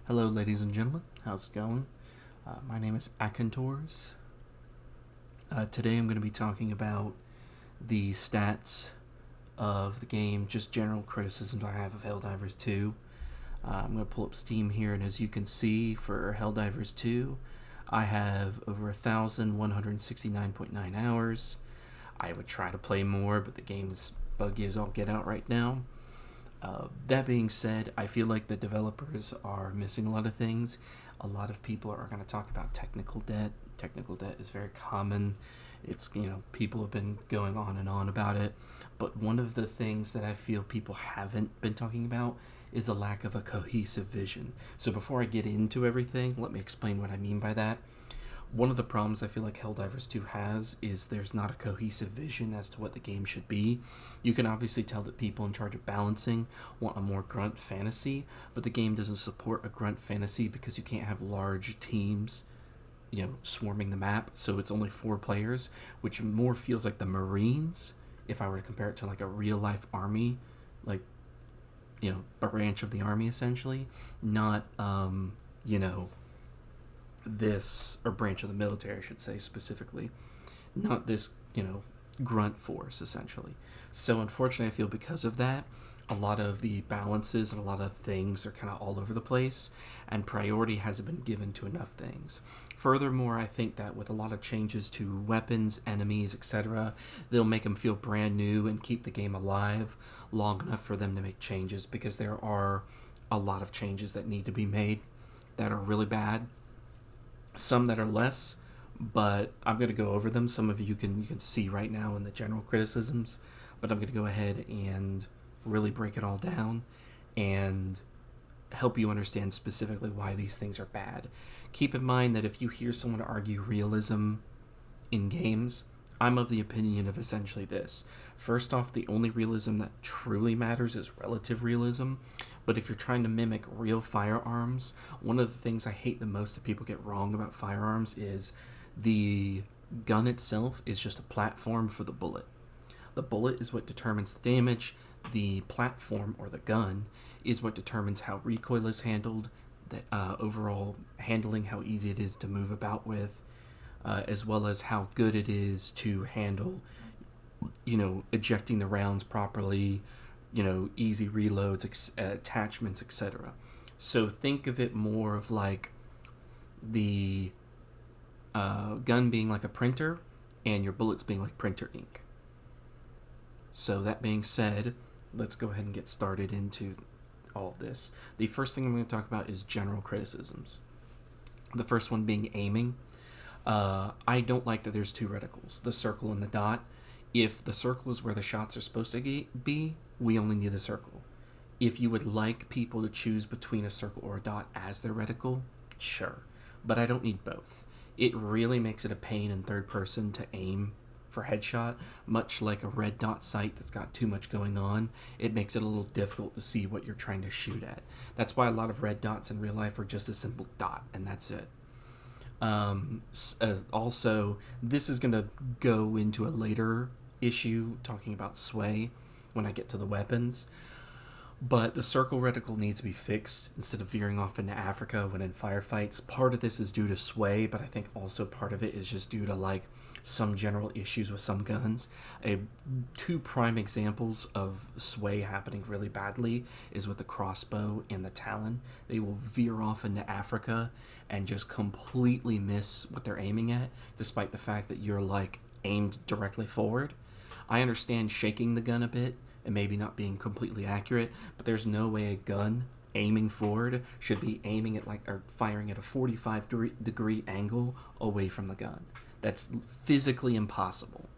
Hello, ladies and gentlemen. How's it going? My name is Akantors. Today I'm going to be talking about the stats of the game, just general criticisms I have of Helldivers 2. I'm going to pull up Steam here, and as you can see, for Helldivers 2, I have over 1,169.9 hours. I would try to play more, but the game's buggy as all get out right now. That being said, I feel like the developers are missing a lot of things. A lot of people are going to talk about technical debt. Technical debt is very common. It's, people have been going on and on about it. But one of the things that I feel people haven't been talking about is a lack of a cohesive vision. So before I get into everything, let me explain what I mean by that. One of the problems I feel like Helldivers 2 has is there's not a cohesive vision as to what the game should be. You can obviously tell that people in charge of balancing want a more grunt fantasy, but the game doesn't support a grunt fantasy because you can't have large teams, swarming the map, so it's only 4 players, which more feels like the Marines, if I were to compare it to like a real-life army, like, a branch of the army essentially, not, this, or branch of the military, I should say specifically, not this, grunt force essentially. So unfortunately, I feel because of that, a lot of the balances and a lot of things are kind of all over the place, and priority hasn't been given to enough things. Furthermore, I think that with a lot of changes to weapons, enemies, etc., they'll make them feel brand new and keep the game alive long enough for them to make changes, because there are a lot of changes that need to be made that are really bad, some that are less, but I'm going to go over them. Some of you can see right now in the general criticisms, but I'm going to go ahead and really break it all down and help you understand specifically why these things are bad. Keep in mind that if you hear someone argue realism in games, I'm of the opinion of essentially this. First off, the only realism that truly matters is relative realism. But if you're trying to mimic real firearms, one of the things I hate the most that people get wrong about firearms is the gun itself is just a platform for the bullet. The bullet is what determines the damage. The platform, or the gun, is what determines how recoil is handled, the overall handling, how easy it is to move about with, as well as how good it is to handle, ejecting the rounds properly, easy reloads, attachments, etc. So think of it more of like the gun being like a printer and your bullets being like printer ink. So that being said, let's go ahead and get started into all of this. The first thing I'm going to talk about is general criticisms. The first one being aiming. I don't like that there's 2 reticles, the circle and the dot. If the circle is where the shots are supposed to be, we only need the circle. If you would like people to choose between a circle or a dot as their reticle, sure. But I don't need both. It really makes it a pain in third person to aim for headshot, much like a red dot sight that's got too much going on. It makes it a little difficult to see what you're trying to shoot at. That's why a lot of red dots in real life are just a simple dot, and that's it. Also, this is going to go into a later issue talking about sway when I get to the weapons, but the circle reticle needs to be fixed instead of veering off into Africa when in firefights. Part of this is due to sway, but I think also part of it is just due to like some general issues with some guns. 2 prime examples of sway happening really badly is with the crossbow and the Talon. They will veer off into Africa and just completely miss what they're aiming at, despite the fact that you're like aimed directly forward. I understand shaking the gun a bit and maybe not being completely accurate, but there's no way a gun aiming forward should be aiming at or firing at a 45-degree angle away from the gun. That's physically impossible.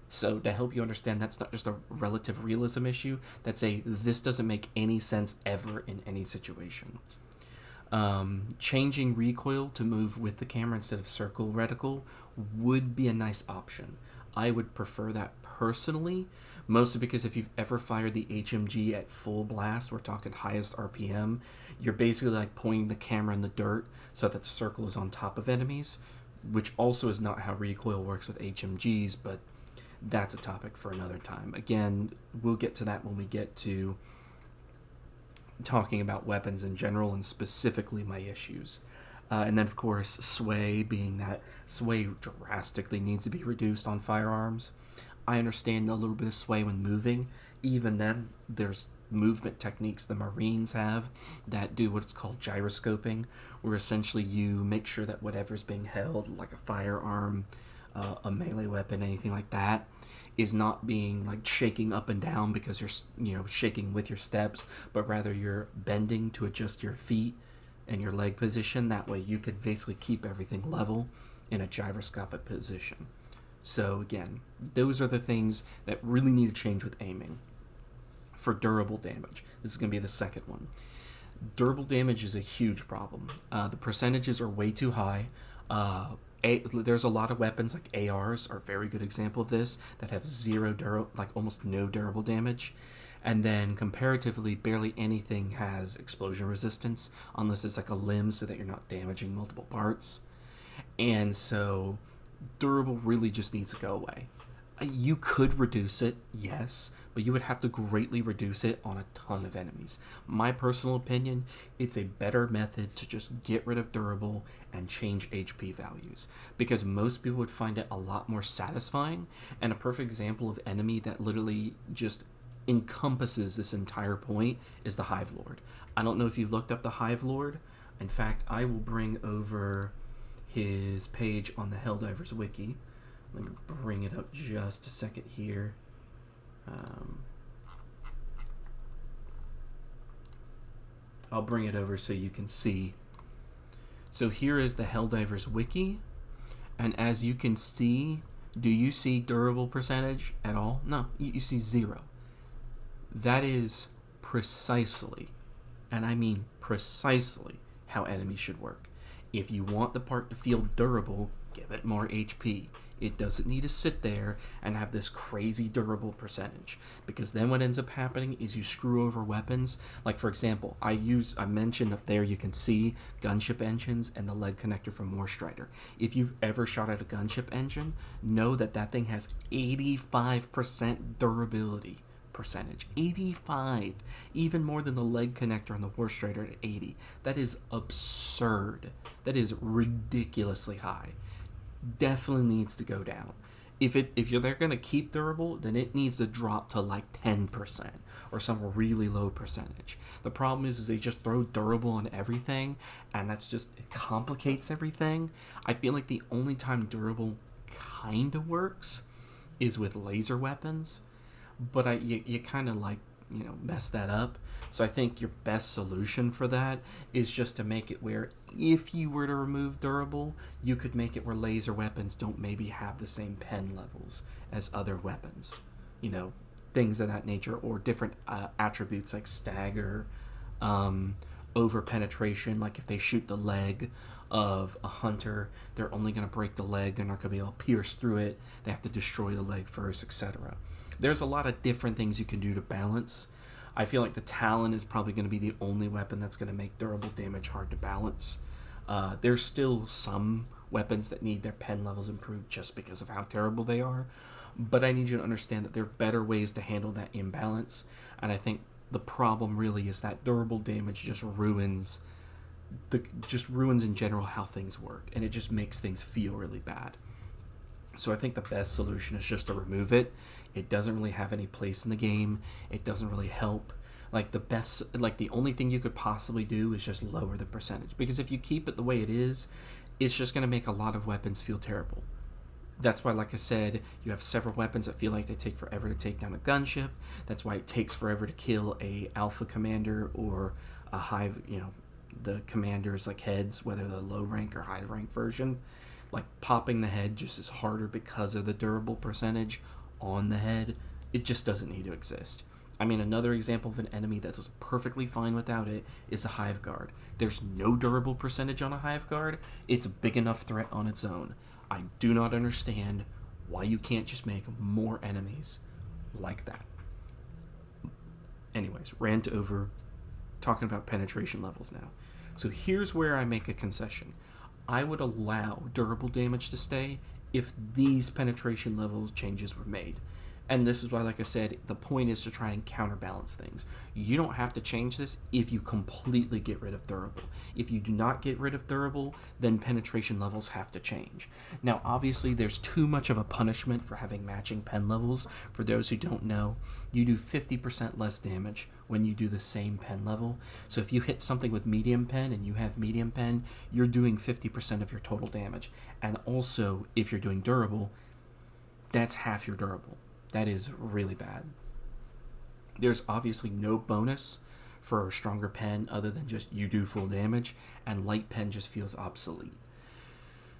So to help you understand, that's not just a relative realism issue, that's this doesn't make any sense ever in any situation. Changing recoil to move with the camera instead of circle reticle would be a nice option. I would prefer that personally, mostly because if you've ever fired the HMG at full blast, we're talking highest RPM, you're basically like pointing the camera in the dirt so that the circle is on top of enemies, which also is not how recoil works with HMGs, but that's a topic for another time. Again, we'll get to that when we get to talking about weapons in general and specifically my issues. And then, of course, sway, being that sway drastically needs to be reduced on firearms. I understand a little bit of sway when moving. Even then, there's movement techniques the Marines have that do what's called gyroscoping, where essentially you make sure that whatever's being held, like a firearm, a melee weapon, anything like that, is not being like shaking up and down because you're shaking with your steps, but rather you're bending to adjust your feet and your leg position. That way you could basically keep everything level in a gyroscopic position. So again, those are the things that really need to change with aiming. For durable damage, this is going to be the second one. Durable damage is a huge problem. The percentages are way too high. There's a lot of weapons like ARs are a very good example of this that have almost no durable damage. And then comparatively, barely anything has explosion resistance unless it's like a limb so that you're not damaging multiple parts. And so durable really just needs to go away. You could reduce it, yes, but you would have to greatly reduce it on a ton of enemies. My personal opinion, it's a better method to just get rid of durable and change HP values, because most people would find it a lot more satisfying. And a perfect example of enemy that literally just encompasses this entire point is the Hive Lord. I don't know if you've looked up the Hive Lord. In fact, I will bring over his page on the Helldivers wiki. Let me bring it up just a second here. I'll bring it over so you can see. So here is the Helldivers wiki, and as you can see, do you see durable percentage at all? No, you see 0. That is precisely, and I mean precisely, how enemies should work. If you want the part to feel durable, give it more HP. It doesn't need to sit there and have this crazy durable percentage, because then what ends up happening is you screw over weapons. Like, for example, I mentioned up there, you can see gunship engines and the lead connector from Warstrider. If you've ever shot at a gunship engine, know that that thing has 85% durability percentage. 85, even more than the leg connector on the Warstrider at 80. That is absurd. That is ridiculously high. Definitely needs to go down. If they're going to keep durable, then it needs to drop to like 10% or some really low percentage. The problem is they just throw durable on everything, and it complicates everything. I feel like the only time durable kind of works is with laser weapons, but you kind of mess that up. So I think your best solution for that is just to make it where if you were to remove durable, you could make it where laser weapons don't maybe have the same pen levels as other weapons. Things of that nature, or different attributes like stagger, over penetration. Like if they shoot the leg of a hunter, they're only going to break the leg. They're not going to be able to pierce through it. They have to destroy the leg first, etc. There's a lot of different things you can do to balance. I feel like the Talon is probably going to be the only weapon that's going to make durable damage hard to balance. There's still some weapons that need their pen levels improved just because of how terrible they are, but I need you to understand that there are better ways to handle that imbalance, and I think the problem really is that durable damage just ruins in general how things work, and it just makes things feel really bad. So I think the best solution is just to remove it. It doesn't really have any place in the game. It doesn't really help. The only thing you could possibly do is just lower the percentage. Because if you keep it the way it is, it's just going to make a lot of weapons feel terrible. That's why, like I said, you have several weapons that feel like they take forever to take down a gunship. That's why it takes forever to kill a alpha commander or a hive, the commanders like heads, whether the low rank or high rank version. Like popping the head just is harder because of the durable percentage on the head. It just doesn't need to exist. I mean, another example of an enemy that's perfectly fine without it is a Hive Guard. There's no durable percentage on a Hive Guard. It's a big enough threat on its own. I do not understand why you can't just make more enemies like that. Anyways, rant over, talking about penetration levels now. So here's where I make a concession. I would allow durable damage to stay if these penetration level changes were made. And this is why, like I said, the point is to try and counterbalance things. You don't have to change this if you completely get rid of durable. If you do not get rid of durable, then penetration levels have to change. Now, obviously, there's too much of a punishment for having matching pen levels. For those who don't know, you do 50% less damage when you do the same pen level. So if you hit something with medium pen and you have medium pen, you're doing 50% of your total damage. And also, if you're doing durable, that's half your durable. That is really bad. There's obviously no bonus for a stronger pen other than just you do full damage, and light pen just feels obsolete.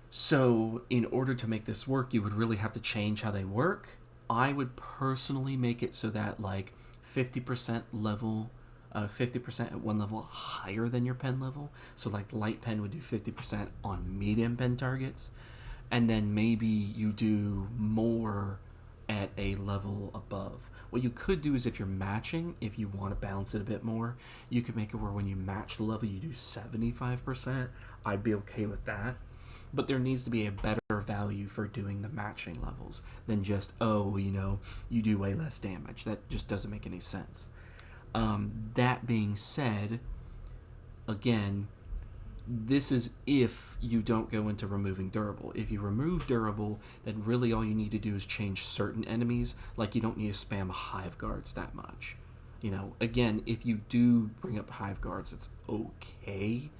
So in order to make this work, you would really have to change how they work. I would personally make it so that like 50% level, 50% at one level higher than your pen level. So like light pen would do 50% on medium pen targets, and then maybe you do more at a level above. What you could do is if you're matching, if you want to balance it a bit more, you could make it where when you match the level, you do 75%. I'd be okay with that. But there needs to be a better value for doing the matching levels than just, you do way less damage. That just doesn't make any sense. That being said, again, this is if you don't go into removing durable. If you remove durable, then really all you need to do is change certain enemies. Like, you don't need to spam hive guards that much. Again, if you do bring up hive guards, it's okay.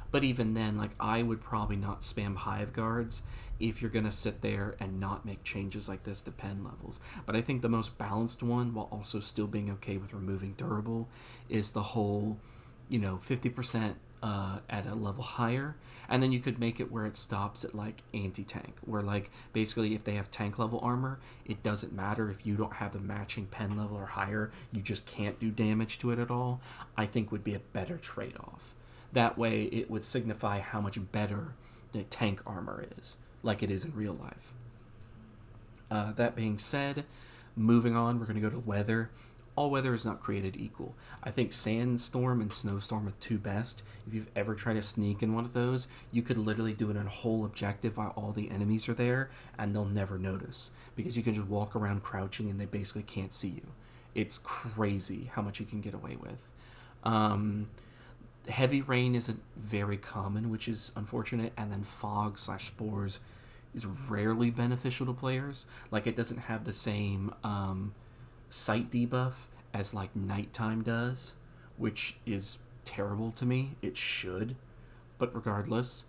But even then, like, I would probably not spam hive guards if you're going to sit there and not make changes like this to pen levels. But I think the most balanced one, while also still being okay with removing durable, is the whole, 50% at a level higher, and then you could make it where it stops at like anti-tank, where like basically if they have tank level armor, it doesn't matter if you don't have the matching pen level or higher, you just can't do damage to it at all. I think would be a better trade-off. That way it would signify how much better the tank armor is, like it is in real life. That being said, moving on, we're going to go to weather. All weather is not created equal. I think Sandstorm and Snowstorm are two best. If you've ever tried to sneak in one of those, you could literally do it in a whole objective while all the enemies are there, and they'll never notice, because you can just walk around crouching and they basically can't see you. It's crazy how much you can get away with. Heavy rain isn't very common, which is unfortunate, and then fog/spores is rarely beneficial to players. Like, it doesn't have the same sight debuff as like nighttime does, which is terrible to me. It should, but regardless.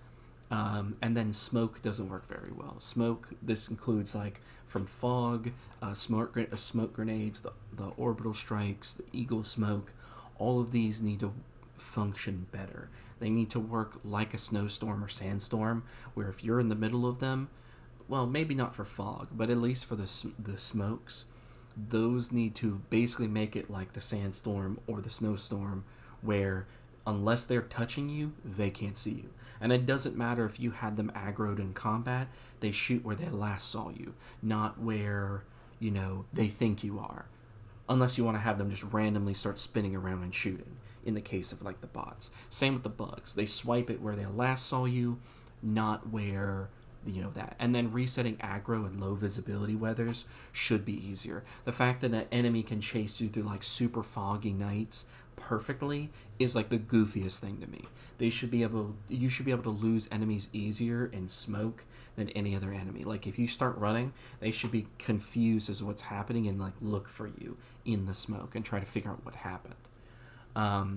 And then smoke doesn't work very well. Smoke, this includes like from fog, smoke grenades, the orbital strikes, the eagle smoke. All of these need to function better. They need to work like a snowstorm or sandstorm, where if you're in the middle of them, well, maybe not for fog, but at least for the smokes, those need to basically make it like the sandstorm or the snowstorm, where unless they're touching you, they can't see you. And it doesn't matter if you had them aggroed in combat, they shoot where they last saw you, not where, they think you are. Unless you want to have them just randomly start spinning around and shooting, in the case of like the bots. Same with the bugs. They swipe it where they last saw you, not where that. And then resetting aggro and low visibility weathers should be easier. The fact that an enemy can chase you through like super foggy nights perfectly is like the goofiest thing to me. You should be able to lose enemies easier in smoke than any other enemy. Like, if you start running, they should be confused as to what's happening and like look for you in the smoke and try to figure out what happened.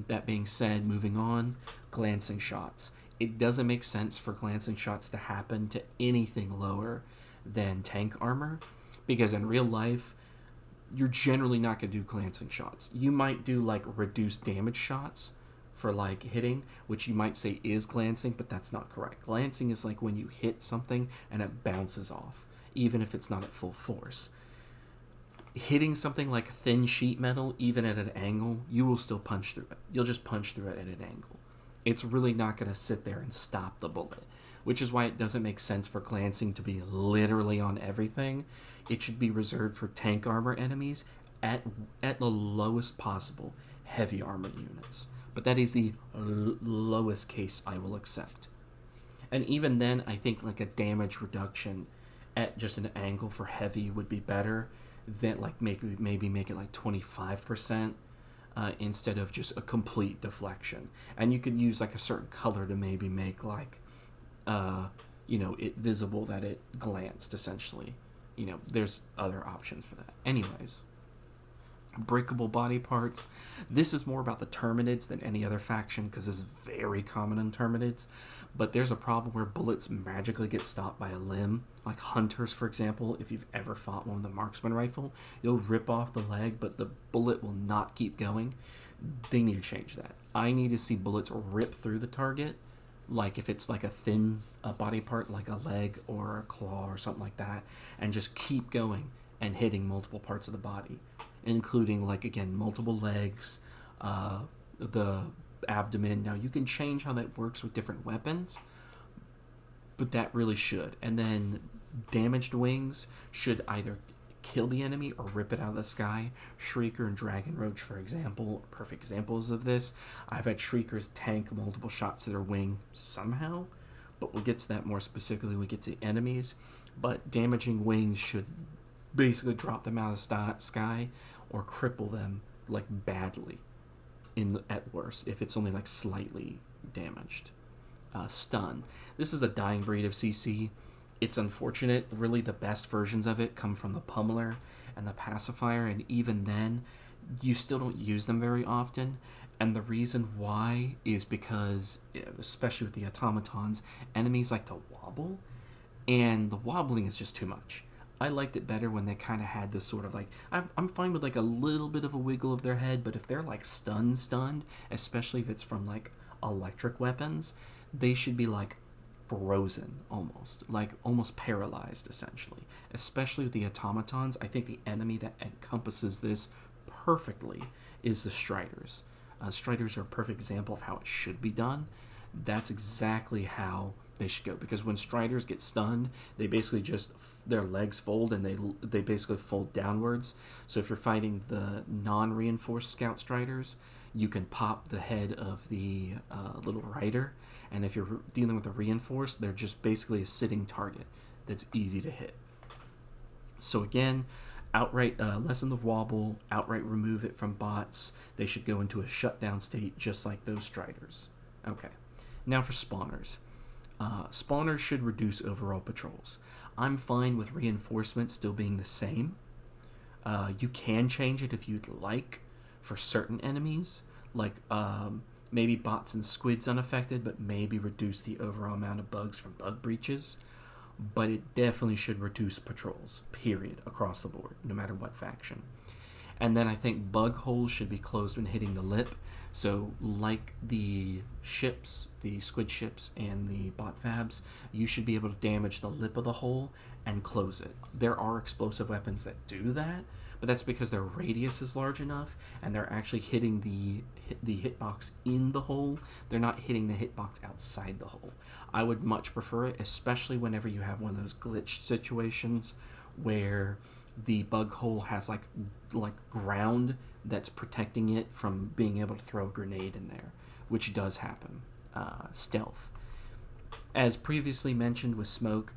That being said, moving on, glancing shots. It doesn't make sense for glancing shots to happen to anything lower than tank armor, because in real life, you're generally not going to do glancing shots. You might do like reduced damage shots for like hitting, which you might say is glancing, but that's not correct. Glancing is like when you hit something and it bounces off, even if it's not at full force. Hitting something like thin sheet metal, even at an angle, you will still punch through it. You'll just punch through it at an angle. It's really not going to sit there and stop the bullet, which is why it doesn't make sense for glancing to be literally on everything. It should be reserved for tank armor enemies at the lowest possible heavy armor units. But that is the lowest case I will accept. And even then, I think like a damage reduction at just an angle for heavy would be better then like maybe make it like 25%, instead of just a complete deflection. And you could use like a certain color to maybe make like it visible that it glanced, essentially. There's other options for that. Anyways, breakable body parts. This is more about the Terminids than any other faction, because this is very common in Terminids. But there's a problem where bullets magically get stopped by a limb. Like hunters, for example, if you've ever fought one with a marksman rifle, you'll rip off the leg, but the bullet will not keep going. They need to change that. I need to see bullets rip through the target, like if it's like a thin body part, like a leg or a claw or something like that, and just keep going and hitting multiple parts of the body, including, like, again, multiple legs, the abdomen. Now, you can change how that works with different weapons, but that really should. And then damaged wings should either kill the enemy or rip it out of the sky. Shrieker and Dragon Roach, for example, are perfect examples of this. I've had Shriekers tank multiple shots to their wing somehow, but we'll get to that more specifically when we get to enemies. But damaging wings should basically drop them out of the sky or cripple them, like, badly at worst, if it's only like slightly damaged. Stun. This is a dying breed of CC. It's unfortunate. Really, the best versions of it come from the Pummeler and the Pacifier, and even then, you still don't use them very often. And the reason why is because, especially with the automatons, enemies like to wobble, and the wobbling is just too much. I liked it better when they kind of had this sort of like, I'm fine with like a little bit of a wiggle of their head, but if they're like stunned, especially if it's from like electric weapons, they should be like frozen almost paralyzed, essentially. Especially with the automatons, I think the enemy that encompasses this perfectly is the Striders. Striders are a perfect example of how it should be done. That's exactly how they should go, because when Striders get stunned, they basically just, their legs fold and they basically fold downwards. So if you're fighting the non-reinforced Scout Striders, you can pop the head of the little rider, and if you're dealing with the reinforced, they're just basically a sitting target that's easy to hit. So again, outright lessen the wobble, outright remove it from bots. They should go into a shutdown state just like those Striders. Okay, now for spawners. Spawners should reduce overall patrols. I'm fine with reinforcement still being the same. You can change it if you'd like for certain enemies, like maybe bots and squids unaffected, but maybe reduce the overall amount of bugs from bug breaches. But it definitely should reduce patrols, period, across the board, no matter what faction. And then I think bug holes should be closed when hitting the lip. So like the ships, the squid ships and the bot fabs, you should be able to damage the lip of the hole and close it. There are explosive weapons that do that, but that's because their radius is large enough and they're actually hitting the hitbox in the hole. They're not hitting the hitbox outside the hole. I would much prefer it, especially whenever you have one of those glitch situations where the bug hole has like ground that's protecting it from being able to throw a grenade in there, which does happen. Stealth. As previously mentioned with smoke,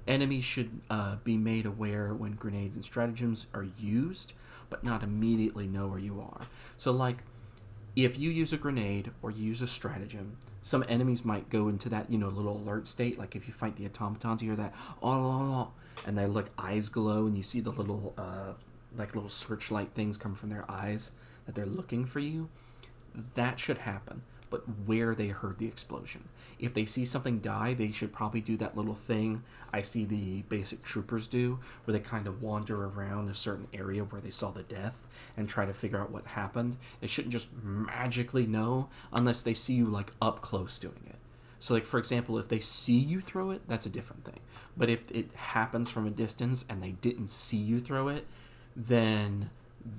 enemies should be made aware when grenades and stratagems are used, but not immediately know where you are. So like, if you use a grenade or you use a stratagem, some enemies might go into that, little alert state. Like if you fight the automatons, you hear that, oh, and their like eyes glow, and you see the little little searchlight things come from their eyes that they're looking for you. That should happen, but where they heard the explosion. If they see something die, they should probably do that little thing I see the basic troopers do, where they kind of wander around a certain area where they saw the death and try to figure out what happened. They shouldn't just magically know unless they see you like up close doing it. So like, for example, if they see you throw it, that's a different thing. But if it happens from a distance and they didn't see you throw it, then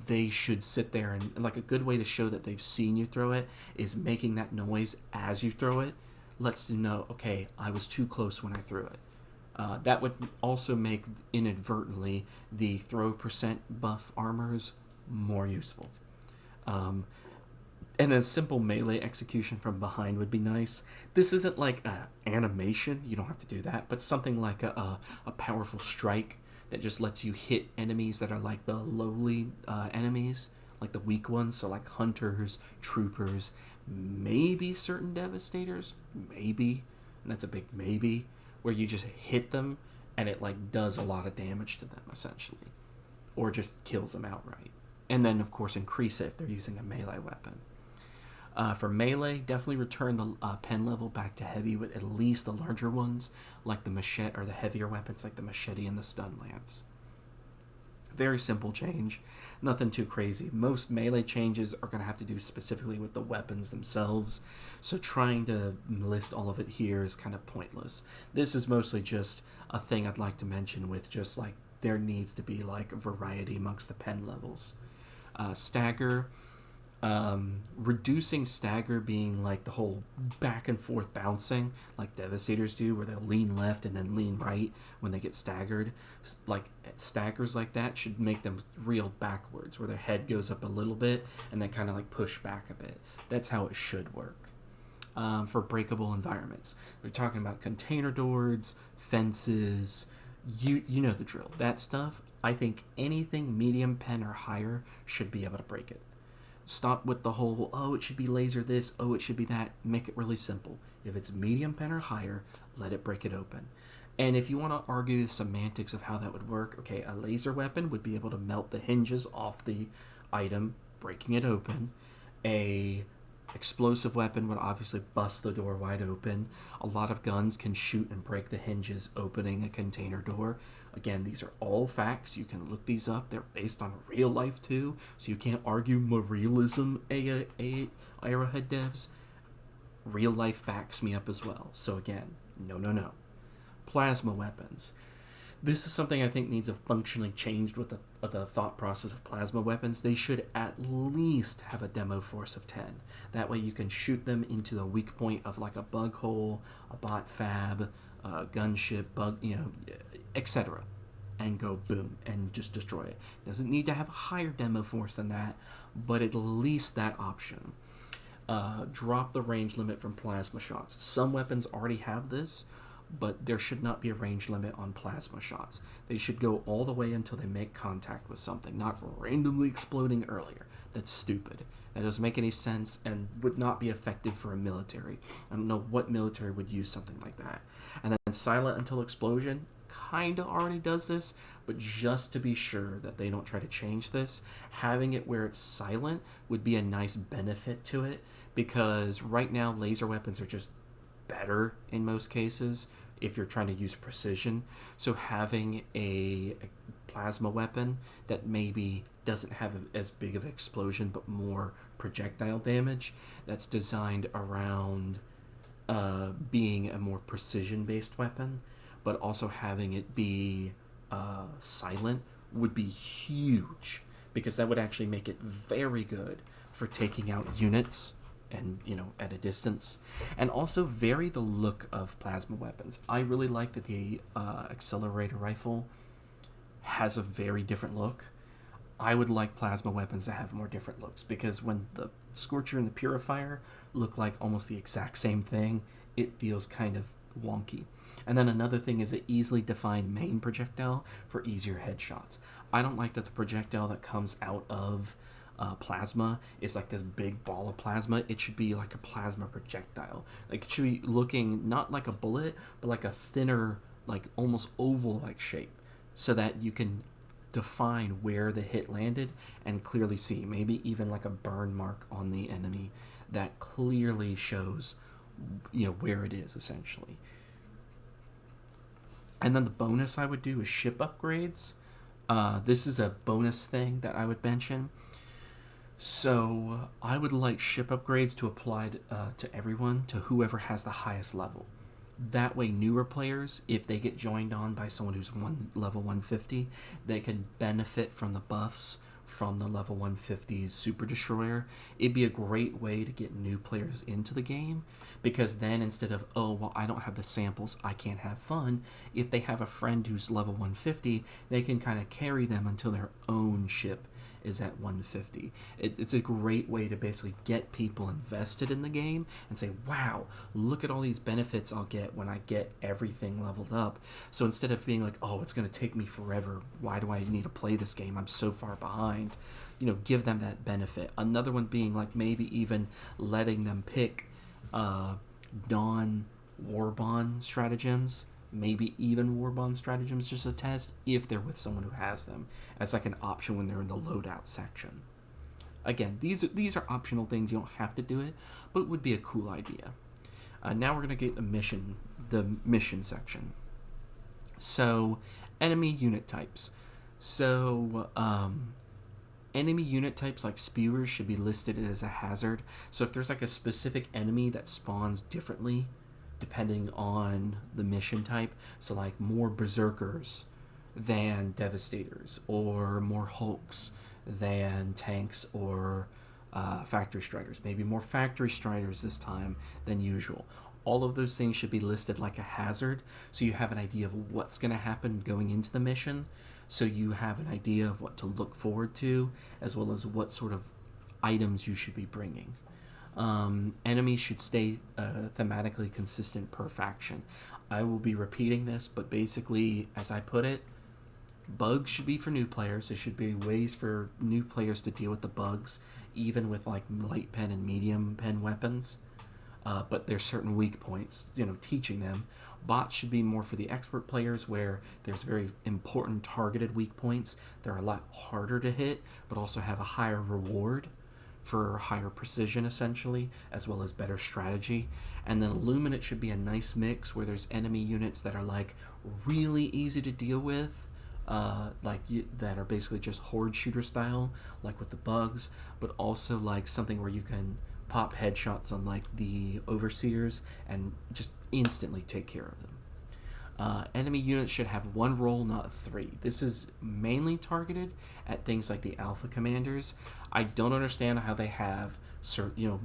they should sit there and, like, a good way to show that they've seen you throw it is making that noise as you throw it. Lets you know, okay, I was too close when I threw it. That would also make, inadvertently, the throw percent buff armors more useful. And then simple melee execution from behind would be nice. This isn't like animation, you don't have to do that, but something like a powerful strike that just lets you hit enemies that are like the lowly enemies, like the weak ones, so like hunters, troopers, maybe certain devastators, maybe, and that's a big maybe, where you just hit them and it like does a lot of damage to them essentially, or just kills them outright. And then of course increase it if they're using a melee weapon. For melee, definitely return the pen level back to heavy with at least the larger ones, like the machete, or the heavier weapons like the machete and the stun lance. Very simple change, nothing too crazy. Most melee changes are going to have to do specifically with the weapons themselves, so trying to list all of it here is kind of pointless. This is mostly just a thing I'd like to mention with just like there needs to be like variety amongst the pen levels. Stagger, reducing stagger being like the whole back and forth bouncing like devastators do, where they'll lean left and then lean right when they get staggered. Like staggers like that should make them reel backwards, where their head goes up a little bit and then kind of like push back a bit. That's how it should work. For breakable environments, we're talking about container doors, fences, you know the drill. That stuff, I think anything medium pen or higher should be able to break it. Stop with the whole, oh, it should be laser this, oh, it should be that. Make it really simple. If it's medium pen or higher, let it break it open. And if you want to argue the semantics of how that would work, okay, a laser weapon would be able to melt the hinges off the item, breaking it open. A explosive weapon would obviously bust the door wide open. A lot of guns can shoot and break the hinges, opening a container door. Again, these are all facts. You can look these up. They're based on real life too, so you can't argue more realism, Arrowhead devs. Real life backs me up as well. So again, no. Plasma weapons. This is something I think needs to functionally changed with the thought process of plasma weapons. They should at least have a demo force of 10. That way you can shoot them into the weak point of like a bug hole, a bot fab, a gunship, bug, etc. And go boom and just destroy it. Doesn't need to have a higher demo force than that, but at least that option. Drop the range limit from plasma shots. Some weapons already have this, but there should not be a range limit on plasma shots. They should go all the way until they make contact with something, not randomly exploding earlier. That's stupid. That doesn't make any sense and would not be effective for a military. I don't know what military would use something like that. And then silent until explosion kind of already does this, but just to be sure that they don't try to change this, having it where it's silent would be a nice benefit to it, because right now laser weapons are just better in most cases if you're trying to use precision. So having a plasma weapon that maybe doesn't have as big of an explosion but more projectile damage, that's designed around being a more precision based weapon, but also having it be silent would be huge, because that would actually make it very good for taking out units and at a distance, and also vary the look of plasma weapons. I really like that the accelerator rifle has a very different look. I would like plasma weapons to have more different looks, because when the Scorcher and the Purifier look like almost the exact same thing, it feels kind of wonky. And then another thing is an easily defined main projectile for easier headshots. I don't like that the projectile that comes out of plasma is like this big ball of plasma. It should be like a plasma projectile. Like it should be looking not like a bullet, but like a thinner, like almost oval like shape, so that you can define where the hit landed and clearly see, maybe even like a burn mark on the enemy that clearly shows where it is essentially. And then the bonus I would do is ship upgrades. This is a bonus thing that I would mention. So I would like ship upgrades to apply to everyone, to whoever has the highest level. That way newer players, if they get joined on by someone who's level 150, they can benefit from the buffs from the level 150's Super Destroyer. It'd be a great way to get new players into the game, because then instead of, oh, well, I don't have the samples, I can't have fun, if they have a friend who's level 150, they can kind of carry them until their own ship is at 150. It's a great way to basically get people invested in the game and say, wow, look at all these benefits I'll get when I get everything leveled up. So instead of being like, oh, it's going to take me forever, why do I need to play this game, I'm so far behind, give them that benefit. Another one being like maybe even letting them pick non-Warbond stratagems, maybe even Warbond stratagems, just a test if they're with someone who has them, as like an option when they're in the loadout section. Again, these are optional things, you don't have to do it, but it would be a cool idea. Now we're going to get the mission section. So, enemy unit types. So, enemy unit types like spewers should be listed as a hazard. So if there's like a specific enemy that spawns differently depending on the mission type, so like more berserkers than devastators, or more hulks than tanks or factory striders, maybe more factory striders this time than usual. All of those things should be listed like a hazard, so you have an idea of what's going to happen going into the mission, so you have an idea of what to look forward to, as well as what sort of items you should be bringing. Enemies should stay thematically consistent per faction. I will be repeating this, but basically, as I put it, bugs should be for new players. There should be ways for new players to deal with the bugs, even with like light pen and medium pen weapons. But there's certain weak points, teaching them. Bots should be more for the expert players, where there's very important targeted weak points. They're a lot harder to hit, but also have a higher reward for higher precision, essentially, as well as better strategy. And then Illuminate should be a nice mix, where there's enemy units that are like really easy to deal with, that are basically just horde shooter style, like with the bugs, but also like something where you can pop headshots on like the overseers and just instantly take care of them. Enemy units should have one role, not three. This is mainly targeted at things like the alpha commanders. I don't understand how they have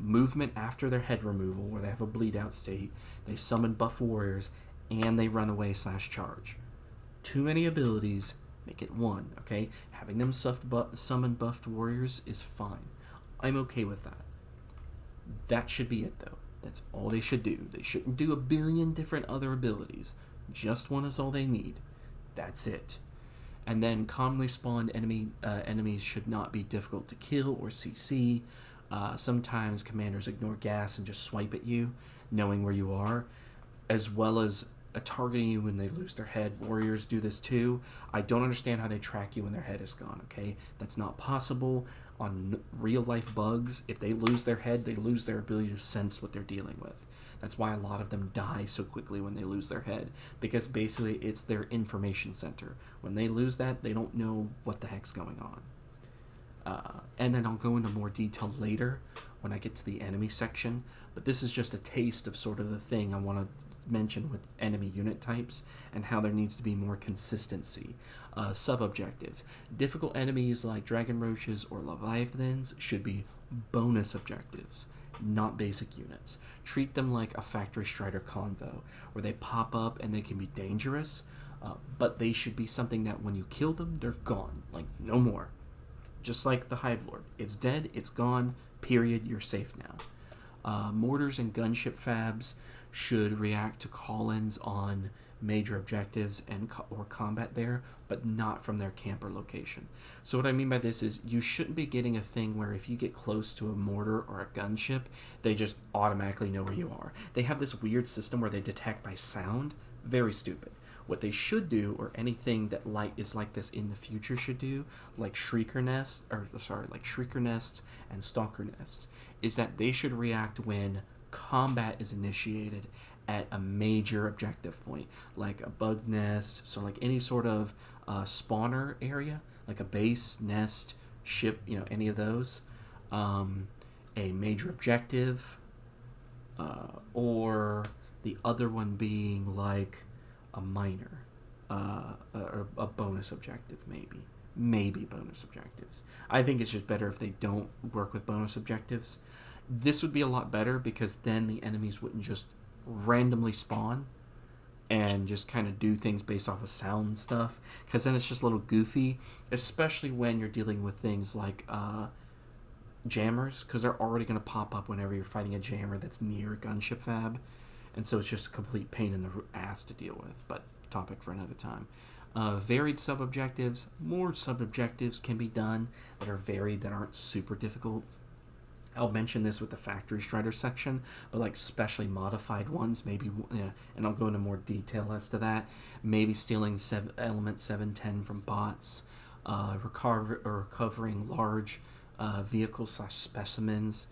movement after their head removal, where they have a bleed out state, they summon buff warriors, and they run away / charge. Too many abilities, make it one, okay? Having them summon buffed warriors is fine. I'm okay with that. That should be it, though. That's all they should do. They shouldn't do a billion different other abilities. Just one is all they need. That's it. And then commonly spawned enemies should not be difficult to kill or CC. Sometimes commanders ignore gas and just swipe at you, knowing where you are, as well as targeting you when they lose their head. Warriors do this too. I don't understand how they track you when their head is gone, okay? That's not possible. On real life bugs, if they lose their head, they lose their ability to sense what they're dealing with. That's why a lot of them die so quickly when they lose their head, because basically it's their information center. When they lose that, they don't know what the heck's going on. And then I'll go into more detail later when I get to the enemy section, but this is just a taste of sort of the thing I want to mention with enemy unit types and how there needs to be more consistency. Sub-objectives. Difficult enemies like dragon roaches or leviathans should be bonus objectives, not basic units. Treat them like a factory strider convo, where they pop up and they can be dangerous, but they should be something that when you kill them, they're gone. Like, no more. Just like the Hive Lord. It's dead, it's gone, period, you're safe now. Mortars and gunship fabs should react to call-ins on major objectives or combat there, but not from their camper location. So what I mean by this is you shouldn't be getting a thing where if you get close to a mortar or a gunship, they just automatically know where you are. They have this weird system where they detect by sound. Very stupid. What they should do, or anything that is like this in the future should do, like Shrieker nests and Stalker nests, is that they should react when combat is initiated at a major objective point, like a bug nest, so like any sort of spawner area, like a base, nest, ship, any of those, a major objective, or the other one being like a minor, or a bonus objective, maybe bonus objectives. I think it's just better if they don't work with bonus objectives. This would be a lot better, because then the enemies wouldn't just randomly spawn and just kind of do things based off of sound and stuff, because then it's just a little goofy, especially when you're dealing with things like jammers, because they're already going to pop up whenever you're fighting a jammer that's near a gunship fab, and so it's just a complete pain in the ass to deal with, but topic for another time. Varied sub-objectives. More sub-objectives can be done that are varied, that aren't super difficult. I'll mention this with the Factory Strider section, but like specially modified ones, maybe, and I'll go into more detail as to that. Maybe stealing element 710 from bots, recovering large vehicles/specimens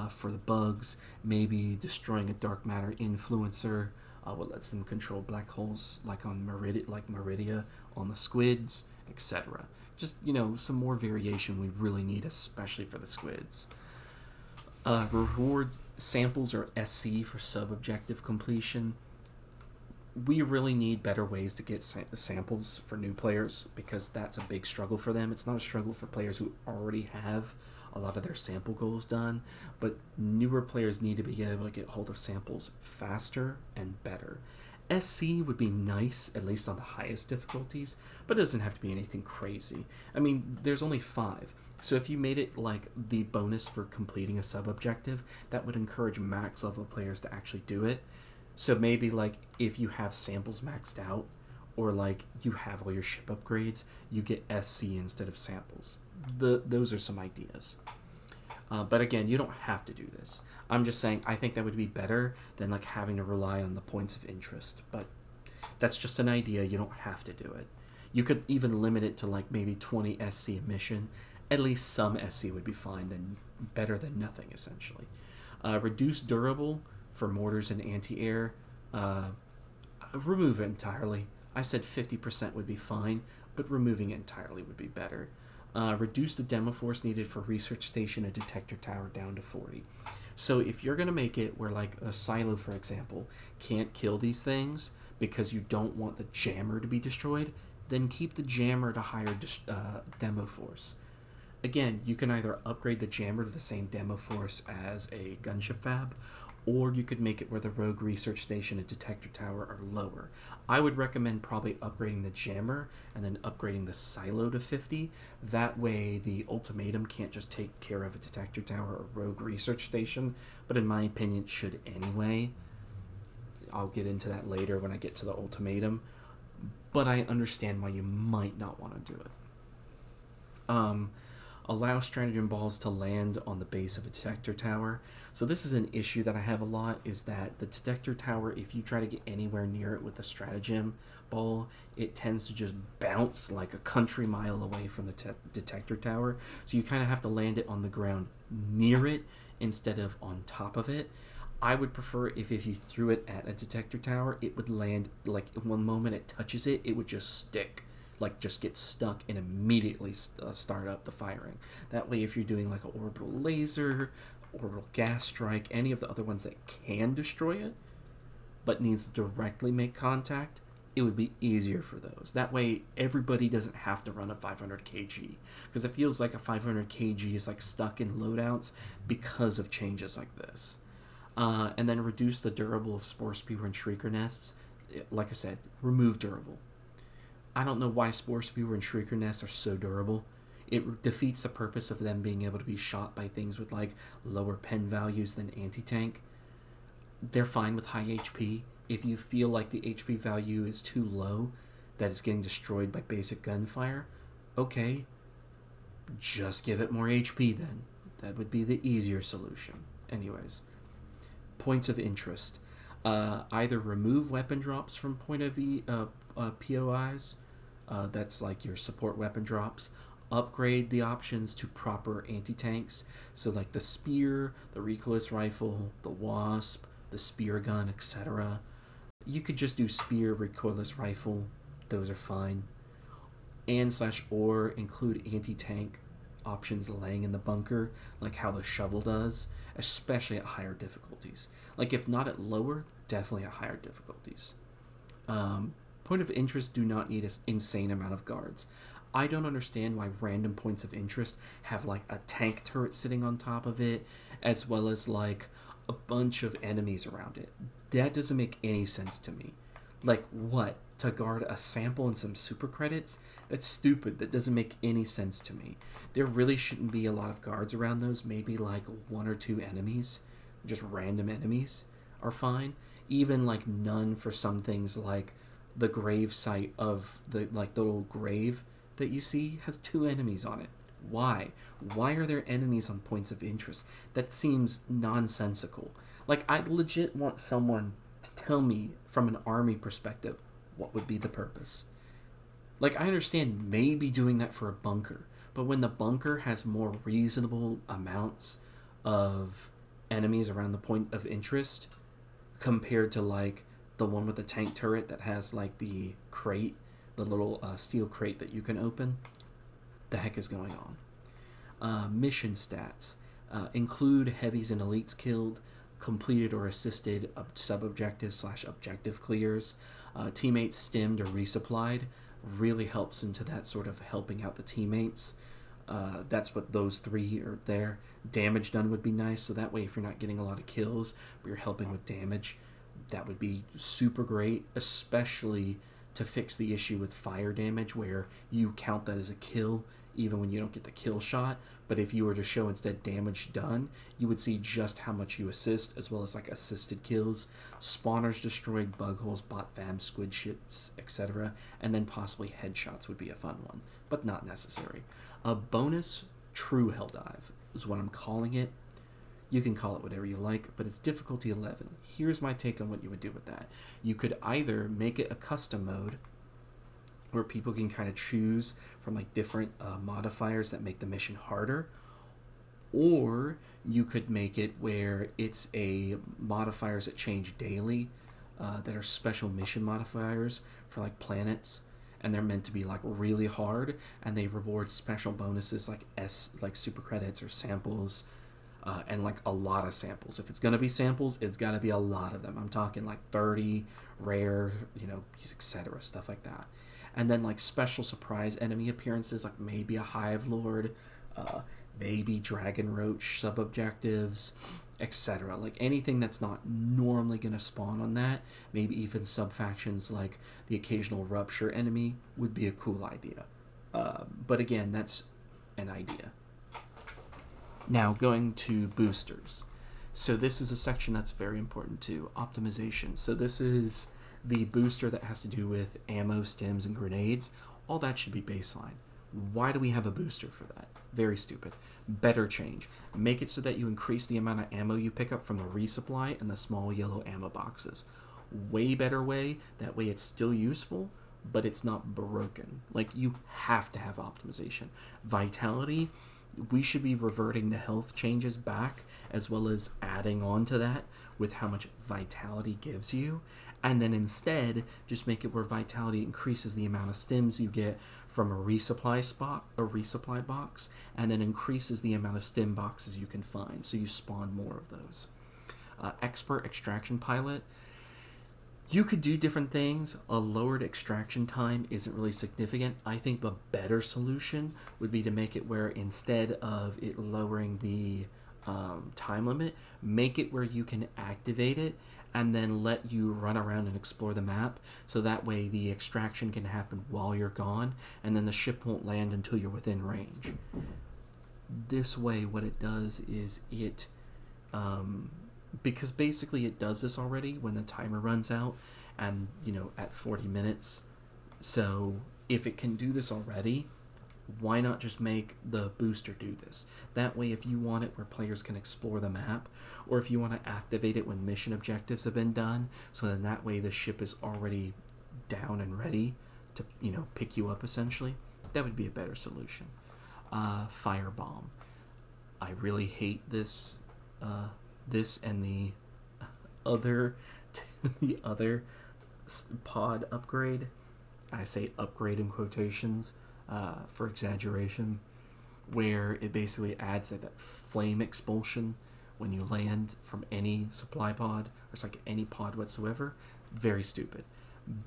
for the bugs, maybe destroying a dark matter influencer, what lets them control black holes, like on Meridia on the squids, etc. Just, some more variation we really need, especially for the squids. Reward samples, or SC, for sub-objective completion. We really need better ways to get samples for new players, because that's a big struggle for them. It's not a struggle for players who already have a lot of their sample goals done, but newer players need to be able to get hold of samples faster and better. SC would be nice, at least on the highest difficulties, but it doesn't have to be anything crazy. I mean, there's only 5. So if you made it like the bonus for completing a sub-objective, that would encourage max level players to actually do it. So maybe like if you have samples maxed out, or like you have all your ship upgrades, you get SC instead of samples. Those are some ideas. But again, you don't have to do this. I'm just saying I think that would be better than like having to rely on the points of interest. But that's just an idea. You don't have to do it. You could even limit it to like maybe 20 SC a mission. At least some SC would be fine, then better than nothing, essentially. Reduce durable for mortars and anti-air. Remove it entirely. I said 50% would be fine, but removing it entirely would be better. Reduce the demo force needed for research station and detector tower down to 40. So if you're going to make it where like a silo, for example, can't kill these things because you don't want the jammer to be destroyed, then keep the jammer to higher demo force. Again, you can either upgrade the jammer to the same demo force as a gunship fab, or you could make it where the rogue research station and detector tower are lower. I would recommend probably upgrading the jammer and then upgrading the silo to 50. That way the ultimatum can't just take care of a detector tower or rogue research station, but in my opinion it should anyway. I'll get into that later when I get to the ultimatum, but I understand why you might not want to do it. Allow stratagem balls to land on the base of a detector tower. So this is an issue that I have a lot, is that the detector tower, if you try to get anywhere near it with a stratagem ball, it tends to just bounce like a country mile away from the detector tower. So you kind of have to land it on the ground near it instead of on top of it. I would prefer if you threw it at a detector tower, it would land, like one moment it touches it, it would just stick. Like just get stuck and immediately start up the firing. That way if you're doing like an orbital laser, orbital gas strike, any of the other ones that can destroy it but needs to directly make contact, it would be easier for those. That way everybody doesn't have to run a 500 kg, because it feels like a 500 kg is like stuck in loadouts because of changes like this. And then reduce the durable of spore spewer and shrieker nests. Like I said, remove durable. I don't know why Spore Spewer and Shrieker Nests are so durable. It defeats the purpose of them being able to be shot by things with like lower pen values than anti-tank. They're fine with high HP. If you feel like the HP value is too low, that it's getting destroyed by basic gunfire, okay, just give it more HP then. That would be the easier solution. Anyways, points of interest. Either remove weapon drops from point of POIs, that's like your support weapon drops. Upgrade the options to proper anti-tanks, so like the spear, the recoilless rifle, the wasp, the spear gun, etc. You could just do spear, recoilless rifle, those are fine. And/or include anti-tank options laying in the bunker, like how the shovel does, especially at higher difficulties. Like if not at lower, definitely at higher difficulties. Point of interest do not need an insane amount of guards. I don't understand why random points of interest have like a tank turret sitting on top of it, as well as like a bunch of enemies around it. That doesn't make any sense to me. Like, what? To guard a sample and some super credits? That's stupid. That doesn't make any sense to me. There really shouldn't be a lot of guards around those. Maybe like one or two enemies, just random enemies, are fine. Even like none for some things, like the grave site of the little grave that you see has two enemies on it. Why? Why are there enemies on points of interest? That seems nonsensical. Like, I legit want someone to tell me from an army perspective what would be the purpose. Like, I understand maybe doing that for a bunker, but when the bunker has more reasonable amounts of enemies around the point of interest compared to like the one with the tank turret that has like the crate, the little steel crate that you can open, the heck is going on? Mission stats include heavies and elites killed, completed or assisted sub-objectives / objective clears, teammates stemmed or resupplied. Really helps into that sort of helping out the teammates. That's what those three are there. Damage done would be nice, so that way if you're not getting a lot of kills, but you're helping with damage, that would be super great, especially to fix the issue with fire damage where you count that as a kill even when you don't get the kill shot. But if you were to show instead damage done, you would see just how much you assist, as well as like assisted kills, spawners destroyed, bug holes, bot fams, squid ships, etc. And then possibly headshots would be a fun one, but not necessary. A bonus true Helldive is what I'm calling it. You can call it whatever you like, but it's difficulty 11. Here's my take on what you would do with that. You could either make it a custom mode where people can kind of choose from like different modifiers that make the mission harder, or you could make it where it's a modifiers that change daily that are special mission modifiers for like planets, and they're meant to be like really hard, and they reward special bonuses like super credits or samples, and like a lot of samples. If it's gonna be samples, it's gotta be a lot of them. I'm talking like 30 rare, etc. Stuff like that. And then like special surprise enemy appearances, like maybe a Hive Lord, maybe Dragon Roach sub objectives, etc. Like anything that's not normally gonna spawn on that. Maybe even sub factions like the occasional Rupture enemy would be a cool idea. But again, that's an idea. Now going to boosters. So this is a section that's very important too. Optimization. So this is the booster that has to do with ammo, stims, and grenades. All that should be baseline. Why do we have a booster for that? Very stupid. Better change. Make it so that you increase the amount of ammo you pick up from the resupply and the small yellow ammo boxes. Way better way. That way it's still useful, but it's not broken. Like, you have to have optimization. Vitality, we should be reverting the health changes back, as well as adding on to that with how much vitality gives you. And then instead, just make it where vitality increases the amount of stims you get from a resupply box, and then increases the amount of stim boxes you can find, so you spawn more of those. Expert extraction pilot. You could do different things. A lowered extraction time isn't really significant. I think the better solution would be to make it where instead of it lowering the time limit, make it where you can activate it and then let you run around and explore the map, so that way the extraction can happen while you're gone, and then the ship won't land until you're within range. This way, what it does is it because basically it does this already when the timer runs out, and at 40 minutes. So if it can do this already, why not just make the booster do this? That way, if you want it where players can explore the map, or if you want to activate it when mission objectives have been done, so then that way the ship is already down and ready to pick you up, essentially, that would be a better solution. Firebomb. I really hate this and the other pod upgrade. I say upgrade in quotations for exaggeration, where it basically adds that flame expulsion when you land from any supply pod, or it's like any pod whatsoever. Very stupid.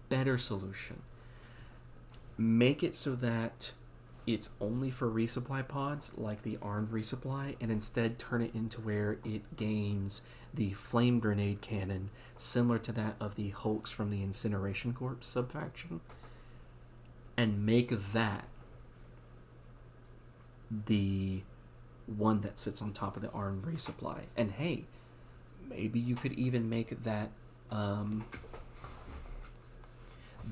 Better solution. Make it so that it's only for resupply pods like the armed resupply, and instead turn it into where it gains the flame grenade cannon similar to that of the Hulks from the Incineration Corps subfaction, and make that the one that sits on top of the armed resupply. And hey, maybe you could even make that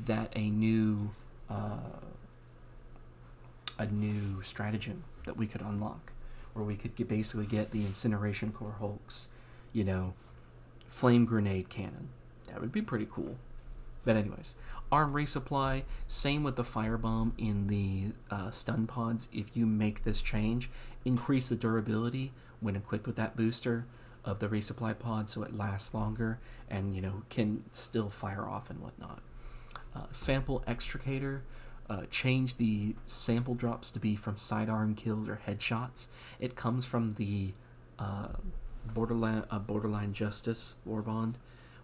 that a new stratagem that we could unlock, where we could basically get the Incineration Core Hulks, flame grenade cannon. That would be pretty cool. But anyways, arm resupply, same with the firebomb in the stun pods. If you make this change, increase the durability when equipped with that booster of the resupply pod so it lasts longer and, can still fire off and whatnot. Sample extricator, change the sample drops to be from sidearm kills or headshots. It comes from the Borderline Justice Warbond,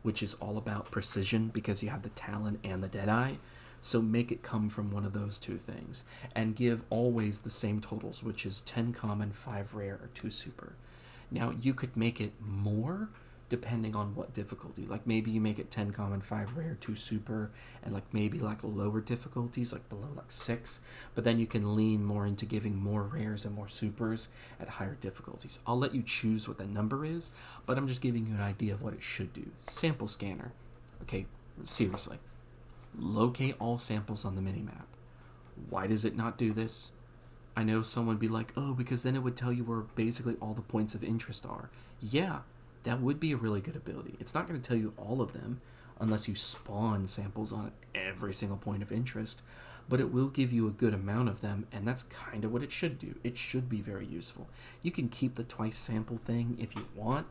which is all about precision because you have the Talon and the Deadeye. So make it come from one of those two things. And give always the same totals, which is 10 common, 5 rare, or 2 super. Now, you could make it more depending on what difficulty. Like maybe you make it 10 common, 5 rare, 2 super, and maybe lower difficulties, below 6. But then you can lean more into giving more rares and more supers at higher difficulties. I'll let you choose what the number is, but I'm just giving you an idea of what it should do. Sample scanner. Okay, seriously. Locate all samples on the minimap. Why does it not do this? I know someone would be like, oh, because then it would tell you where basically all the points of interest are. Yeah, that would be a really good ability. It's not going to tell you all of them unless you spawn samples on every single point of interest, but it will give you a good amount of them, and that's kind of what it should do. It should be very useful. You can keep the twice sample thing if you want.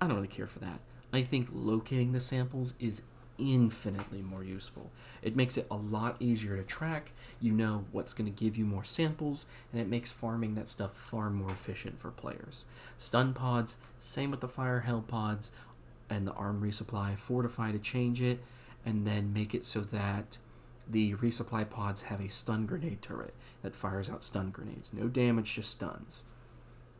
I don't really care for that. I think locating the samples is infinitely more useful. It makes it a lot easier to track. You know what's going to give you more samples, and it makes farming that stuff far more efficient for players. Stun pods, same with the fire hell pods and the arm resupply. Fortify to change it, and then make it so that the resupply pods have a stun grenade turret that fires out stun grenades. No damage, just stuns.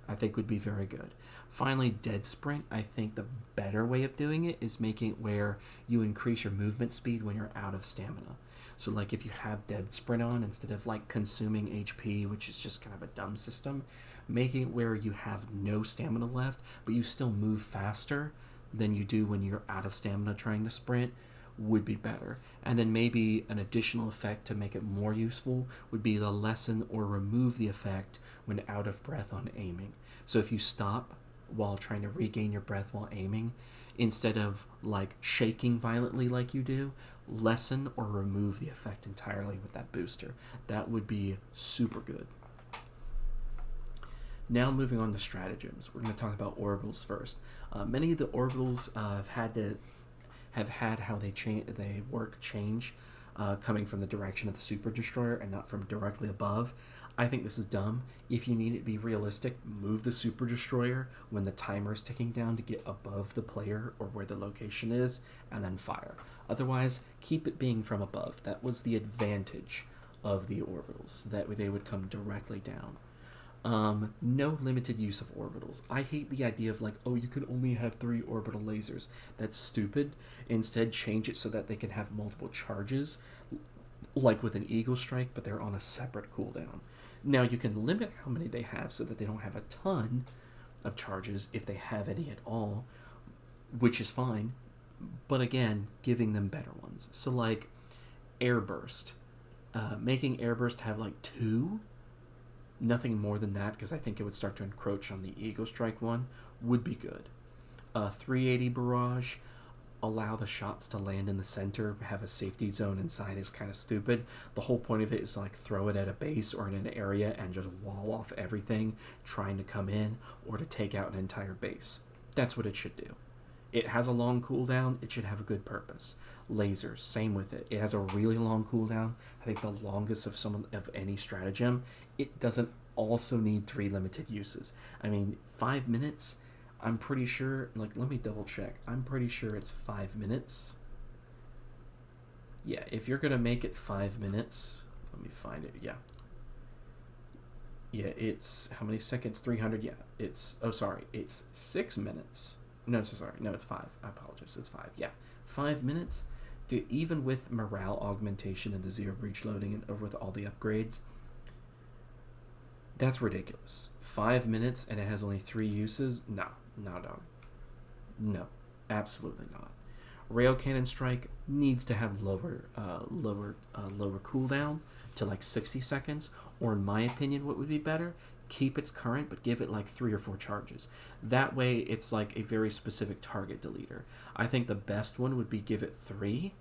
I think would be very good. Finally, dead sprint. I think the better way of doing it is making it where you increase your movement speed when you're out of stamina. So if you have dead sprint on, instead of consuming HP, which is just kind of a dumb system, making it where you have no stamina left, but you still move faster than you do when you're out of stamina trying to sprint would be better. And then maybe an additional effect to make it more useful would be the lessen or remove the effect when out of breath on aiming. So if you stop while trying to regain your breath while aiming, instead of shaking violently like you do, lessen or remove the effect entirely with that booster. That would be super good. Now moving on to stratagems. We're going to talk about orbitals first. Many of the orbitals have had how they work change, coming from the direction of the super destroyer and not from directly above. I think this is dumb. If you need it to be realistic, move the super destroyer when the timer is ticking down to get above the player or where the location is, and then fire. Otherwise, keep it being from above. That was the advantage of the orbitals, that they would come directly down. No limited use of orbitals. I hate the idea of you could only have 3 orbital lasers. That's stupid. Instead, change it so that they can have multiple charges, like with an Eagle Strike, but they're on a separate cooldown. Now, you can limit how many they have so that they don't have a ton of charges, if they have any at all, which is fine, but again, giving them better ones. So, Airburst. Making Airburst have 2, nothing more than that, because I think it would start to encroach on the Eagle Strike one, would be good. 380 Barrage, allow the shots to land in the center, have a safety zone inside is kind of stupid. The whole point of it is throw it at a base or in an area and just wall off everything trying to come in, or to take out an entire base. That's what it should do. It has a long cooldown. It should have a good purpose. Lasers, same with it. It has a really long cooldown. I think the longest of any stratagem. It doesn't also need 3 limited uses. 5 minutes, I'm pretty sure, let me double check. I'm pretty sure it's 5 minutes. Yeah, if you're going to make it 5 minutes, let me find it, yeah. Yeah, it's how many seconds? 300. Yeah, it's oh sorry, it's 6 minutes. No, so sorry, no, it's five. I apologize. It's five. Yeah, 5 minutes. To even with morale augmentation and the zero breach loading and over with all the upgrades, that's ridiculous. 5 minutes and it has only three uses. No, no, no, no, absolutely not. Rail Cannon Strike needs to have lower cooldown to like 60 seconds, or in my opinion, what would be better, keep its current but give it like 3 or 4 charges. That way, it's like a very specific target deleter. I think the best one would be give it 3,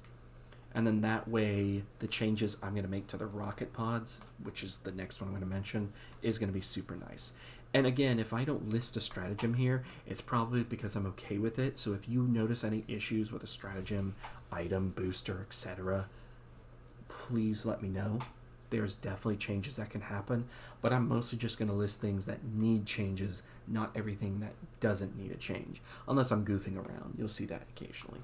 and then that way the changes I'm going to make to the rocket pods, which is the next one I'm going to mention, is going to be super nice. And again, if I don't list a stratagem here, it's probably because I'm okay with it. So if you notice any issues with a stratagem, item, booster, etc., please let me know. There's definitely changes that can happen, but I'm mostly just going to list things that need changes, not everything that doesn't need a change. Unless I'm goofing around. You'll see that occasionally.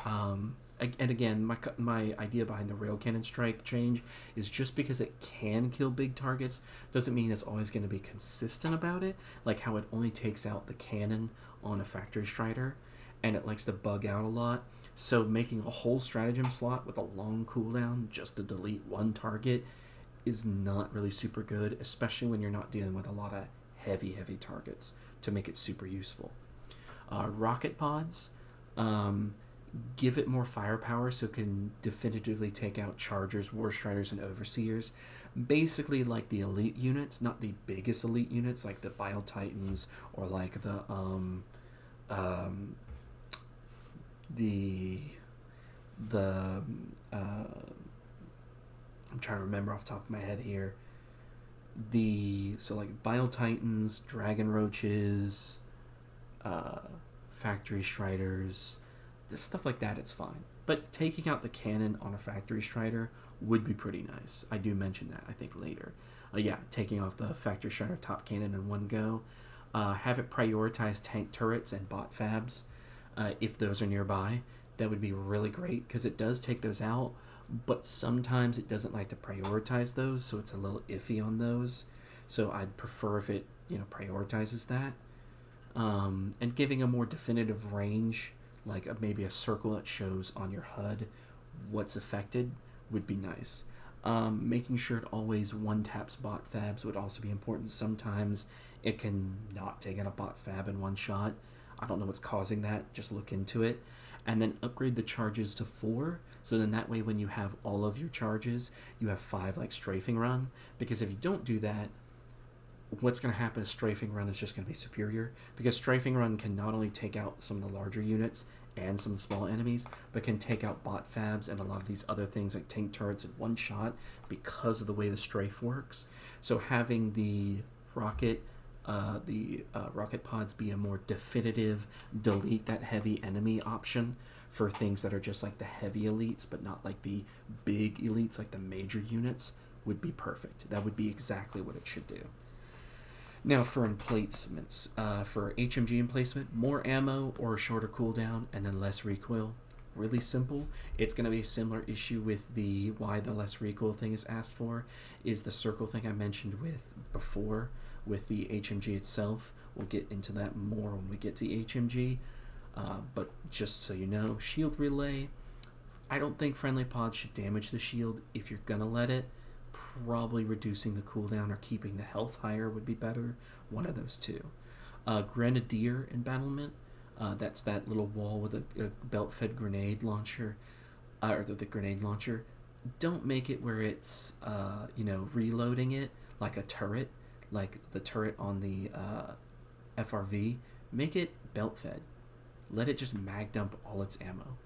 And again, my idea behind the rail cannon strike change is just because it can kill big targets doesn't mean it's always going to be consistent about it. Like how it only takes out the cannon on a factory strider, and it likes to bug out a lot. So making a whole stratagem slot with a long cooldown just to delete one target is not really super good, especially when you're not dealing with a lot of heavy targets to make it super useful. Rocket pods. Give it more firepower so it can definitively take out chargers, war striders, and overseers. Basically, like the elite units, not the biggest elite units like the Bile Titans or like the I'm trying to remember off the top of my head here. So like Bile Titans, Dragon Roaches, Factory Striders, this stuff like that, it's fine. But taking out the cannon on a Factory Strider would be pretty nice. I do mention that, I think, later. Yeah, taking off the Factory Strider top cannon in one go. Have it prioritize tank turrets and bot fabs if those are nearby. That would be really great because it does take those out, but sometimes it doesn't like to prioritize those, so it's a little iffy on those. So I'd prefer if it prioritizes that. And giving a more definitive range, like maybe a circle that shows on your HUD what's affected, would be nice. Making sure it always one taps bot fabs would also be important. Sometimes it can not take out a bot fab in one shot. I don't know what's causing that. Just look into it. And then upgrade the charges to 4. So then that way when you have all of your charges, you have 5 like strafing run. Because if you don't do that, what's going to happen is strafing run is just going to be superior. Because strafing run can not only take out some of the larger units and some small enemies, but can take out bot fabs and a lot of these other things like tank turrets in one shot because of the way the strafe works. So having the rocket pods be a more definitive delete that heavy enemy option for things that are just like the heavy elites but not like the big elites like the major units would be perfect. That would be exactly what it should do. Now for emplacements, for HMG emplacement, more ammo or a shorter cooldown and then less recoil. Really simple. It's going to be a similar issue with the why the less recoil thing is asked for is the circle thing I mentioned with before with the HMG itself. We'll get into that more when we get to HMG. But just so you know, shield relay, I don't think friendly pods should damage the shield. If you're going to let it, probably reducing the cooldown or keeping the health higher would be better. One of those two. Grenadier embattlement. That's that little wall with a belt-fed grenade launcher, or the grenade launcher. Don't make it where it's, reloading it like a turret, like the turret on the FRV. Make it belt-fed. Let it just mag dump all its ammo.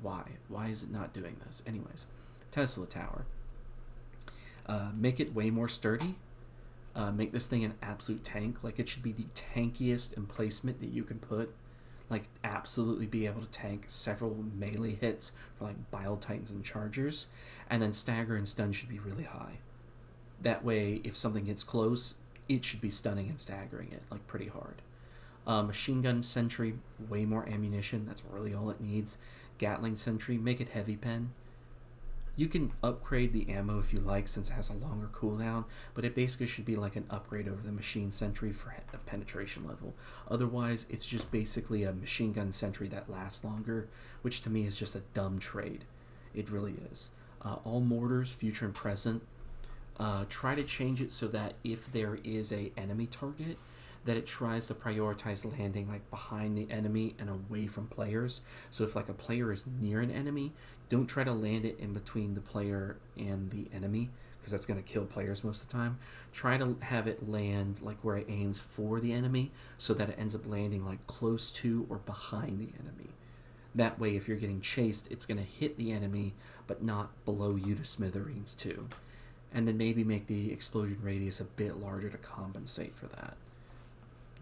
Why? Why is it not doing this? Anyways, Tesla Tower. Make it way more sturdy. Make this thing an absolute tank. Like, it should be the tankiest emplacement that you can put. Like, absolutely be able to tank several melee hits for, like, Bile Titans and Chargers. And then stagger and stun should be really high. That way, if something gets close, it should be stunning and staggering it, like, pretty hard. Machine gun sentry, way more ammunition. That's really all it needs. Gatling sentry, make it heavy pen. You can upgrade the ammo if you like, since it has a longer cooldown, but it basically should be like an upgrade over the machine sentry for a penetration level. Otherwise, it's just basically a machine gun sentry that lasts longer, which to me is just a dumb trade. It really is. All mortars, future and present, try to change it so that if there is a enemy target, that it tries to prioritize landing like behind the enemy and away from players. So if like a player is near an enemy, don't try to land it in between the player and the enemy, because that's going to kill players most of the time. Try to have it land like where it aims for the enemy, so that it ends up landing like close to or behind the enemy. That way, if you're getting chased, it's going to hit the enemy, but not below you to smithereens too. And then maybe make the explosion radius a bit larger to compensate for that.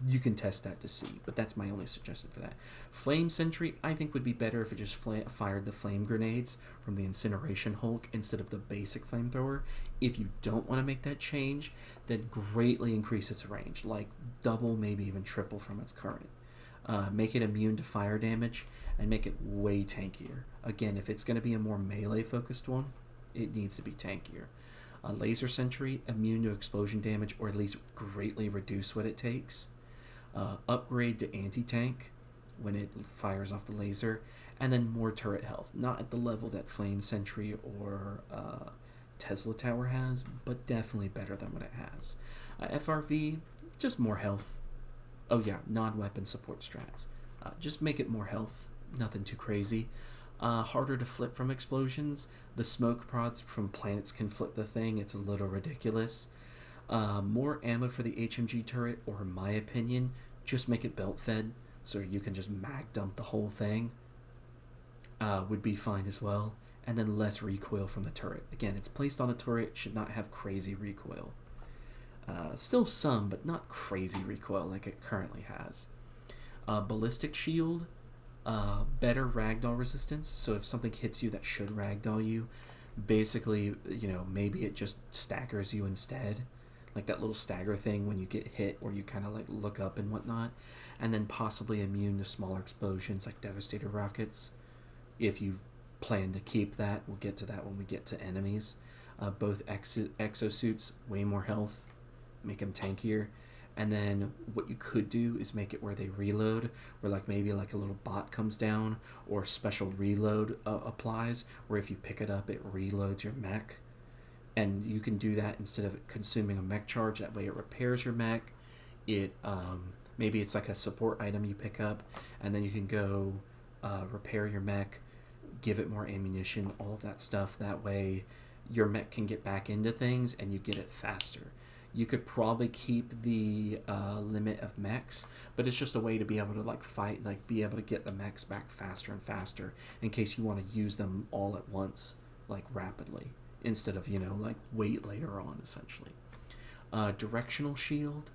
You can test that to see, but that's my only suggestion for that. Flame Sentry, I think, would be better if it just fired the flame grenades from the Incineration Hulk instead of the basic flamethrower. If you don't want to make that change, then greatly increase its range, like double, maybe even triple from its current. Make it immune to fire damage, and make it way tankier. Again, if it's going to be a more melee-focused one, it needs to be tankier. Laser Sentry, immune to explosion damage, or at least greatly reduce what it takes. Upgrade to anti-tank when it fires off the laser, and then more turret health. Not at the level that Flame Sentry or Tesla Tower has, but definitely better than what it has. FRV, just more health. Oh yeah, non-weapon support strats. Just make it more health, nothing too crazy. Harder to flip from explosions. The smoke prods from planets can flip the thing, it's a little ridiculous. More ammo for the HMG turret, or in my opinion, just make it belt fed, so you can just mag dump the whole thing. Would be fine as well. And then less recoil from the turret. Again, it's placed on a turret, should not have crazy recoil. Still some, but not crazy recoil like it currently has. Ballistic shield, better ragdoll resistance. So if something hits you that should ragdoll you, basically, maybe it just staggers you instead. Like that little stagger thing when you get hit, or you kind of like look up and whatnot. And then possibly immune to smaller explosions like Devastator rockets. If you plan to keep that, we'll get to that when we get to enemies. Both exosuits, way more health, make them tankier. And then what you could do is make it where they reload, where like maybe like a little bot comes down, or special reload applies, where if you pick it up, it reloads your mech. And you can do that instead of consuming a mech charge. That way it repairs your mech. It maybe it's like a support item you pick up, and then you can go repair your mech, give it more ammunition, all of that stuff. That way your mech can get back into things and you get it faster. You could probably keep the limit of mechs, but it's just a way to be able to like fight, like be able to get the mechs back faster and faster in case you want to use them all at once, like rapidly, instead of, like wait later on, essentially. Directional shield.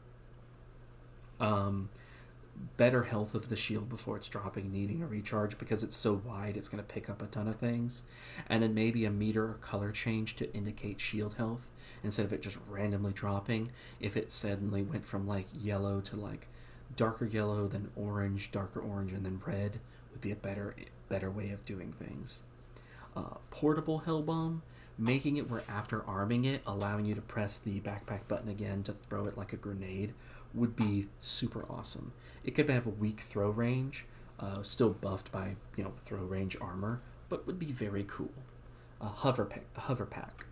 Better health of the shield before it's dropping, needing a recharge, because it's so wide it's going to pick up a ton of things. And then maybe a meter or color change to indicate shield health instead of it just randomly dropping. If it suddenly went from like yellow to like darker yellow, then orange, darker orange, and then red, would be a better way of doing things. Portable hell bomb, making it where after arming it, allowing you to press the backpack button again to throw it like a grenade, would be super awesome. It could have a weak throw range, still buffed by throw range armor, but would be very cool. Hover pack.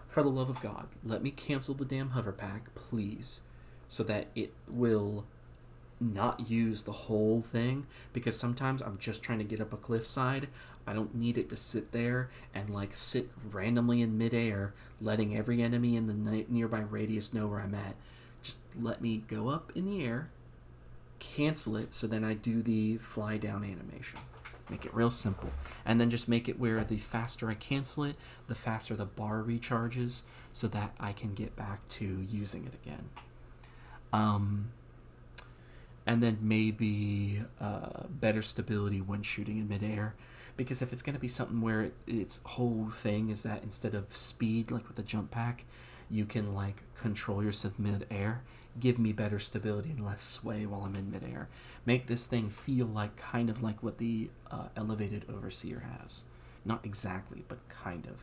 For the love of God, let me cancel the damn hover pack, please, so that it will not use the whole thing, because sometimes I'm just trying to get up a cliffside. I don't need it to sit there and like sit randomly in midair, letting every enemy in the nearby radius know where I'm at. Just let me go up in the air, cancel it, so then I do the fly down animation. Make it real simple. And then just make it where the faster I cancel it, the faster the bar recharges, so that I can get back to using it again. And then maybe better stability when shooting in midair. Because if it's going to be something where its whole thing is that instead of speed, like with the jump pack, you can like control yourself mid-air, give me better stability and less sway while I'm in mid-air. Make this thing feel like kind of like what the elevated overseer has. Not exactly, but kind of.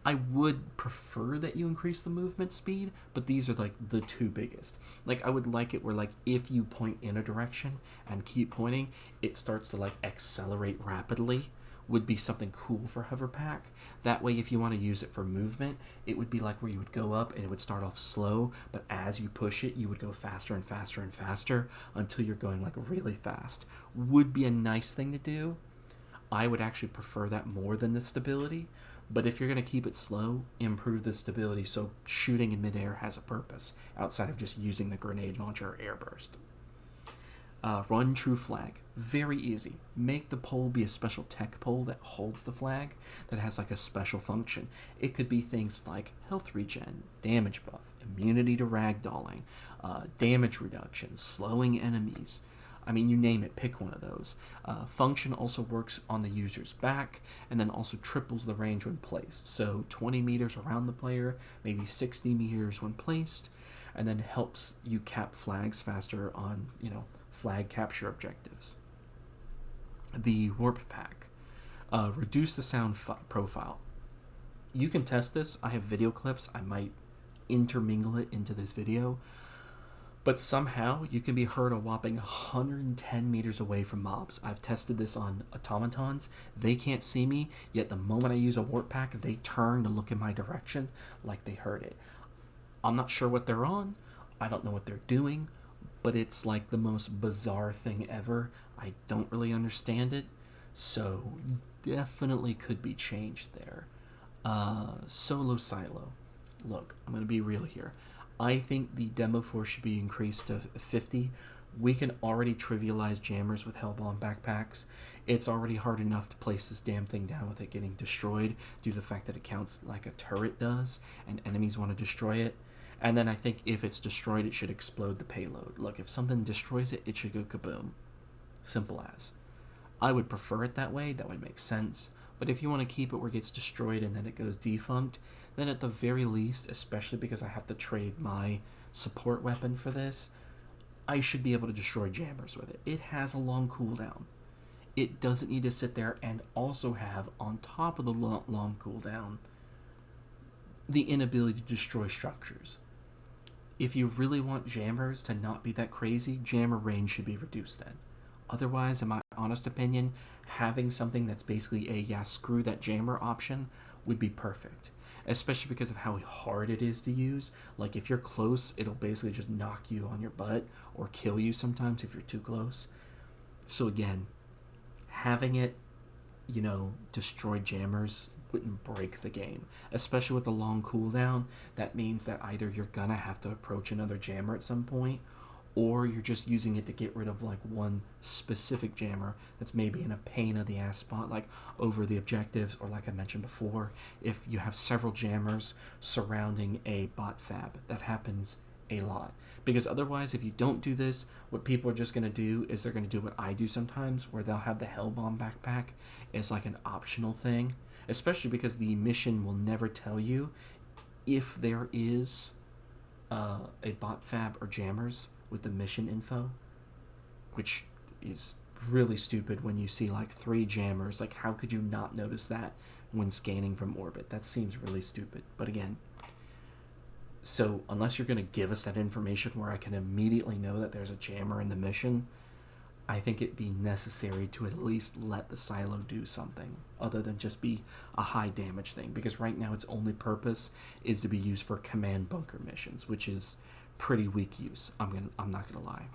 I would prefer that you increase the movement speed, but these are like the two biggest. Like I would like it where like if you point in a direction and keep pointing, it starts to like accelerate rapidly would be something cool for Hoverpack. That way if you want to use it for movement, it would be like where you would go up and it would start off slow, but as you push it, you would go faster and faster and faster until you're going like really fast. Would be a nice thing to do. I would actually prefer that more than the stability. But if you're going to keep it slow, improve the stability so shooting in midair has a purpose outside of just using the grenade launcher or airburst. Run true flag. Very easy. Make the pole be a special tech pole that holds the flag, that has like a special function. It could be things like health regen, damage buff, immunity to ragdolling, damage reduction, slowing enemies. I mean, you name it, pick one of those. Function also works on the user's back and then also triples the range when placed. So 20 meters around the player, maybe 60 meters when placed, and then helps you cap flags faster on, flag capture objectives. The warp pack. Reduce the sound profile. You can test this. I have video clips. I might intermingle it into this video. But somehow you can be heard a whopping 110 meters away from mobs. I've tested this on automatons. They can't see me, yet the moment I use a warp pack, they turn to look in my direction like they heard it. I'm not sure what they're on. I don't know what they're doing, but it's like the most bizarre thing ever. I don't really understand it, so definitely could be changed there. Solo silo. Look, I'm going to be real here. I think the demo force should be increased to 50. We can already trivialize jammers with Hellbomb backpacks. It's already hard enough to place this damn thing down with it getting destroyed due to the fact that it counts like a turret does, and enemies want to destroy it. And then I think if it's destroyed, it should explode the payload. Look, if something destroys it, it should go kaboom. Simple as. I would prefer it that way. That would make sense. But if you want to keep it where it gets destroyed and then it goes defunct, then at the very least, especially because I have to trade my support weapon for this, I should be able to destroy jammers with it. It has a long cooldown. It doesn't need to sit there and also have, on top of the long cooldown, the inability to destroy structures. If you really want jammers to not be that crazy, jammer range should be reduced then. Otherwise, in my honest opinion, having something that's basically a screw that jammer option would be perfect. Especially because of how hard it is to use. Like, if you're close, it'll basically just knock you on your butt or kill you sometimes if you're too close. So again, having it, destroy jammers wouldn't break the game. Especially with the long cooldown, that means that either you're gonna have to approach another jammer at some point, or you're just using it to get rid of like one specific jammer that's maybe in a pain of the ass spot, like over the objectives, or like I mentioned before, if you have several jammers surrounding a bot fab. That happens a lot. Because otherwise, if you don't do this, what people are just going to do is they're going to do what I do sometimes, where they'll have the Hellbomb backpack as like an optional thing, especially because the mission will never tell you if there is a bot fab or jammers with the mission info, which is really stupid when you see like 3 jammers. Like, how could you not notice that when scanning from orbit? That seems really stupid. But again, so unless you're going to give us that information where I can immediately know that there's a jammer in the mission, I think it'd be necessary to at least let the silo do something other than just be a high damage thing, because right now its only purpose is to be used for command bunker missions, which is pretty weak use. I'm not gonna lie.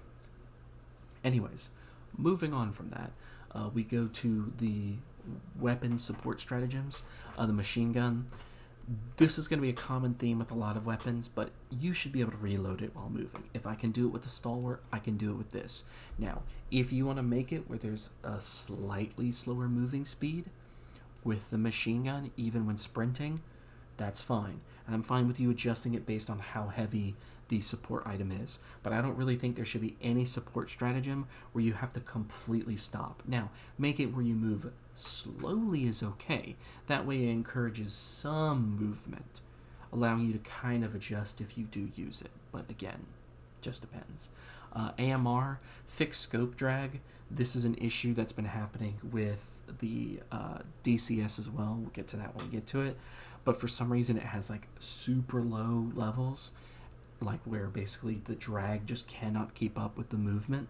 Anyways, moving on from that, we go to the weapon support stratagems. The machine gun. This is going to be a common theme with a lot of weapons, but you should be able to reload it while moving. If I can do it with the stalwart, I can do it with this. Now, if you want to make it where there's a slightly slower moving speed with the machine gun, even when sprinting, that's fine. And I'm fine with you adjusting it based on how heavy the support item is. But I don't really think there should be any support stratagem where you have to completely stop. Now, make it where you move slowly is okay. That way it encourages some movement, allowing you to kind of adjust if you do use it. But again, just depends. AMR, fixed scope drag. This is an issue that's been happening with the DCS as well. We'll get to that when we get to it. But for some reason, it has like super low levels, like where basically the drag just cannot keep up with the movement.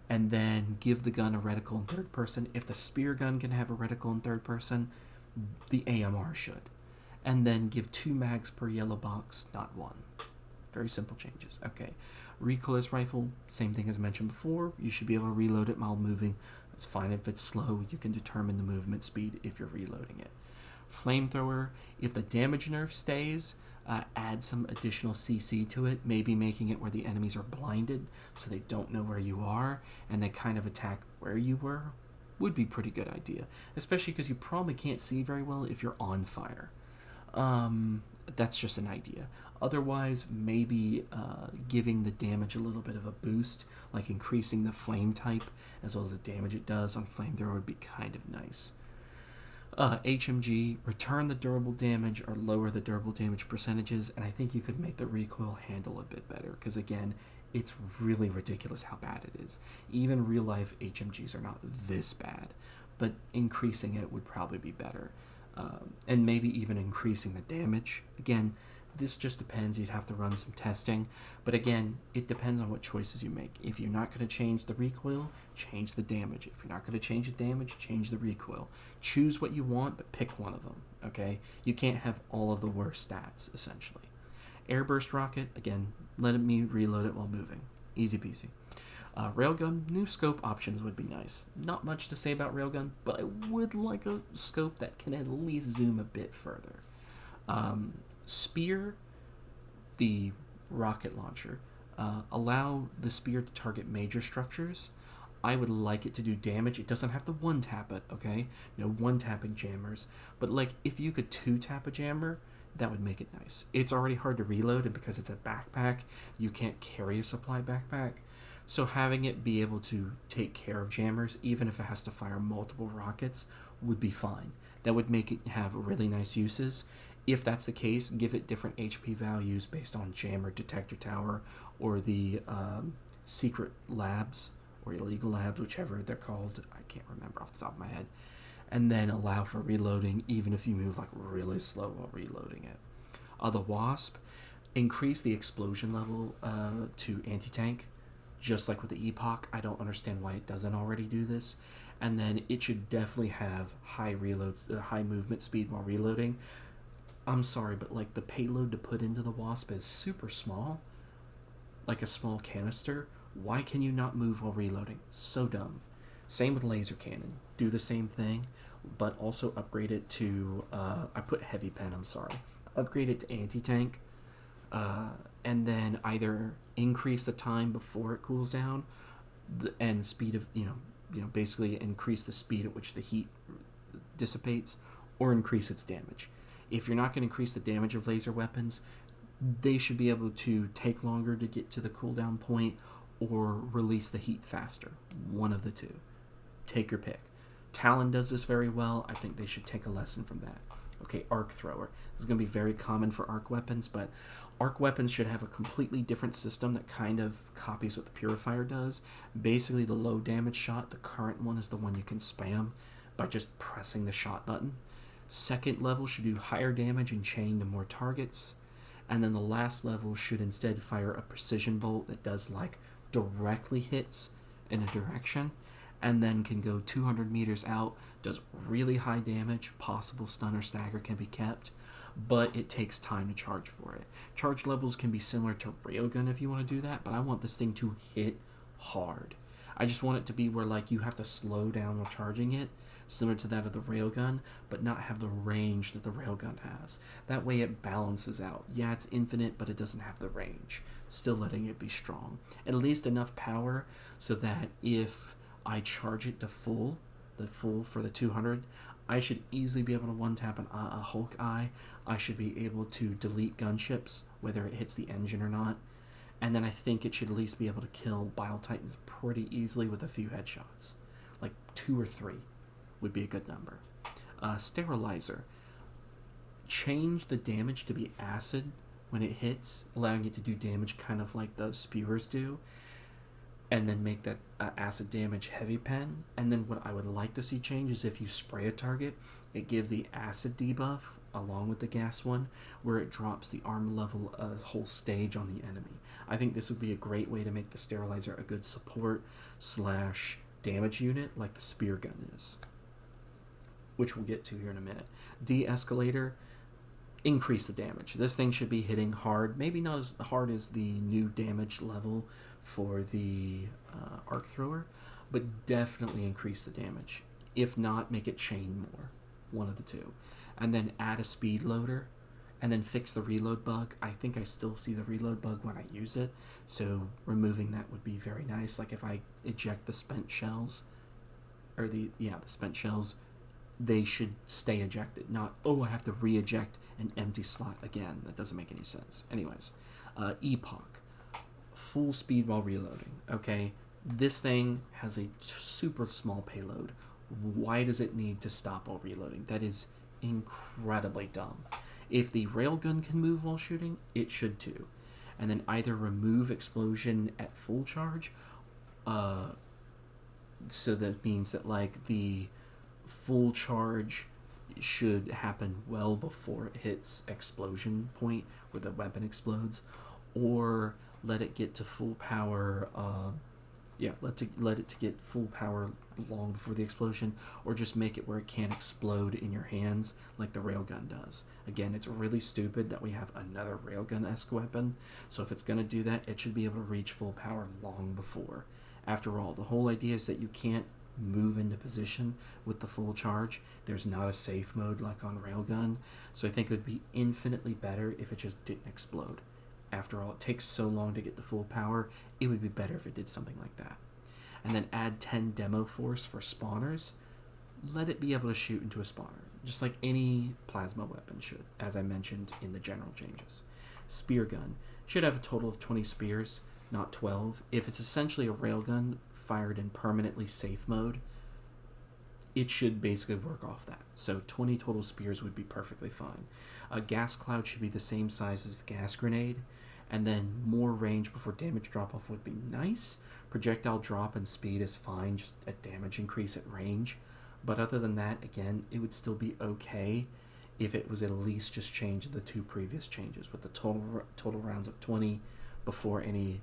And then give the gun a reticle in third person. If the spear gun can have a reticle in third person, the AMR should. And then give 2 mags per yellow box, not 1. Very simple changes. Okay. Recoilless rifle, same thing as mentioned before. You should be able to reload it while moving. It's fine if it's slow. You can determine the movement speed if you're reloading it. Flamethrower, if the damage nerf stays, add some additional CC to it, maybe making it where the enemies are blinded so they don't know where you are and they kind of attack where you were. Would be a pretty good idea, especially because you probably can't see very well if you're on fire. That's just an idea. Otherwise, maybe giving the damage a little bit of a boost, like increasing the flame type as well as the damage it does on flamethrower would be kind of nice. HMG, return the durable damage or lower the durable damage percentages, and I think you could make the recoil handle a bit better, because again, it's really ridiculous how bad it is. Even real life HMGs are not this bad, but increasing it would probably be better. And maybe even increasing the damage. Again, this just depends. You'd have to run some testing. But again, it depends on what choices you make. If you're not going to change the recoil, change the damage. If you're not going to change the damage, change the recoil. Choose what you want, but pick one of them, okay? You can't have all of the worst stats, essentially. Airburst rocket, again, let me reload it while moving. Easy peasy. Railgun, new scope options would be nice. Not much to say about Railgun, but I would like a scope that can at least zoom a bit further. Spear, the rocket launcher, allow the spear to target major structures. I would like it to do damage. It doesn't have to one-tap it, okay? No one-tapping jammers. But, like, if you could two-tap a jammer, that would make it nice. It's already hard to reload, and because it's a backpack, you can't carry a supply backpack. So having it be able to take care of jammers, even if it has to fire multiple rockets, would be fine. That would make it have really nice uses. If that's the case, give it different HP values based on jammer detector tower or the secret labs or illegal labs, whichever they're called. I can't remember off the top of my head. And then allow for reloading even if you move like really slow while reloading it. The Wasp, increase the explosion level to anti-tank. Just like with the Epoch, I don't understand why it doesn't already do this. And then it should definitely have high movement speed while reloading. I'm sorry, but like the payload to put into the Wasp is super small, like a small canister. Why can you not move while reloading? So dumb. Same with laser cannon. Do the same thing, but also upgrade it to, I put heavy pen, I'm sorry. Upgrade it to anti-tank, and then either increase the time before it cools down, and speed of, basically increase the speed at which the heat dissipates, or increase its damage. If you're not going to increase the damage of laser weapons, they should be able to take longer to get to the cooldown point, or release the heat faster. One of the two. Take your pick. Talon does this very well. I think they should take a lesson from that. Okay, arc thrower. This is going to be very common for arc weapons, but arc weapons should have a completely different system that kind of copies what the Purifier does. Basically, the low damage shot, the current one, is the one you can spam by just pressing the shot button. Second level should do higher damage and chain to more targets. And then the last level should instead fire a precision bolt that does like directly hits in a direction, and then can go 200 meters out, does really high damage, possible stun or stagger can be kept, but it takes time to charge for it. Charge levels can be similar to Railgun if you want to do that, but I want this thing to hit hard. I just want it to be where like you have to slow down while charging it, similar to that of the Railgun, but not have the range that the Railgun has. That way it balances out. Yeah, it's infinite, but it doesn't have the range. Still letting it be strong. At least enough power so that if I charge it to full, the full for the 200, I should easily be able to one-tap a Hulk Eye. I should be able to delete gunships, whether it hits the engine or not. And then I think it should at least be able to kill Bile Titans pretty easily with a few headshots. Like 2 or 3 would be a good number. Sterilizer. Change the damage to be acid when it hits, allowing it to do damage kind of like the spewers do. and then make that acid damage heavy pen. And then what I would like to see change is if you spray a target, it gives the acid debuff along with the gas one, where it drops the armor level a whole stage on the enemy. I think this would be a great way to make the sterilizer a good support slash damage unit like the spear gun is, which we'll get to here in a minute. De-escalator, increase the damage. This thing should be hitting hard, maybe not as hard as the new damage level for the arc thrower, but definitely increase the damage. If not, make it chain more, one of the two. And then add a speed loader, and then fix the reload bug. I think I still see the reload bug when I use it, so removing that would be very nice. Like if I eject the spent shells, or the spent shells, they should stay ejected, not, oh, I have to re-eject an empty slot again. That doesn't make any sense. Anyways, Epoch, full speed while reloading. Okay, this thing has a super small payload. Why does it need to stop while reloading? That is incredibly dumb. If the railgun can move while shooting, it should too. And then either remove explosion at full charge, so that means that like the full charge should happen well before it hits explosion point where the weapon explodes, or let it get to full power. Let it to get full power long before the explosion, or just make it where it can't explode in your hands like the railgun does. Again, it's really stupid that we have another railgun-esque weapon, so if it's going to do that, it should be able to reach full power long before. After all, the whole idea is that you can't move into position with the full charge. There's not a safe mode like on railgun, so I think it would be infinitely better if it just didn't explode. After all, it takes so long to get to full power, it would be better if it did something like that. And then add 10 demo force for spawners. Let it be able to shoot into a spawner, just like any plasma weapon should, as I mentioned in the general changes. Spear gun should have a total of 20 spears, not 12. If it's essentially a railgun fired in permanently safe mode, it should basically work off that. So 20 total spears would be perfectly fine. A gas cloud should be the same size as the gas grenade, and then more range before damage drop-off would be nice. Projectile drop and speed is fine, just a damage increase at range. But other than that, again, it would still be okay if it was at least just changed the two previous changes, with the total rounds of 20 before any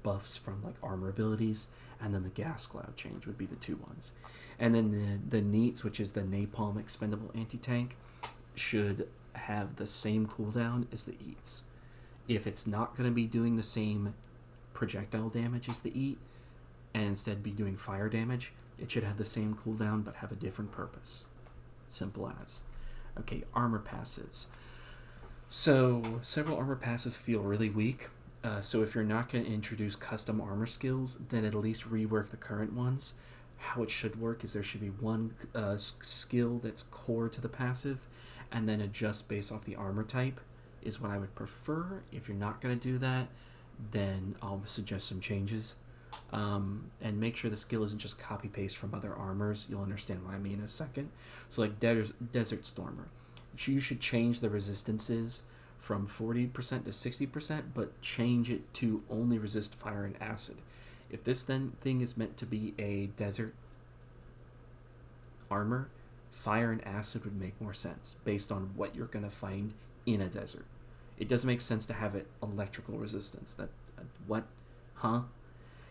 buffs from like armor abilities, and then the gas cloud change would be the two ones. And then the NEATs, which is the Napalm Expendable Anti-Tank, should have the same cooldown as the EATs. If it's not going to be doing the same projectile damage as the EAT, and instead be doing fire damage, it should have the same cooldown but have a different purpose. Simple as. Okay, armor passives. So several armor passives feel really weak. So if you're not going to introduce custom armor skills, then at least rework the current ones. How it should work is there should be one skill that's core to the passive, and then adjust based off the armor type is what I would prefer. If you're not going to do that, then I'll suggest some changes. And make sure the skill isn't just copy-paste from other armors. You'll understand what I mean in a second. So like Desert Stormer. You should change the resistances from 40% to 60%, but change it to only resist fire and acid. If this thing is meant to be a desert armor, fire and acid would make more sense based on what you're going to find in a desert. It doesn't make sense to have it electrical resistance. What? Huh?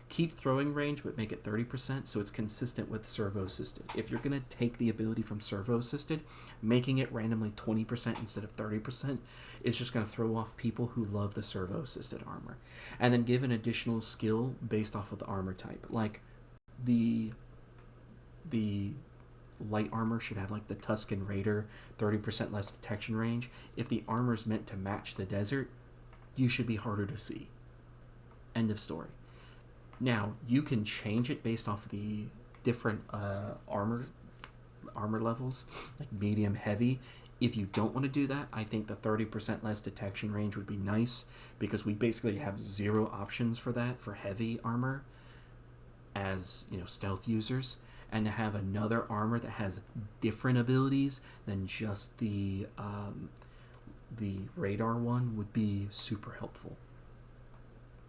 Keep throwing range, but make it 30% so it's consistent with servo-assisted. If you're going to take the ability from servo-assisted, making it randomly 20% instead of 30% is just going to throw off people who love the servo-assisted armor. And then give an additional skill based off of the armor type. Like the light armor should have like the Tuscan Raider, 30% less detection range. If the armor is meant to match the desert, you should be harder to see. End of story. Now, you can change it based off the different armor levels, like medium, heavy. If you don't want to do that, I think the 30% less detection range would be nice, because we basically have 0 options for that for heavy armor as, stealth users. And to have another armor that has different abilities than just the radar one would be super helpful.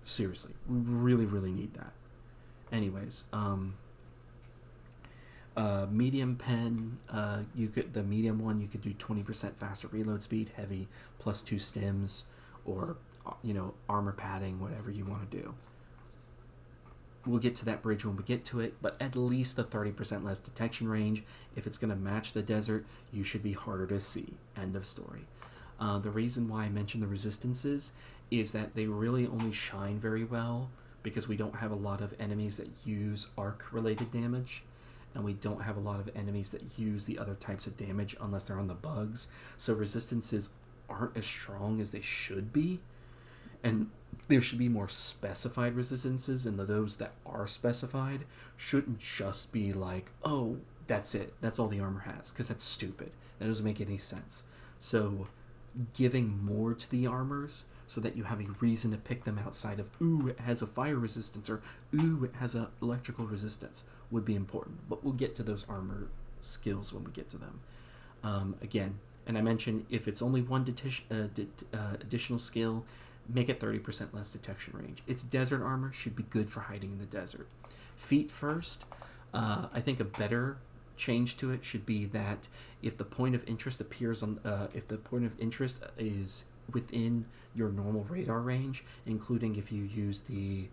Seriously, we really, really need that. anyways, medium pen, you could the medium one you could do 20% faster reload speed, heavy plus 2 stims, or armor padding, whatever you want to do. We'll get to that bridge when we get to it, but at least the 30% less detection range. If it's going to match the desert, you should be harder to see. End of story. The reason why I mentioned the resistances is that they really only shine very well because we don't have a lot of enemies that use arc-related damage, and we don't have a lot of enemies that use the other types of damage unless they're on the bugs. So resistances aren't as strong as they should be, and there should be more specified resistances, and those that are specified shouldn't just be like, oh, that's it, that's all the armor has, because that's stupid. That doesn't make any sense. So giving more to the armors so that you have a reason to pick them outside of, ooh, it has a fire resistance, or ooh, it has an electrical resistance, would be important. But we'll get to those armor skills when we get to them. Again, and I mentioned if it's only one additional skill, make it 30% less detection range. Its desert armor should be good for hiding in the desert. Feet first, I think a better change to it should be that if the point of interest appears on, if the point of interest is within your normal radar range, including if you use the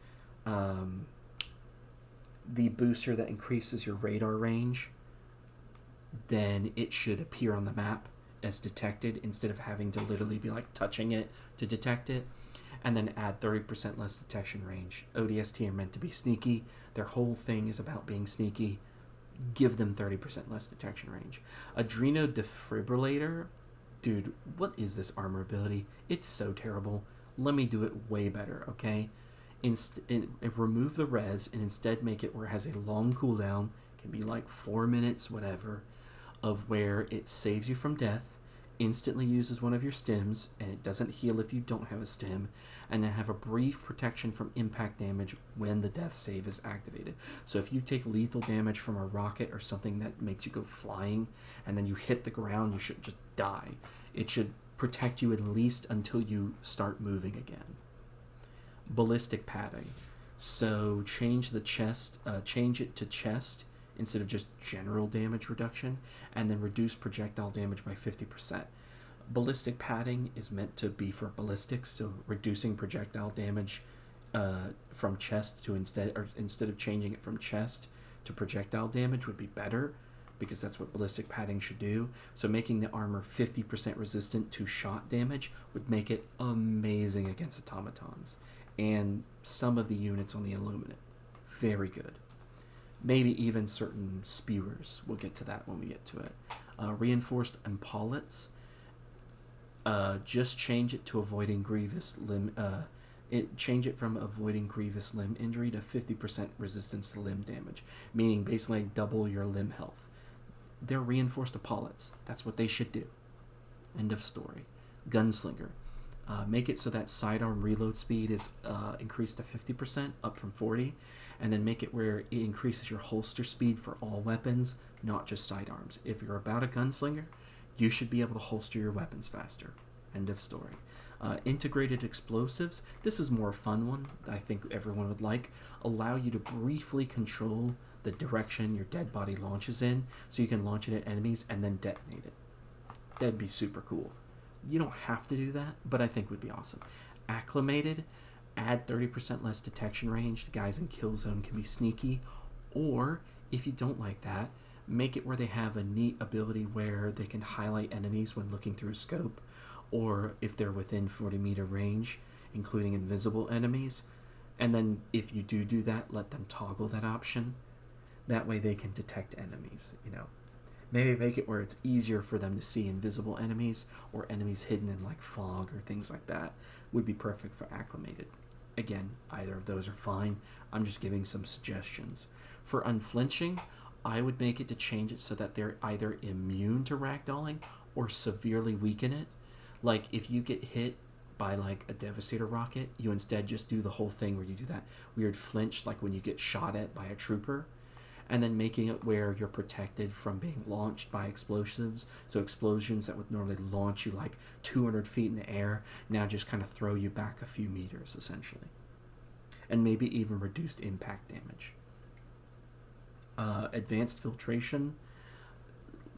booster that increases your radar range, then it should appear on the map as detected instead of having to literally be like touching it to detect it. And then add 30% less detection range. ODST are meant to be sneaky. Their whole thing is about being sneaky. Give them 30% less detection range. Adreno Defibrillator. Dude, what is this armor ability? It's so terrible. Let me do it way better, okay? Remove the res and instead make it where it has a long cooldown. It can be like 4 minutes, whatever, of where it saves you from death, instantly uses one of your stims, and it doesn't heal if you don't have a stim, and then have a brief protection from impact damage when the death save is activated. So if you take lethal damage from a rocket or something that makes you go flying, and then you hit the ground, you should just die. It should protect you at least until you start moving again. Ballistic padding. So change it to chest instead of just general damage reduction, and then reduce projectile damage by 50%. Ballistic padding is meant to be for ballistics, so reducing projectile damage from chest to instead of changing it from chest to projectile damage would be better, because that's what ballistic padding should do. So making the armor 50% resistant to shot damage would make it amazing against automatons and some of the units on the Illuminate. Very good. Maybe even certain spewers. We'll get to that when we get to it. Reinforced epaulets. Just change it to avoiding grievous limb. Change it from avoiding grievous limb injury to 50% resistance to limb damage, meaning basically double your limb health. They're reinforced epaulets. That's what they should do. End of story. Gunslinger. Make it so that sidearm reload speed is increased to 50%, up from 40%, and then make it where it increases your holster speed for all weapons, not just sidearms. If you're about a gunslinger, you should be able to holster your weapons faster. End of story. Integrated explosives. This is more a fun one that I think everyone would like. Allow you to briefly control the direction your dead body launches in, so you can launch it at enemies and then detonate it. That'd be super cool. You don't have to do that, but I think would be awesome. Acclimated, add 30% less detection range. The guys in kill zone can be sneaky. Or, if you don't like that, make it where they have a neat ability where they can highlight enemies when looking through a scope, or if they're within 40-meter range, including invisible enemies. And then if you do that, let them toggle that option. That way they can detect enemies, Maybe make it where it's easier for them to see invisible enemies or enemies hidden in like fog or things like that. Would be perfect for acclimated. Again, either of those are fine. I'm just giving some suggestions. For unflinching, I would make it to change it so that they're either immune to ragdolling or severely weaken it. Like if you get hit by like a Devastator rocket, you instead just do the whole thing where you do that weird flinch like when you get shot at by a trooper. And then making it where you're protected from being launched by explosives. So explosions that would normally launch you like 200 feet in the air now just kind of throw you back a few meters, essentially. And maybe even reduced impact damage. Advanced filtration.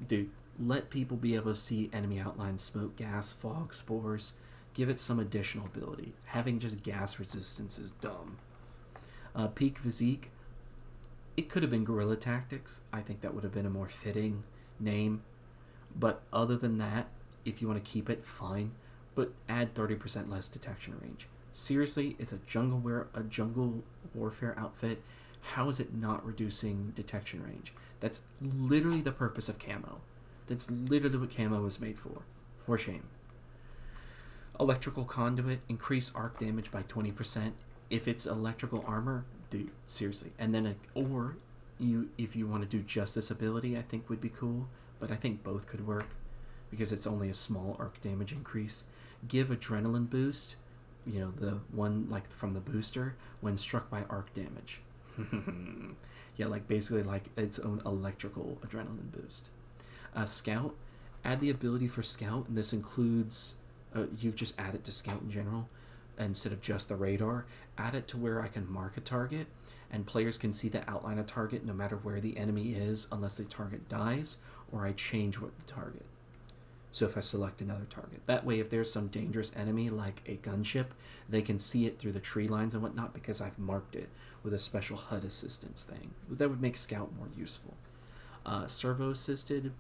Dude, let people be able to see enemy outlines, smoke, gas, fog, spores. Give it some additional ability. Having just gas resistance is dumb. Peak physique. It could have been guerrilla tactics. I think that would have been a more fitting name. But other than that, if you want to keep it, fine. But add 30% less detection range. Seriously, it's a jungle warfare outfit. How is it not reducing detection range? That's literally the purpose of camo. That's literally what camo was made for. For shame. Electrical conduit, increase arc damage by 20%. If it's electrical armor, dude, seriously. And then, if you want to do just this ability, I think would be cool. But I think both could work because it's only a small arc damage increase. Give adrenaline boost, the one like from the booster, when struck by arc damage. Yeah, basically its own electrical adrenaline boost. Scout, add the ability for Scout, and this includes, you just add it to Scout in general, instead of just the radar. Add it to where I can mark a target, and players can see the outline of target no matter where the enemy is, unless the target dies, or I change what the target. So if I select another target. That way, if there's some dangerous enemy, like a gunship, they can see it through the tree lines and whatnot because I've marked it with a special HUD assistance thing. That would make Scout more useful. Servo-assisted,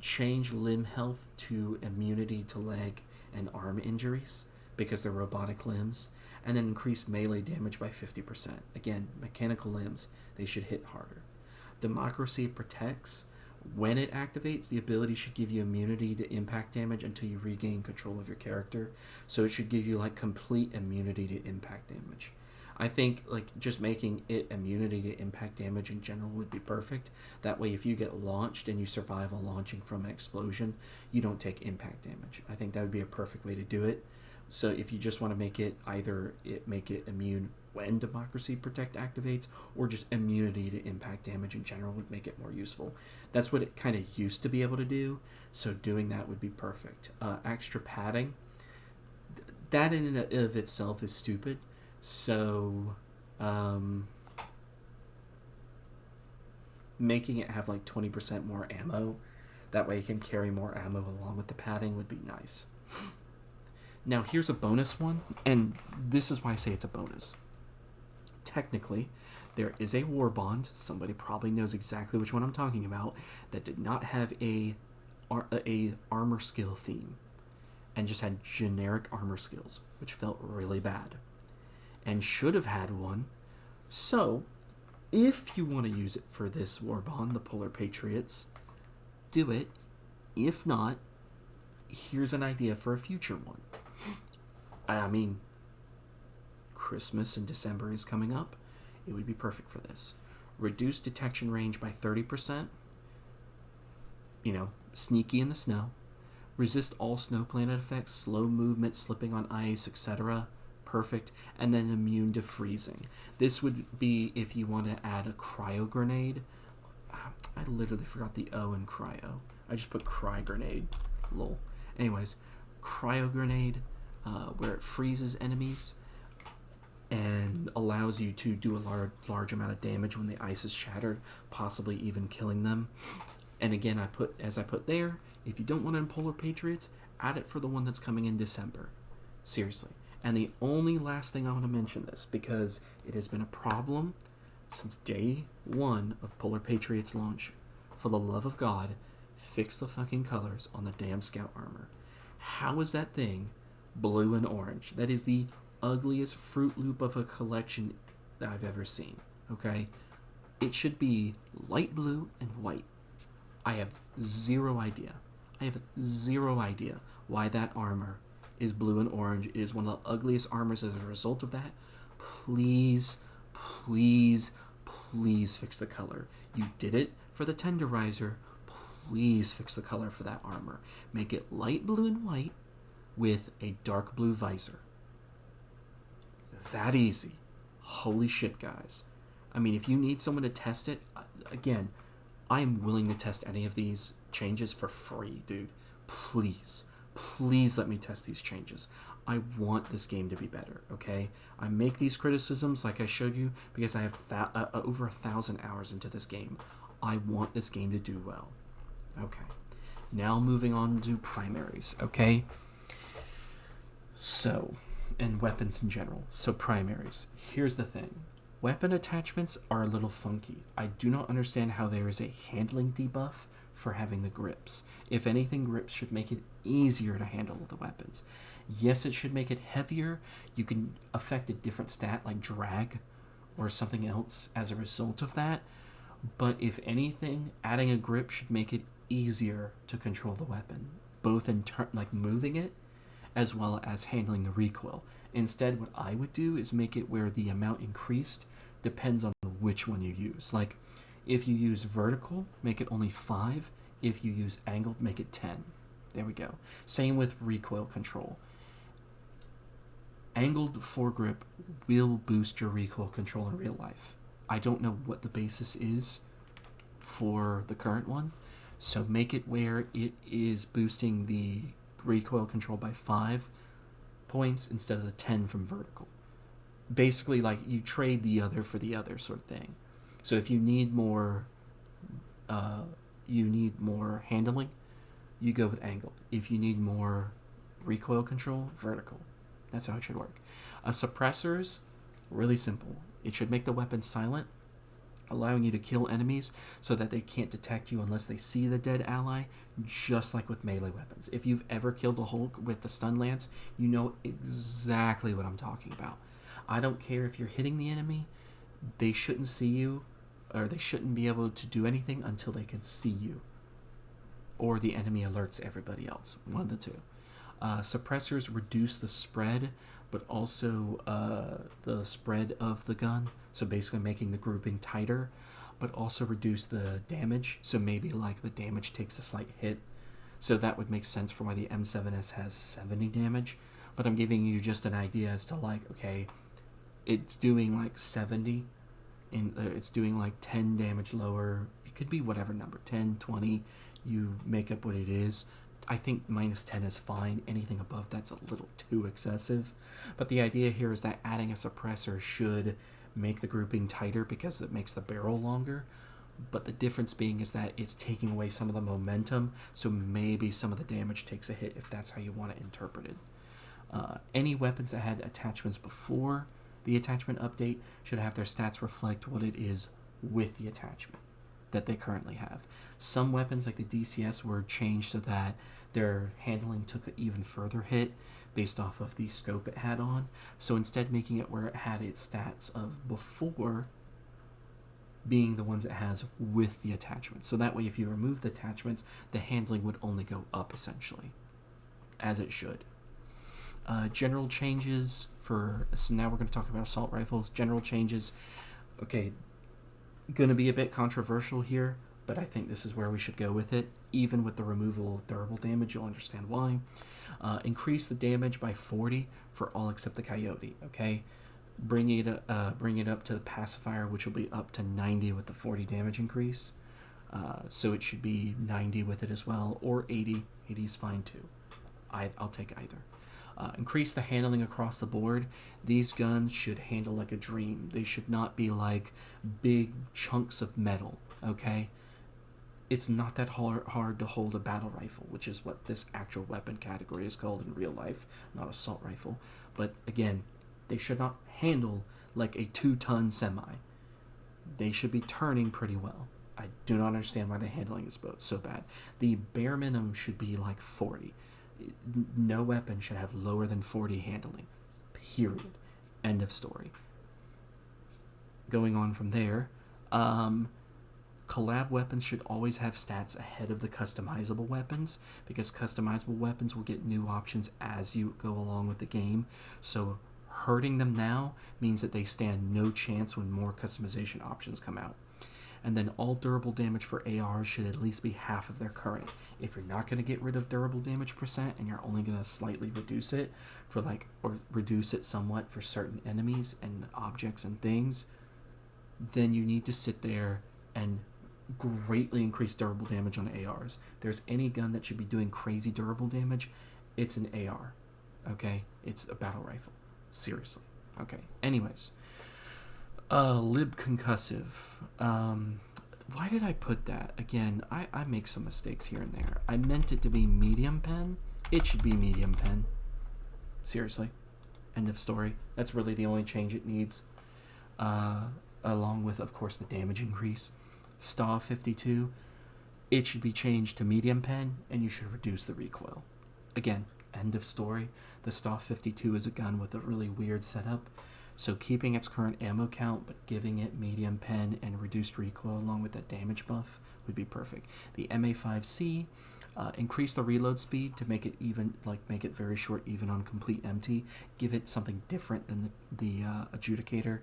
change limb health to immunity to leg and arm injuries because they're robotic limbs, and then increase melee damage by 50%. Again, mechanical limbs, they should hit harder. Democracy protects. When it activates, the ability should give you immunity to impact damage until you regain control of your character. So it should give you complete immunity to impact damage. I think just making it immunity to impact damage in general would be perfect. That way, if you get launched and you survive a launching from an explosion, you don't take impact damage. I think that would be a perfect way to do it. So if you just want to make it make it immune when Democracy Protect activates, or just immunity to impact damage in general would make it more useful. That's what it kind of used to be able to do, so doing that would be perfect. Extra padding, that in and of itself is stupid, so making it have 20% more ammo, that way it can carry more ammo along with the padding, would be nice. Now here's a bonus one, and this is why I say it's a bonus. Technically, there is a war bond, somebody probably knows exactly which one I'm talking about, that did not have a armor skill theme and just had generic armor skills, which felt really bad and should have had one. So if you want to use it for this war bond, the Polar Patriots, do it. If not, here's an idea for a future one. I mean, Christmas in December is coming up. It would be perfect for this. Reduce detection range by 30%. Sneaky in the snow. Resist all snow planet effects, slow movement, slipping on ice, etc. Perfect. And then immune to freezing. This would be if you want to add a cryo grenade. I literally forgot the O in cryo. I just put cry grenade. Lol. Anyways, cryo grenade, where it freezes enemies and allows you to do a large amount of damage when the ice is shattered, possibly even killing them. And again, I put there, if you don't want it in Polar Patriots, add it for the one that's coming in December. Seriously. And the only last thing I want to mention this, because it has been a problem since day one of Polar Patriots launch. For the love of God, fix the fucking colors on the damn Scout armor. How is that thing blue and orange? That is the ugliest Fruit Loop of a collection that I've ever seen. Okay? It should be light blue and white. I have zero idea why that armor is blue and orange. It is one of the ugliest armors as a result of that. Please, please, please fix the color. You did it for the Tenderizer. Please fix the color for that armor. Make it light blue and white with a dark blue visor. That easy. Holy shit, guys. I mean, if you need someone to test it, again, I am willing to test any of these changes for free, dude. Please, please let me test these changes. I want this game to be better, okay? I make these criticisms, like I showed you, because I have over 1,000 hours into this game. I want this game to do well. Okay. Now moving on to primaries, okay? So, and weapons in general. So primaries. Here's the thing. Weapon attachments are a little funky. I do not understand how there is a handling debuff for having the grips. If anything, grips should make it easier to handle the weapons. Yes, it should make it heavier. You can affect a different stat like drag or something else as a result of that. But if anything, adding a grip should make it easier to control the weapon, both in like moving it as well as handling the recoil. Instead, what I would do is make it where the amount increased depends on which one you use. Like, if you use vertical, make it only 5. If you use angled, make it 10. There we go. Same with recoil control. Angled foregrip will boost your recoil control in real life. I don't know what the basis is for the current one, so make it where it is boosting the recoil control by 5 points instead of the 10 from vertical. Basically, like, you trade the other for the other sort of thing. So if you need more handling, you go with angled. If you need more recoil control, vertical. That's how it should work. Suppressors, really simple. It should make the weapon silent, allowing you to kill enemies so that they can't detect you unless they see the dead ally, just like with melee weapons. If you've ever killed a Hulk with the stun lance, you know exactly what I'm talking about. I don't care if you're hitting the enemy, they shouldn't see you, or they shouldn't be able to do anything until they can see you, or the enemy alerts everybody else. One of the two. Suppressors reduce the spread, but also the spread of the gun, so basically making the grouping tighter, but also reduce the damage, so maybe like the damage takes a slight hit, so that would make sense for why the M7S has 70 damage, but I'm giving you just an idea as to like, okay, it's doing like 70, and it's doing like 10 damage lower. It could be whatever number, 10, 20, you make up what it is. I think minus 10 is fine. Anything above that's a little too excessive. But the idea here is that adding a suppressor should make the grouping tighter because it makes the barrel longer. But the difference being is that it's taking away some of the momentum, so maybe some of the damage takes a hit if that's how you want it interpreted. Any weapons that had attachments before the attachment update should have their stats reflect what it is with the attachment that they currently have. Some weapons like the DCS were changed so that their handling took an even further hit based off of the scope it had on. So instead making it where it had its stats of before being the ones it has with the attachments. So that way if you remove the attachments, the handling would only go up essentially, as it should. General changes for, so now we're going to talk about assault rifles. General changes, okay, going to be a bit controversial here, but I think this is where we should go with it. Even with the removal of durable damage, you'll understand why. Increase the damage by 40 for all except the Coyote, okay? Bring it up to the Pacifier, which will be up to 90 with the 40 damage increase. So it should be 90 with it as well, or 80. 80 is fine too. I'll take either. Increase the handling across the board. These guns should handle like a dream. They should not be like big chunks of metal, okay? It's not that hard to hold a battle rifle, which is what this actual weapon category is called in real life, not assault rifle. But again, they should not handle like a 2-ton semi. They should be turning pretty well. I do not understand why the handling is so bad. The bare minimum should be like 40. No weapon should have lower than 40 handling. Period. End of story. Going on from there, collab weapons should always have stats ahead of the customizable weapons, because customizable weapons will get new options as you go along with the game. So hurting them now means that they stand no chance when more customization options come out. And then all durable damage for ARs should at least be half of their current. If you're not going to get rid of durable damage percent and you're only going to slightly reduce it for like, or reduce it somewhat for certain enemies and objects and things, then you need to sit there and greatly increase durable damage on ARs. If there's any gun that should be doing crazy durable damage, it's an AR. Okay? It's a battle rifle. Seriously. Okay. Anyways. Lib concussive. Why did I put that? Again, I make some mistakes here and there. I meant it to be medium pen. It should be medium pen. Seriously. End of story. That's really the only change it needs. Along with, of course, the damage increase. Staw 52, it should be changed to medium pen, and you should reduce the recoil. Again, end of story. The Staw 52 is a gun with a really weird setup, so keeping its current ammo count but giving it medium pen and reduced recoil along with that damage buff would be perfect. The MA5C, increase the reload speed to make it even, make it very short even on complete empty. Give it something different than the Adjudicator.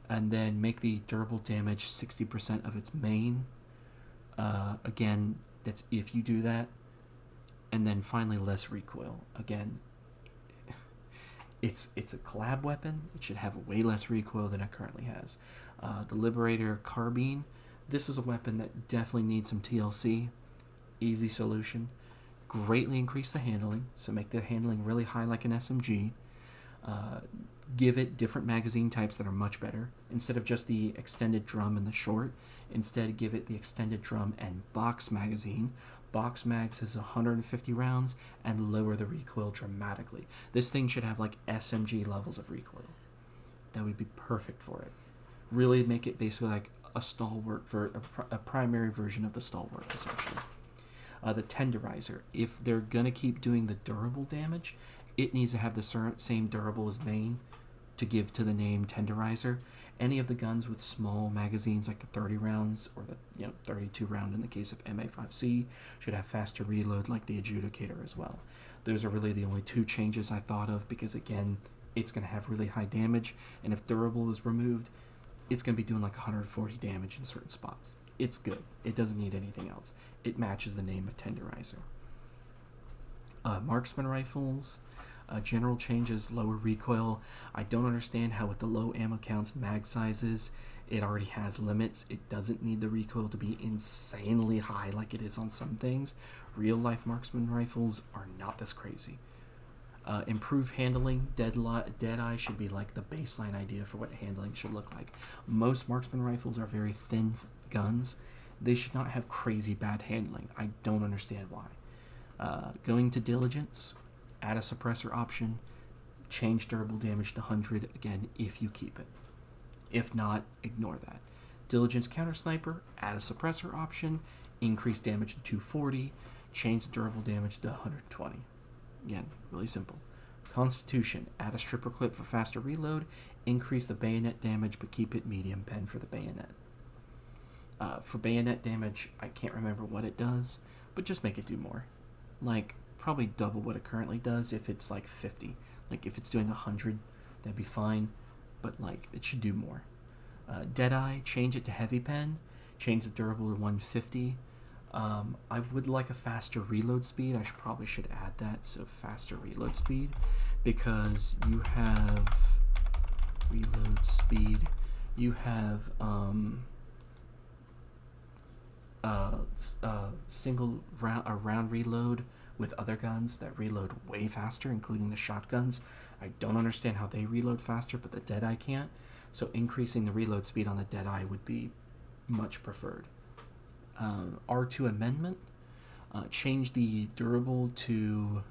And then make the durable damage 60% of its main. Again, that's if you do that. And then finally, less recoil. Again, it's a collab weapon. It should have way less recoil than it currently has. The Liberator Carbine. This is a weapon that definitely needs some TLC. Easy solution. Greatly increase the handling. So make the handling really high like an SMG. Give it different magazine types that are much better. Instead of just the extended drum and the short, instead give it the extended drum and box magazine. Box mags has 150 rounds and lower the recoil dramatically. This thing should have like SMG levels of recoil. That would be perfect for it. Really make it basically like a stalwart, for a primary version of the stalwart, essentially. The Tenderizer, if they're going to keep doing the durable damage, it needs to have the same durable as main to give to the name Tenderizer. Any of the guns with small magazines like the 30 rounds or the 32 round in the case of MA5C should have faster reload like the Adjudicator as well. Those are really the only two changes I thought of because, again, it's going to have really high damage, and if durable is removed, it's going to be doing like 140 damage in certain spots. It's good. It doesn't need anything else. It matches the name of Tenderizer. Marksman rifles. General changes, lower recoil. I don't understand how with the low ammo counts and mag sizes, it already has limits. It doesn't need the recoil to be insanely high like it is on some things. Real life marksman rifles are not this crazy. Improve handling. Deadeye should be like the baseline idea for what handling should look like. Most marksman rifles are very thin guns. They should not have crazy bad handling. I don't understand why. Going to diligence. Add a suppressor option, change durable damage to 100, again, if you keep it. If not, ignore that. Diligence counter sniper, add a suppressor option, increase damage to 240, change the durable damage to 120. Again, really simple. Constitution, add a stripper clip for faster reload, increase the bayonet damage, but keep it medium pen for the bayonet. For bayonet damage, I can't remember what it does, but just make it do more. Probably double what it currently does if it's 50. If it's doing 100, that'd be fine, but it should do more. Deadeye, change it to heavy pen, change the durable to 150. I would like a faster reload speed. I probably should add that, so faster reload speed, because you have reload speed, you have single round reload with other guns that reload way faster, including the shotguns. I don't understand how they reload faster, but the Deadeye can't. So increasing the reload speed on the Deadeye would be much preferred. R2 amendment. Change the durable to...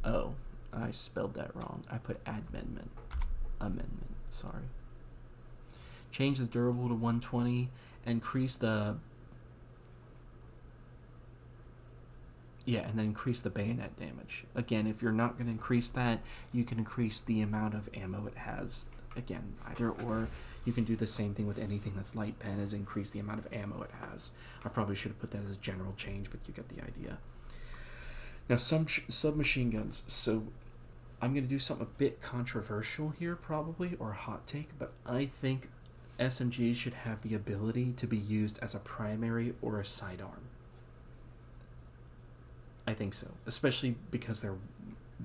Oh, I spelled that wrong. I put amendment. Sorry. Change the durable to 120. Increase the... Yeah, and then increase the bayonet damage. Again, if you're not going to increase that, you can increase the amount of ammo it has. Again, either or. You can do the same thing with anything that's light pen, is increase the amount of ammo it has. I probably should have put that as a general change, but you get the idea. Now, some submachine guns. So I'm going to do something a bit controversial here, probably, or a hot take, but I think SMGs should have the ability to be used as a primary or a sidearm. I think so, especially because they're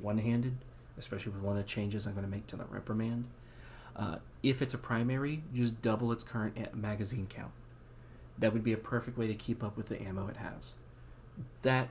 one-handed, especially with one of the changes I'm going to make to the reprimand. If it's a primary, just double its current magazine count. That would be a perfect way to keep up with the ammo it has. That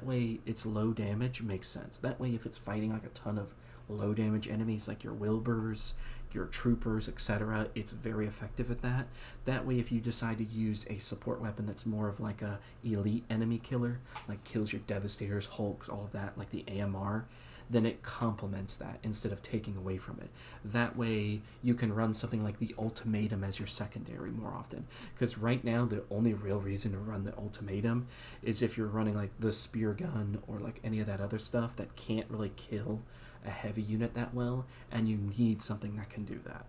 way, its low damage makes sense. That way, if it's fighting a ton of low damage enemies like your Wilburs, your troopers, etc. It's very effective at that. That way, if you decide to use a support weapon that's more of like a elite enemy killer, like kills your Devastators, Hulks, all of that, like the AMR, then it complements that instead of taking away from it. That way, you can run something like the Ultimatum as your secondary more often. Because right now, the only real reason to run the Ultimatum is if you're running like the Spear Gun or like any of that other stuff that can't really kill a heavy unit that well, and you need something that can do that.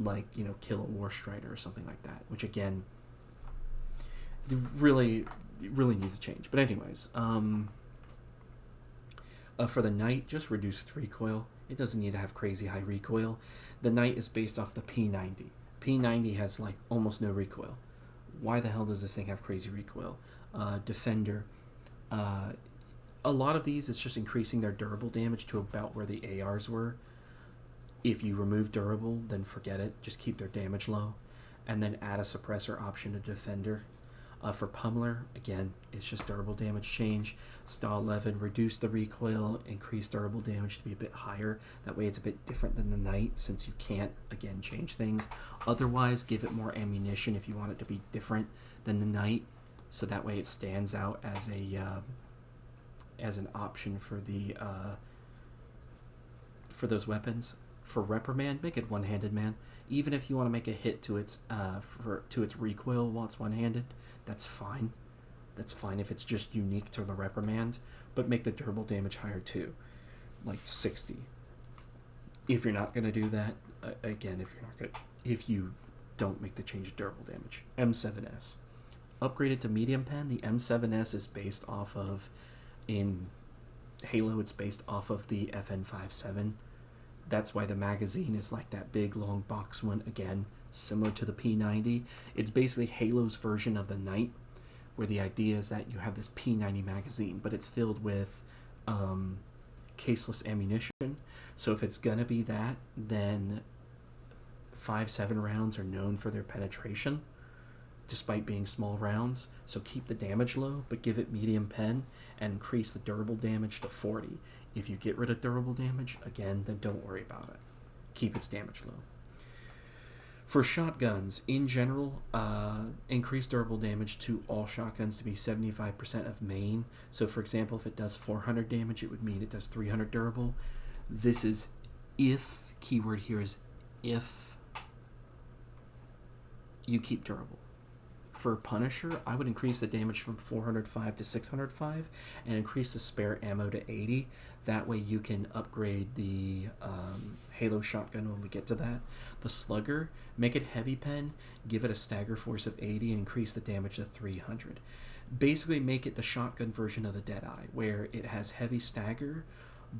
Like, kill a War Strider or something like that, which again, really needs a change. But anyways, for the Knight, just reduce its recoil. It doesn't need to have crazy high recoil. The Knight is based off the P90. P90 has like almost no recoil. Why the hell does this thing have crazy recoil? Defender. A lot of these, it's just increasing their durable damage to about where the ARs were. If you remove durable, then forget it. Just keep their damage low. And then add a suppressor option to Defender. For Pummeler, again, it's just durable damage change. Style 11, reduce the recoil, increase durable damage to be a bit higher. That way it's a bit different than the Knight, since you can't, again, change things. Otherwise, give it more ammunition if you want it to be different than the Knight. So that way it stands out as an option for the for those weapons. For Reprimand, make it one-handed, man. Even if you want to make a hit to its recoil while it's one-handed, that's fine. That's fine if it's just unique to the Reprimand, but make the durable damage higher too, like 60. If you're not gonna do that, again, if you don't make the change of durable damage. M7S, upgraded to medium pen. The M7S is based off of, in Halo, it's based off of the FN57. That's why the magazine is like that big long box one, again, similar to the P90. It's basically Halo's version of the Knight, where the idea is that you have this P90 magazine, but it's filled with caseless ammunition. So if it's gonna be that, then 5.7 rounds are known for their penetration, despite being small rounds. So keep the damage low, but give it medium pen and increase the durable damage to 40. If you get rid of durable damage, again, then don't worry about it. Keep its damage low. For shotguns, in general, increase durable damage to all shotguns to be 75% of main. So for example, if it does 400 damage, it would mean it does 300 durable. This is if, keyword here is if, you keep durable. For Punisher, I would increase the damage from 405 to 605 and increase the spare ammo to 80. That way you can upgrade the Halo shotgun when we get to that. The Slugger, make it heavy pen, give it a stagger force of 80 and increase the damage to 300. Basically make it the shotgun version of the Deadeye, where it has heavy stagger,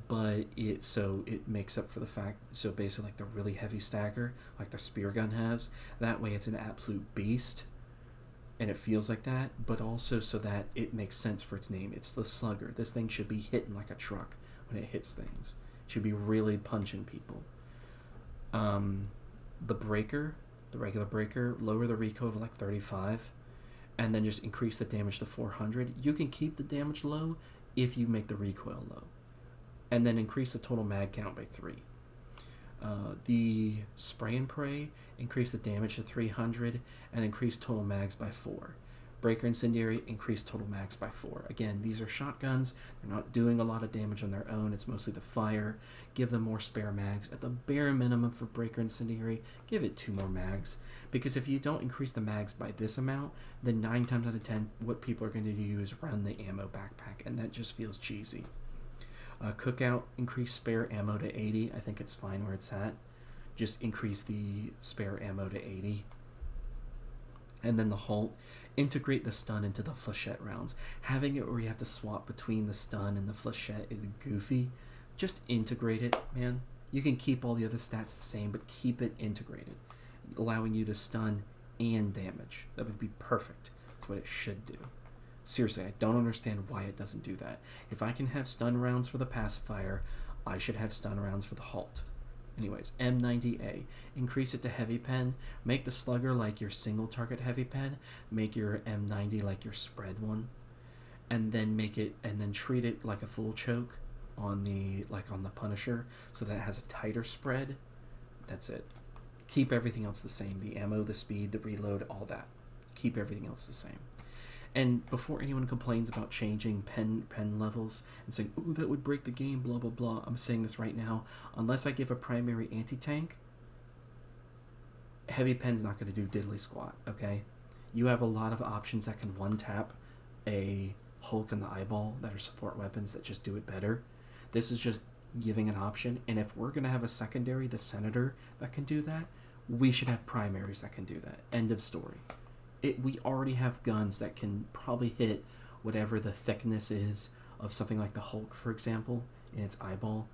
but it makes up for the fact, so basically like the really heavy stagger, like the Spear Gun has. That way it's an absolute beast, and it feels like that, but also so that it makes sense for its name. It's the Slugger. This thing should be hitting like a truck when it hits things. It should be really punching people. The Breaker, the regular Breaker, lower the recoil to like 35, and then just increase the damage to 400. You can keep the damage low if you make the recoil low, and then increase the total mag count by 3. The Spray and Pray, increase the damage to 300 and increase total mags by 4. Breaker Incendiary, increase total mags by 4. Again, these are shotguns. They're not doing a lot of damage on their own. It's mostly the fire. Give them more spare mags. At the bare minimum for Breaker Incendiary, give it 2 more mags. Because if you don't increase the mags by this amount, then 9 times out of 10, what people are going to do is run the ammo backpack, and that just feels cheesy. Cookout, increase spare ammo to 80. I think it's fine where it's at. Just increase the spare ammo to 80. And then the Halt, integrate the stun into the flechette rounds. Having it where you have to swap between the stun and the flechette is goofy. Just integrate it, man. You can keep all the other stats the same, but keep it integrated, allowing you to stun and damage. That would be perfect. That's what it should do. Seriously, I don't understand why it doesn't do that. If I can have stun rounds for the Pacifier, I should have stun rounds for the Halt. Anyways, M90A, increase it to heavy pen, make the Slugger like your single target heavy pen, make your M90 like your spread one, and then treat it like a full choke. on the Punisher, so that it has a tighter spread. That's it. Keep everything else the same. The ammo, the speed, the reload, all that. Keep everything else the same. And before anyone complains about changing pen levels and saying, "Oh, that would break the game," blah blah blah, I'm saying this right now. Unless I give a primary anti-tank, heavy pen's not going to do diddly squat. Okay, you have a lot of options that can one tap a Hulk in the eyeball that are support weapons that just do it better. This is just giving an option, and if we're going to have a secondary, the Senator, that can do that, we should have primaries that can do that. End of story. We already have guns that can probably hit whatever the thickness is of something like the Hulk, for example, in its eyeball.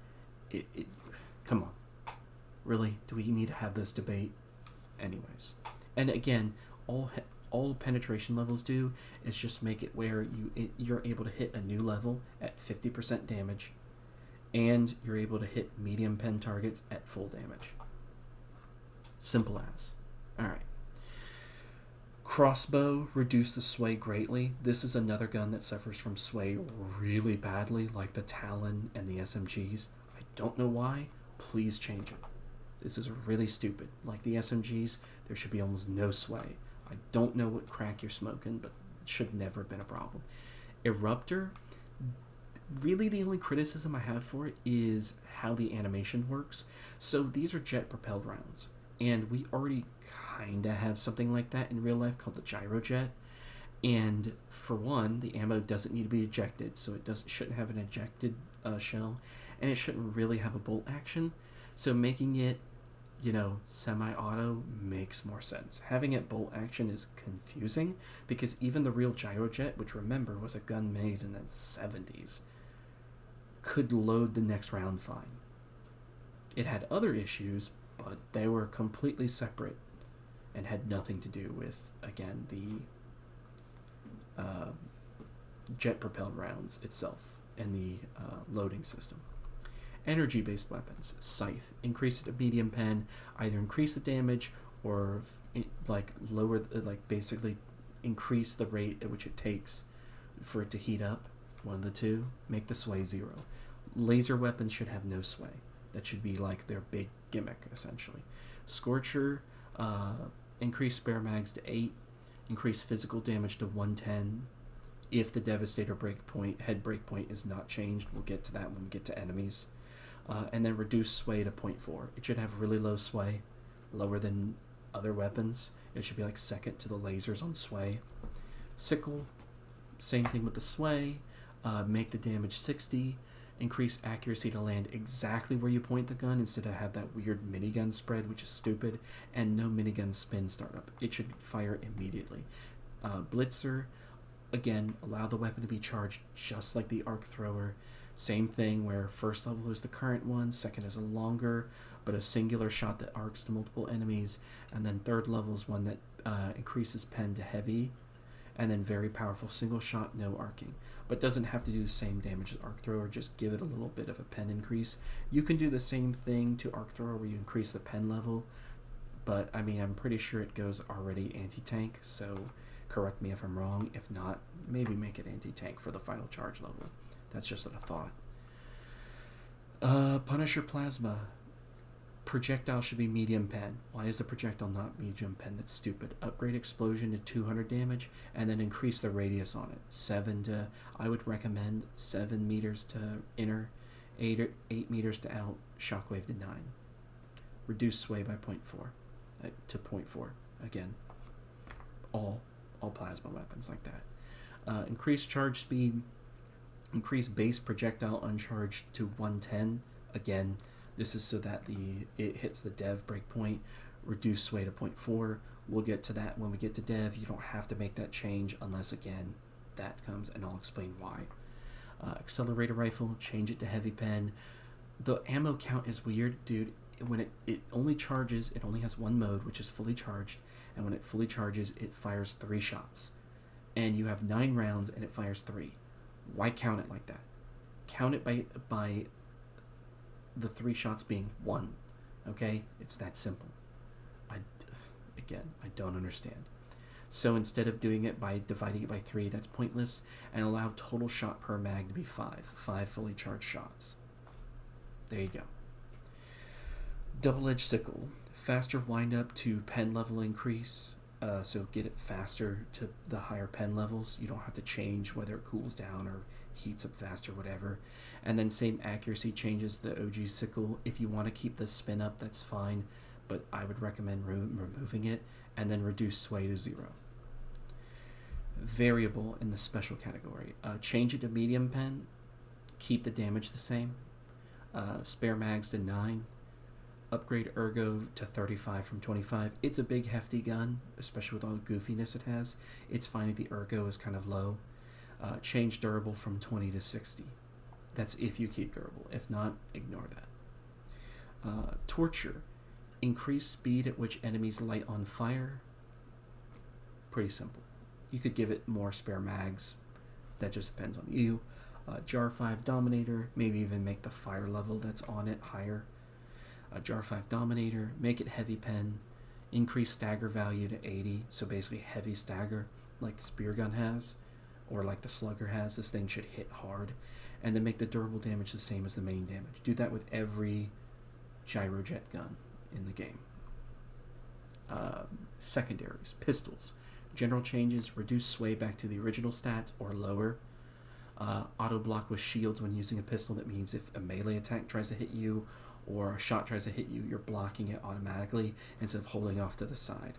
Come on. Really? Do we need to have this debate? Anyways. And again, all penetration levels do is just make it where you're able to hit a new level at 50% damage, and you're able to hit medium pen targets at full damage. Simple as. Alright. Crossbow, reduce the sway greatly. This is another gun that suffers from sway really badly, like the Talon and the SMGs. I don't know why. Please change it. This is really stupid. Like the SMGs, there should be almost no sway. I don't know what crack you're smoking, but it should never have been a problem. Eruptor, really the only criticism I have for it is how the animation works. So these are jet-propelled rounds, and we already kind of have something like that in real life called the gyrojet. And for one, the ammo doesn't need to be ejected, so it shouldn't have an ejected shell, and it shouldn't really have a bolt action. So making it, semi-auto makes more sense. Having it bolt action is confusing, because even the real gyrojet, which remember was a gun made in the 70s, could load the next round fine. It had other issues, but they were completely separate and had nothing to do with, again, the jet-propelled rounds itself and the loading system. Energy-based weapons. Scythe. Increase it to medium pen. Either increase the damage or basically increase the rate at which it takes for it to heat up. One of the two. Make the sway 0. Laser weapons should have no sway. That should be like their big gimmick, essentially. Scorcher, increase spare mags to 8. Increase physical damage to 110. If the Devastator head breakpoint is not changed, we'll get to that when we get to enemies. And then reduce sway to 0.4. It should have really low sway, lower than other weapons. It should be like second to the lasers on sway. Sickle, same thing with the sway. Make the damage 60. Increase accuracy to land exactly where you point the gun instead of have that weird minigun spread, which is stupid, and no minigun spin startup. It should fire immediately. Blitzer, again, allow the weapon to be charged just like the arc thrower. Same thing where first level is the current one, second is a longer but a singular shot that arcs to multiple enemies, and then third level is one that increases pen to heavy, and then very powerful single shot, no arcing. But doesn't have to do the same damage as arc thrower, just give it a little bit of a pen increase. You can do the same thing to arc thrower where you increase the pen level, but I mean, I'm pretty sure it goes already anti-tank, so correct me if I'm wrong. If not, maybe make it anti-tank for the final charge level. That's just a thought. Punisher Plasma. Projectile should be medium pen. Why is the projectile not medium pen? That's stupid. Upgrade explosion to 200 damage and then increase the radius on it. I would recommend 7 meters to inner, 8 meters to out, shockwave to 9. Reduce sway by 0.4 to 0.4. Again, all plasma weapons like that. Increase charge speed. Increase base projectile uncharged to 110. Again, this is so that it hits the dev breakpoint. Reduce sway to 0.4. We'll get to that when we get to dev. You don't have to make that change unless, again, that comes, and I'll explain why. Accelerator rifle, change it to heavy pen. The ammo count is weird, dude. When it only charges, it only has one mode, which is fully charged, and when it fully charges, it fires 3 shots. And you have 9 rounds, and it fires 3. Why count it like that? Count it by the 3 shots being 1. Okay? It's that simple. I don't understand. So instead of doing it by dividing it by 3, that's pointless, and allow total shot per mag to be 5 fully charged shots. There you go. Double-edged sickle, faster wind up to pen level increase, so get it faster to the higher pen levels. You don't have to change whether it cools down or heats up faster, whatever. And then same accuracy changes the OG sickle. If you want to keep the spin up, that's fine, but I would recommend removing it, and then reduce sway to 0. Variable in the special category. Change it to medium pen, keep the damage the same. Spare mags to 9. Upgrade ergo to 35 from 25. It's a big hefty gun, especially with all the goofiness it has. It's fine if the ergo is kind of low. Change durable from 20 to 60. That's if you keep durable. If not, ignore that. Torture. Increase speed at which enemies light on fire. Pretty simple. You could give it more spare mags. That just depends on you. Jar 5 Dominator. Maybe even make the fire level that's on it higher. Jar 5 Dominator. Make it heavy pen. Increase stagger value to 80. So basically heavy stagger like the spear gun has, or like the slugger has. This thing should hit hard. And then make the durable damage the same as the main damage. Do that with every gyrojet gun in the game. Secondaries. Pistols. General changes. Reduce sway back to the original stats or lower. Auto block with shields when using a pistol. That means if a melee attack tries to hit you or a shot tries to hit you, you're blocking it automatically instead of holding off to the side.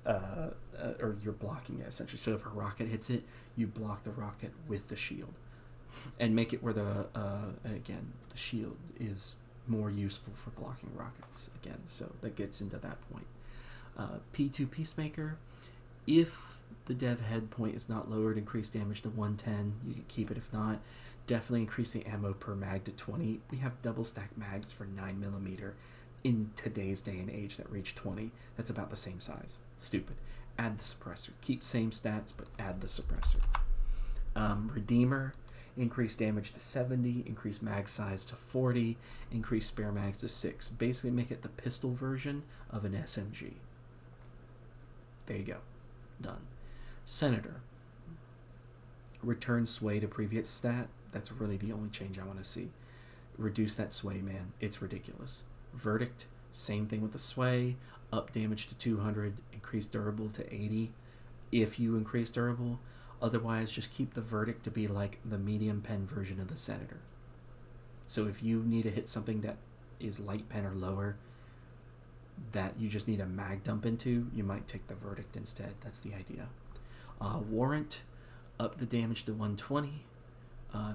Or you're blocking it essentially. So if a rocket hits it, you block the rocket with the shield. And make it where the shield is more useful for blocking rockets again. So that gets into that point. P2 Peacemaker. If the dev head point is not lowered, increase damage to 110. You can keep it. If not, definitely increase the ammo per mag to 20. We have double stack mags for 9mm in today's day and age that reach 20. That's about the same size. Stupid. Add the suppressor. Keep same stats, but add the suppressor. Redeemer. Increase damage to 70. Increase mag size to 40. Increase spare mags to 6. Basically make it the pistol version of an SMG. There you go. Done. Senator. Return sway to previous stat. That's really the only change I want to see. Reduce that sway, man. It's ridiculous. Verdict. Same thing with the sway. Up damage to 200. Increase durable to 80 if you increase durable. Otherwise, just keep the verdict to be like the medium pen version of the Senator. So if you need to hit something that is light pen or lower, that you just need a mag dump into, you might take the verdict instead. That's the idea. Warrant, up the damage to 120.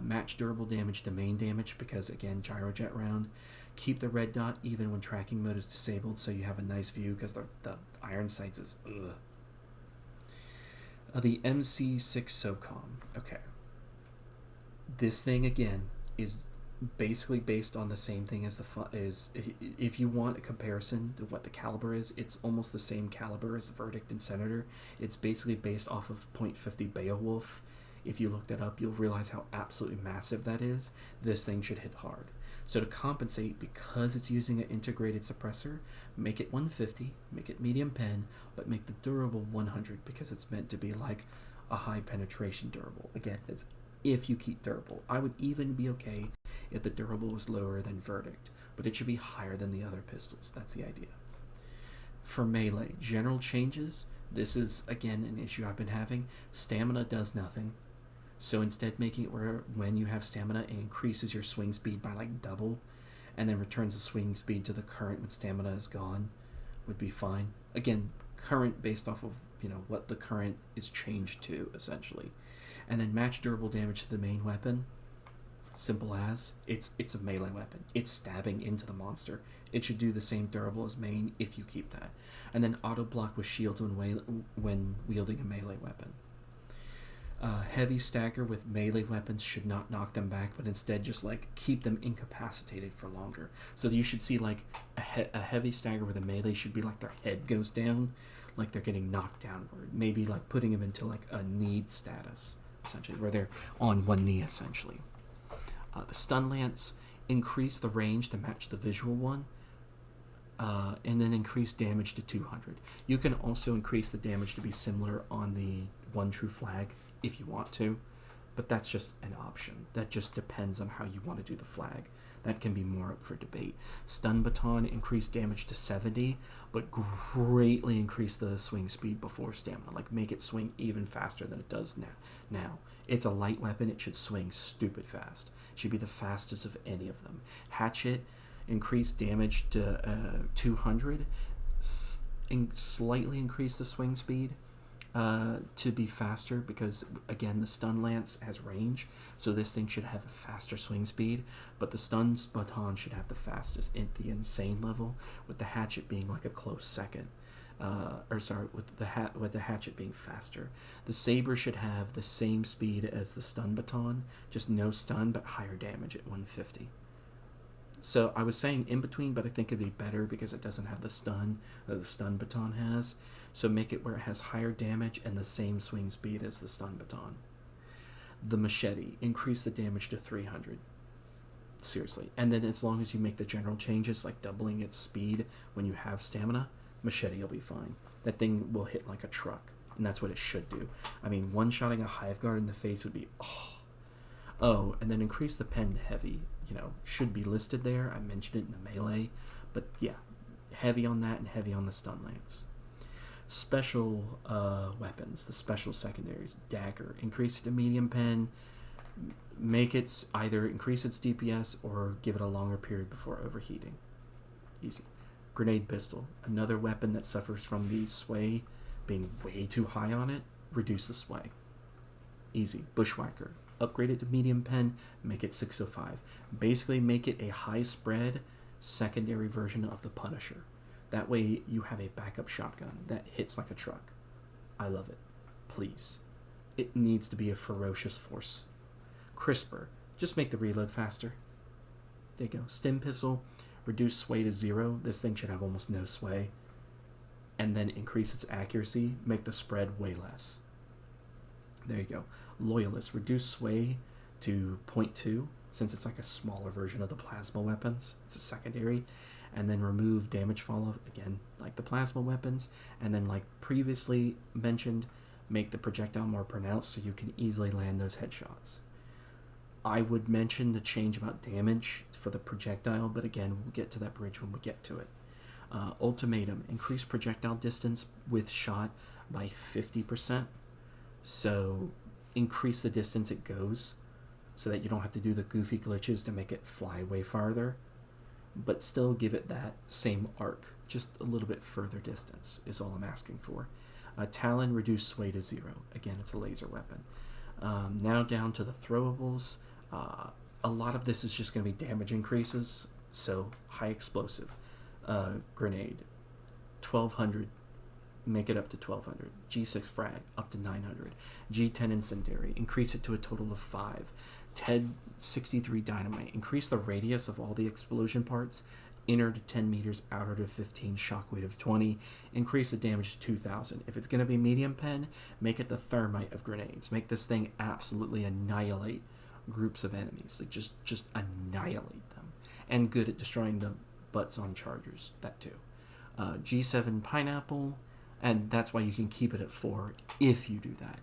Match durable damage to main damage because, again, gyrojet round. Keep the red dot even when tracking mode is disabled so you have a nice view because the iron sights is ugh. The MC6 SOCOM. Okay. This thing, again, is basically based on the same thing as if you want a comparison to what the caliber is, it's almost the same caliber as the Verdict and Senator. It's basically based off of .50 Beowulf. If you look that up, you'll realize how absolutely massive that is. This thing should hit hard. So to compensate, because it's using an integrated suppressor, make it 150, make it medium pen, but make the durable 100 because it's meant to be like a high penetration durable. Again, it's if you keep durable. I would even be okay if the durable was lower than Verdict, but it should be higher than the other pistols. That's the idea. For melee, general changes. This is, again, an issue I've been having. Stamina does nothing. So instead, making it where when you have stamina, it increases your swing speed by like double, and then returns the swing speed to the current when stamina is gone, would be fine. Again, current based off of what the current is changed to essentially, and then match durable damage to the main weapon. Simple as it's a melee weapon. It's stabbing into the monster. It should do the same durable as main if you keep that, and then auto block with shields when wielding a melee weapon. Heavy stagger with melee weapons should not knock them back, but instead just like keep them incapacitated for longer. So you should see like a heavy stagger with a melee should be like their head goes down, like they're getting knocked downward. Maybe like putting them into like a need status, essentially, where they're on one knee, essentially. The stun lance, increase the range to match the visual one. and then increase damage to 200. You can also increase the damage to be similar on the One True Flag if you want to, but that's just an option. That just depends on how you want to do the flag. That can be more up for debate. Stun Baton, increase damage to 70, but greatly increase the swing speed before stamina. Like, make it swing even faster than it does now. It's a light weapon. It should swing stupid fast. It should be the fastest of any of them. Hatchet, increase damage to 200, slightly increase the swing speed to be faster, because again the stun lance has range, so this thing should have a faster swing speed, but the stun baton should have the fastest at the insane level, with the hatchet being like a close second. With the hatchet being faster. The saber should have the same speed as the stun baton, just no stun but higher damage at 150. So I was saying in between, but I think it'd be better because it doesn't have the stun that the stun baton has. So make it where it has higher damage and the same swing speed as the stun baton. The machete, increase the damage to 300. Seriously. And then as long as you make the general changes, like doubling its speed when you have stamina, machete will be fine. That thing will hit like a truck, and that's what it should do. I mean, one-shotting a hive guard in the face would be, Oh, and then increase the pen to heavy. Should be listed there. I mentioned it in the melee, but yeah, heavy on that and heavy on the stun lance. Special weapons, the special secondaries. Dagger, increase it to medium pen. Make it either increase its DPS or give it a longer period before overheating. Easy. Grenade pistol, another weapon that suffers from the sway being way too high on it. Reduce the sway. Easy. Bushwhacker, upgrade it to medium pen, make it 605. Basically make it a high spread secondary version of the Punisher. That way you have a backup shotgun that hits like a truck. I love it. Please. It needs to be a ferocious force. Crisper, just make the reload faster. There you go. Stim pistol, reduce sway to 0. This thing should have almost no sway. And then increase its accuracy, make the spread way less. There you go. Loyalist, reduce sway to 0.2, since it's like a smaller version of the plasma weapons. It's a secondary. And then remove damage falloff, again, like the plasma weapons. And then, like previously mentioned, make the projectile more pronounced so you can easily land those headshots. I would mention the change about damage for the projectile, but again, we'll get to that bridge when we get to it. Ultimatum, increase projectile distance with shot by 50%. So increase the distance it goes so that you don't have to do the goofy glitches to make it fly way farther, but still give it that same arc, just a little bit further distance is all I'm asking for. Talon, reduce sway to 0. Again, it's a laser weapon. Now down to the throwables. A lot of this is just going to be damage increases, so high explosive. Grenade, 1200, make it up to 1200. G6 frag, up to 900. G10 incendiary, increase it to a total of 5. TED 63 dynamite, increase the radius of all the explosion parts, inner to 10 meters, outer to 15, shockwave of 20, increase the damage to 2000. If it's going to be medium pen, make it the thermite of grenades. Make this thing absolutely annihilate groups of enemies. Like just annihilate them. And good at destroying the butts on chargers, that too. G7 pineapple, and that's why you can keep it at 4 if you do that.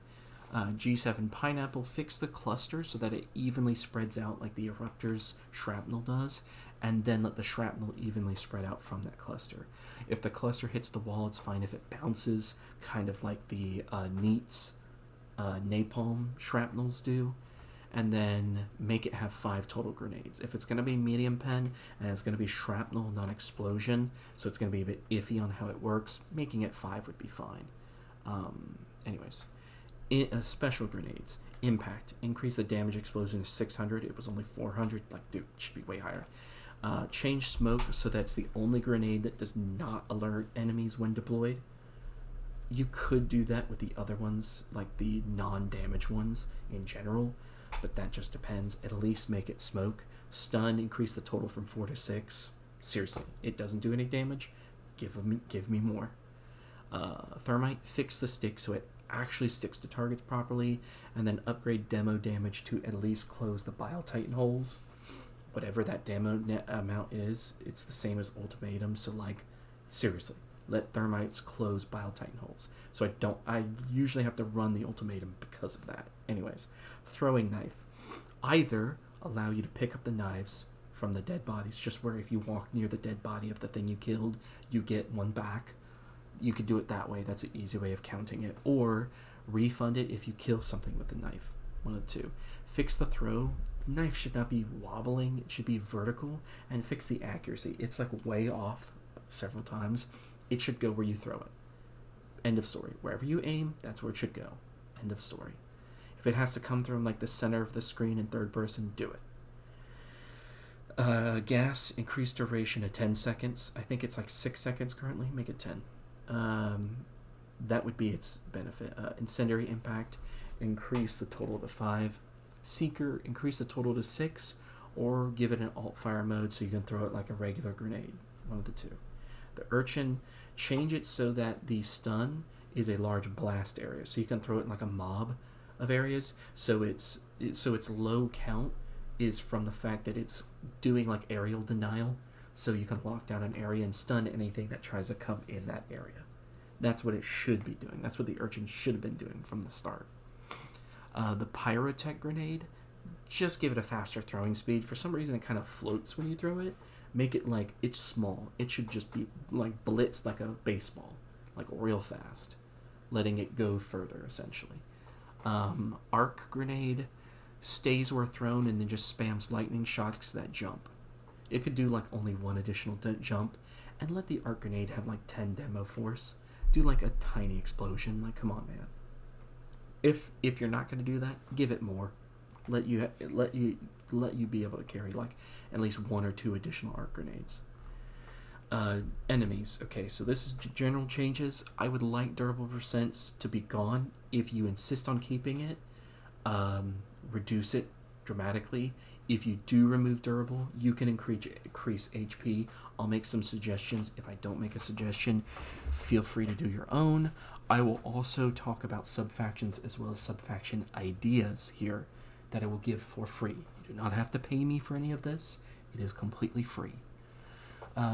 G7 pineapple, fix the cluster so that it evenly spreads out like the eruptor's shrapnel does, and then let the shrapnel evenly spread out from that cluster. If the cluster hits the wall, it's fine. If it bounces, kind of like the NEAT's napalm shrapnels do, and then make it have 5 total grenades. If it's going to be medium pen and it's going to be shrapnel, non-explosion, so it's going to be a bit iffy on how it works, making it 5 would be fine. Anyways, special grenades. Impact, increase the damage explosion to 600. It was only 400. Like, dude, it should be way higher. Change smoke so that's the only grenade that does not alert enemies when deployed. You could do that with the other ones, like the non-damage ones in general, but that just depends. At least make it smoke. Stun, increase the total from 4 to 6. Seriously, it doesn't do any damage. Give me more. Thermite, fix the stick so it actually sticks to targets properly, and then upgrade demo damage to at least close the Bile Titan holes. whatever that amount is, it's the same as ultimatum. So like, seriously, let thermites close bile titan holes. So I usually have to run the ultimatum because of that. Anyways, throwing knife. Either allow you to pick up the knives from the dead bodies, just where if you walk near the dead body of the thing you killed, you get one back. You could do it that way. That's an easy way of counting it. Or refund it if you kill something with the knife. One of the two. Fix the throw. The knife should not be wobbling. It should be vertical. And fix the accuracy. It's like way off several times. It should go where you throw it. End of story. Wherever you aim, that's where it should go. End of story. If it has to come from like the center of the screen in third person, do it. Gas, increased duration to 10 seconds. I think it's like 6 seconds currently. Make it 10. That would be its benefit. Incendiary impact, increase the total to 5. Seeker, increase the total to 6, or give it an alt fire mode so you can throw it like a regular grenade. One of the two. The Urchin, change it so that the stun is a large blast area, so you can throw it in like a mob of areas. So its low count is from the fact that it's doing like aerial denial, so you can lock down an area and stun anything that tries to come in that area. That's what it should be doing. That's what the Urchin should have been doing from the start. The Pyrotech Grenade, just give it a faster throwing speed. For some reason, it kind of floats when you throw it. Make it like it's small. It should just be like blitzed like a baseball, like real fast, letting it go further, essentially. Arc Grenade stays where thrown and then just spams lightning shots that jump. It could do like only one additional jump, and let the Arc Grenade have like 10 demo force. Do like a tiny explosion. Like, come on, man. If you're not going to do that, give it more. Let you be able to carry like at least 1 or 2 additional arc grenades. Enemies. Okay, so this is general changes. I would like durable percents to be gone. If you insist on keeping it, reduce it dramatically. If you do remove durable, you can increase HP. I'll make some suggestions. If I don't make a suggestion, feel free to do your own. I will also talk about subfactions as well as subfaction ideas here that I will give for free. You do not have to pay me for any of this. It is completely free.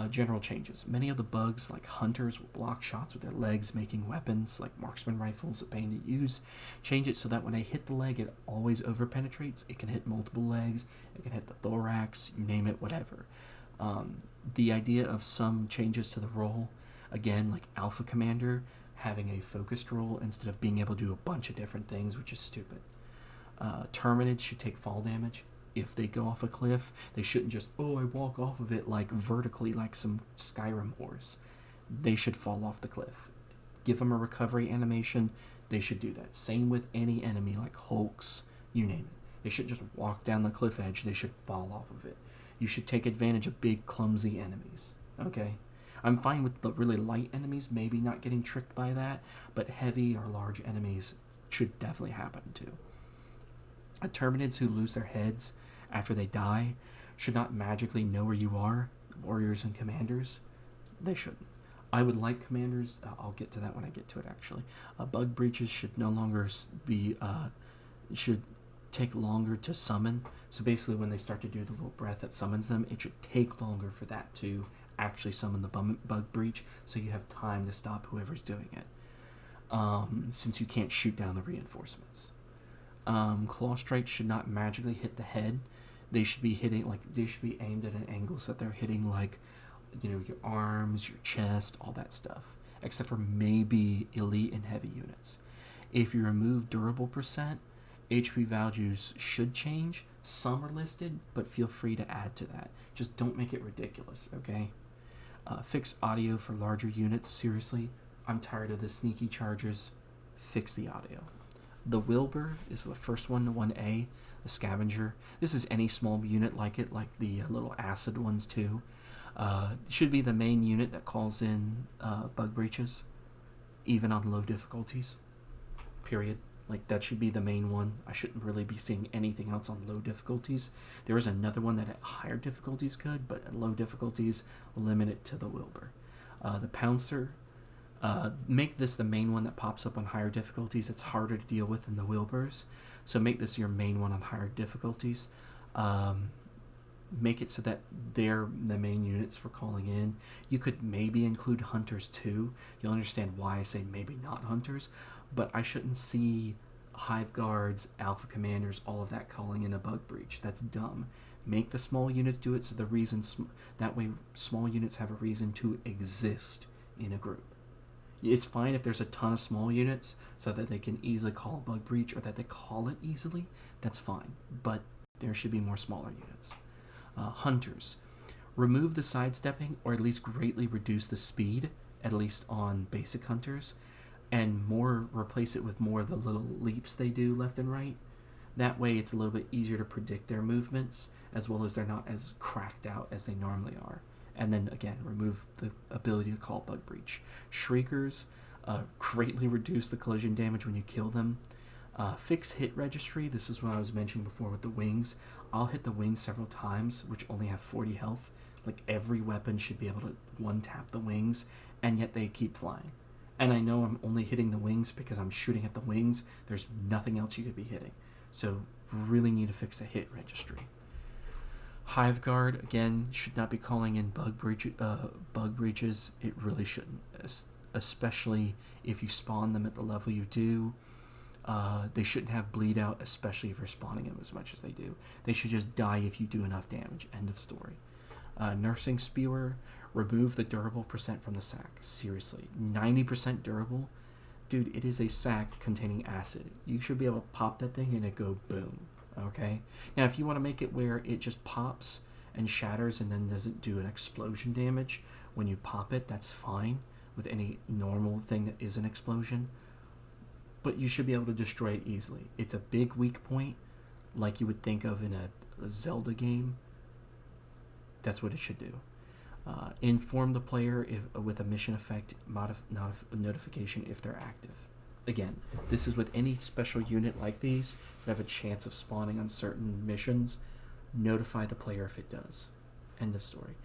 General changes. Many of the bugs, like hunters, will block shots with their legs, making weapons like marksman rifles a pain to use. Change it so that when I hit the leg, it always over-penetrates. It can hit multiple legs. It can hit the thorax. You name it, whatever. The idea of some changes to the role, again, like Alpha Commander, having a focused role instead of being able to do a bunch of different things, which is stupid. Terminids should take fall damage. If they go off a cliff, they shouldn't just, I walk off of it like vertically like some Skyrim horse. They should fall off the cliff. Give them a recovery animation. They should do that. Same with any enemy like Hulks, you name it. They shouldn't just walk down the cliff edge. They should fall off of it. You should take advantage of big, clumsy enemies. Okay? I'm fine with the really light enemies maybe not getting tricked by that, but heavy or large enemies should definitely happen too. Terminids who lose their heads after they die should not magically know where you are. Warriors and commanders, they shouldn't. I would like commanders. I'll get to that when I get to it, actually. Bug breaches should no longer be, should take longer to summon. So basically when they start to do the little breath that summons them, it should take longer for that to actually summon the bug breach, so you have time to stop whoever's doing it. Since you can't shoot down the reinforcements. Claw strikes should not magically hit the head. They should be aimed at an angle so that they're hitting like, your arms, your chest, all that stuff. Except for maybe elite and heavy units. If you remove durable percent, HP values should change. Some are listed, but feel free to add to that. Just don't make it ridiculous, okay? Fix audio for larger units. Seriously, I'm tired of the sneaky chargers. Fix the audio. The Wilbur is the first one, 1A, the scavenger. This is any small unit like it, like the little acid ones too. Should be the main unit that calls in bug breaches, even on low difficulties, period. Like, that should be the main one. I shouldn't really be seeing anything else on low difficulties. There is another one that at higher difficulties could, but at low difficulties, limit it to the Wilbur. The Pouncer, make this the main one that pops up on higher difficulties. It's harder to deal with than the Wilburs, so make this your main one on higher difficulties. make it so that they're the main units for calling in. You could maybe include hunters too. You'll understand why I say maybe not hunters, but I shouldn't see hive guards, alpha commanders, all of that calling in a bug breach. That's dumb. Make the small units do it, so the reason that way small units have a reason to exist in a group. It's fine if there's a ton of small units so that they can easily call a bug breach or that they call it easily. That's fine, but there should be more smaller units. Hunters. Remove the sidestepping or at least greatly reduce the speed, at least on basic hunters, and replace it with more of the little leaps they do left and right. That way it's a little bit easier to predict their movements, as well as they're not as cracked out as they normally are. And then again, remove the ability to call bug breach. Shriekers, greatly reduce the collision damage when you kill them. Fix hit registry. This is what I was mentioning before with the wings. I'll hit the wings several times, which only have 40 health. Like every weapon should be able to one tap the wings, and yet they keep flying. And I know I'm only hitting the wings because I'm shooting at the wings. There's nothing else you could be hitting. So really need to fix the hit registry. Hive guard, again, should not be calling in bug breaches. It really shouldn't, especially if you spawn them at the level you do. They shouldn't have bleed out, especially if you're spawning them as much as they do. They should just die if you do enough damage. End of story. Nursing spewer, remove the durable percent from the sack. Seriously, 90% durable? Dude, it is a sack containing acid. You should be able to pop that thing and it go boom. Okay? Now, if you want to make it where it just pops and shatters and then doesn't do an explosion damage when you pop it, that's fine with any normal thing that is an explosion. But you should be able to destroy it easily. It's a big weak point, like you would think of in a Zelda game. That's what it should do. Inform the player with a mission effect notification if they're active. Again, this is with any special unit like these that have a chance of spawning on certain missions. Notify the player if it does. End of story.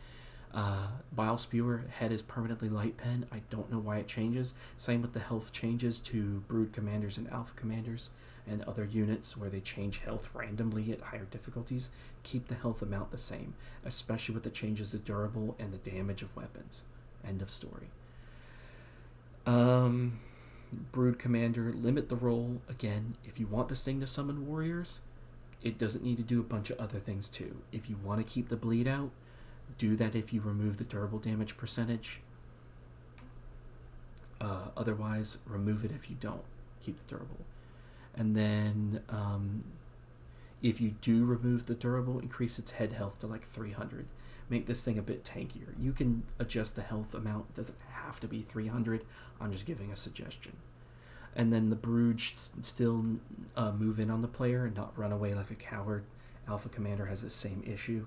Bile Spewer, head is permanently light pen. I don't know why it changes. Same with the health changes to Brood Commanders and Alpha Commanders and other units where they change health randomly at higher difficulties. Keep the health amount the same, especially with the changes to durable and the damage of weapons. End of story. Brood Commander, limit the roll. Again, if you want this thing to summon warriors, it doesn't need to do a bunch of other things too. If you want to keep the bleed out, do that if you remove the durable damage percentage. Otherwise, remove it if you don't keep the durable. And then if you do remove the durable, increase its head health to like 300. Make this thing a bit tankier. You can adjust the health amount. It doesn't have to be 300. I'm just giving a suggestion. And then the Brood should still move in on the player and not run away like a coward. Alpha Commander has the same issue.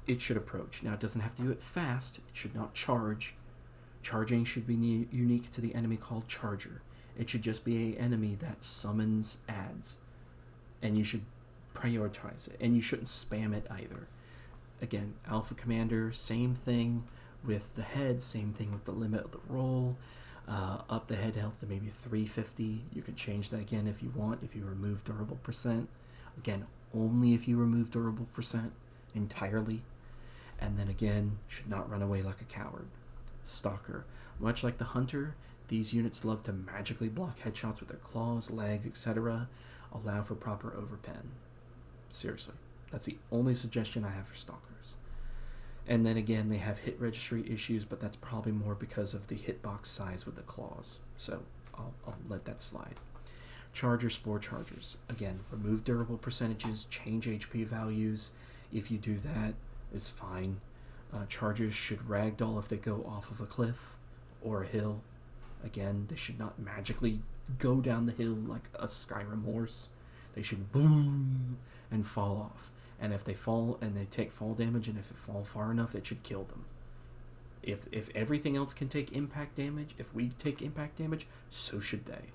It should approach. Now, it doesn't have to do it fast. It should not charge. Charging should be unique to the enemy called Charger. It should just be an enemy that summons adds. And you should prioritize it. And you shouldn't spam it either. Again, Alpha Commander, same thing with the head, same thing with the limit of the roll. Up the head health to maybe 350. You can change that again if you want, if you remove durable percent. Again, only if you remove durable percent entirely. And then again, should not run away like a coward. Stalker. Much like the Hunter, these units love to magically block headshots with their claws, legs, etc. Allow for proper overpen. Seriously. That's the only suggestion I have for Stalkers. And then again, they have hit registry issues, but that's probably more because of the hitbox size with the claws. So I'll let that slide. Charger Spore Chargers. Again, remove durable percentages, change HP values. If you do that, it's fine. Chargers should ragdoll if they go off of a cliff or a hill. Again, they should not magically go down the hill like a Skyrim horse. They should boom and fall off. And if they fall and they take fall damage, and if it fall far enough, it should kill them. If everything else can take impact damage, if we take impact damage, so should they.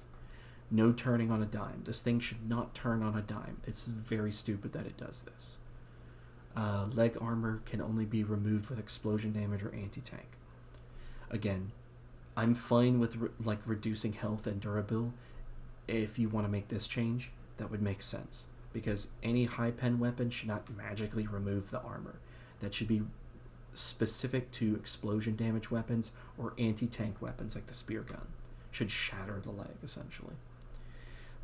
No turning on a dime. This thing should not turn on a dime. It's very stupid that it does this. Leg armor can only be removed with explosion damage or anti-tank. Again, I'm fine with reducing health and durability. If you want to make this change, that would make sense. because any high pen weapon should not magically remove the armor. That should be specific to explosion damage weapons or anti-tank weapons like the spear gun. Should shatter the leg, essentially.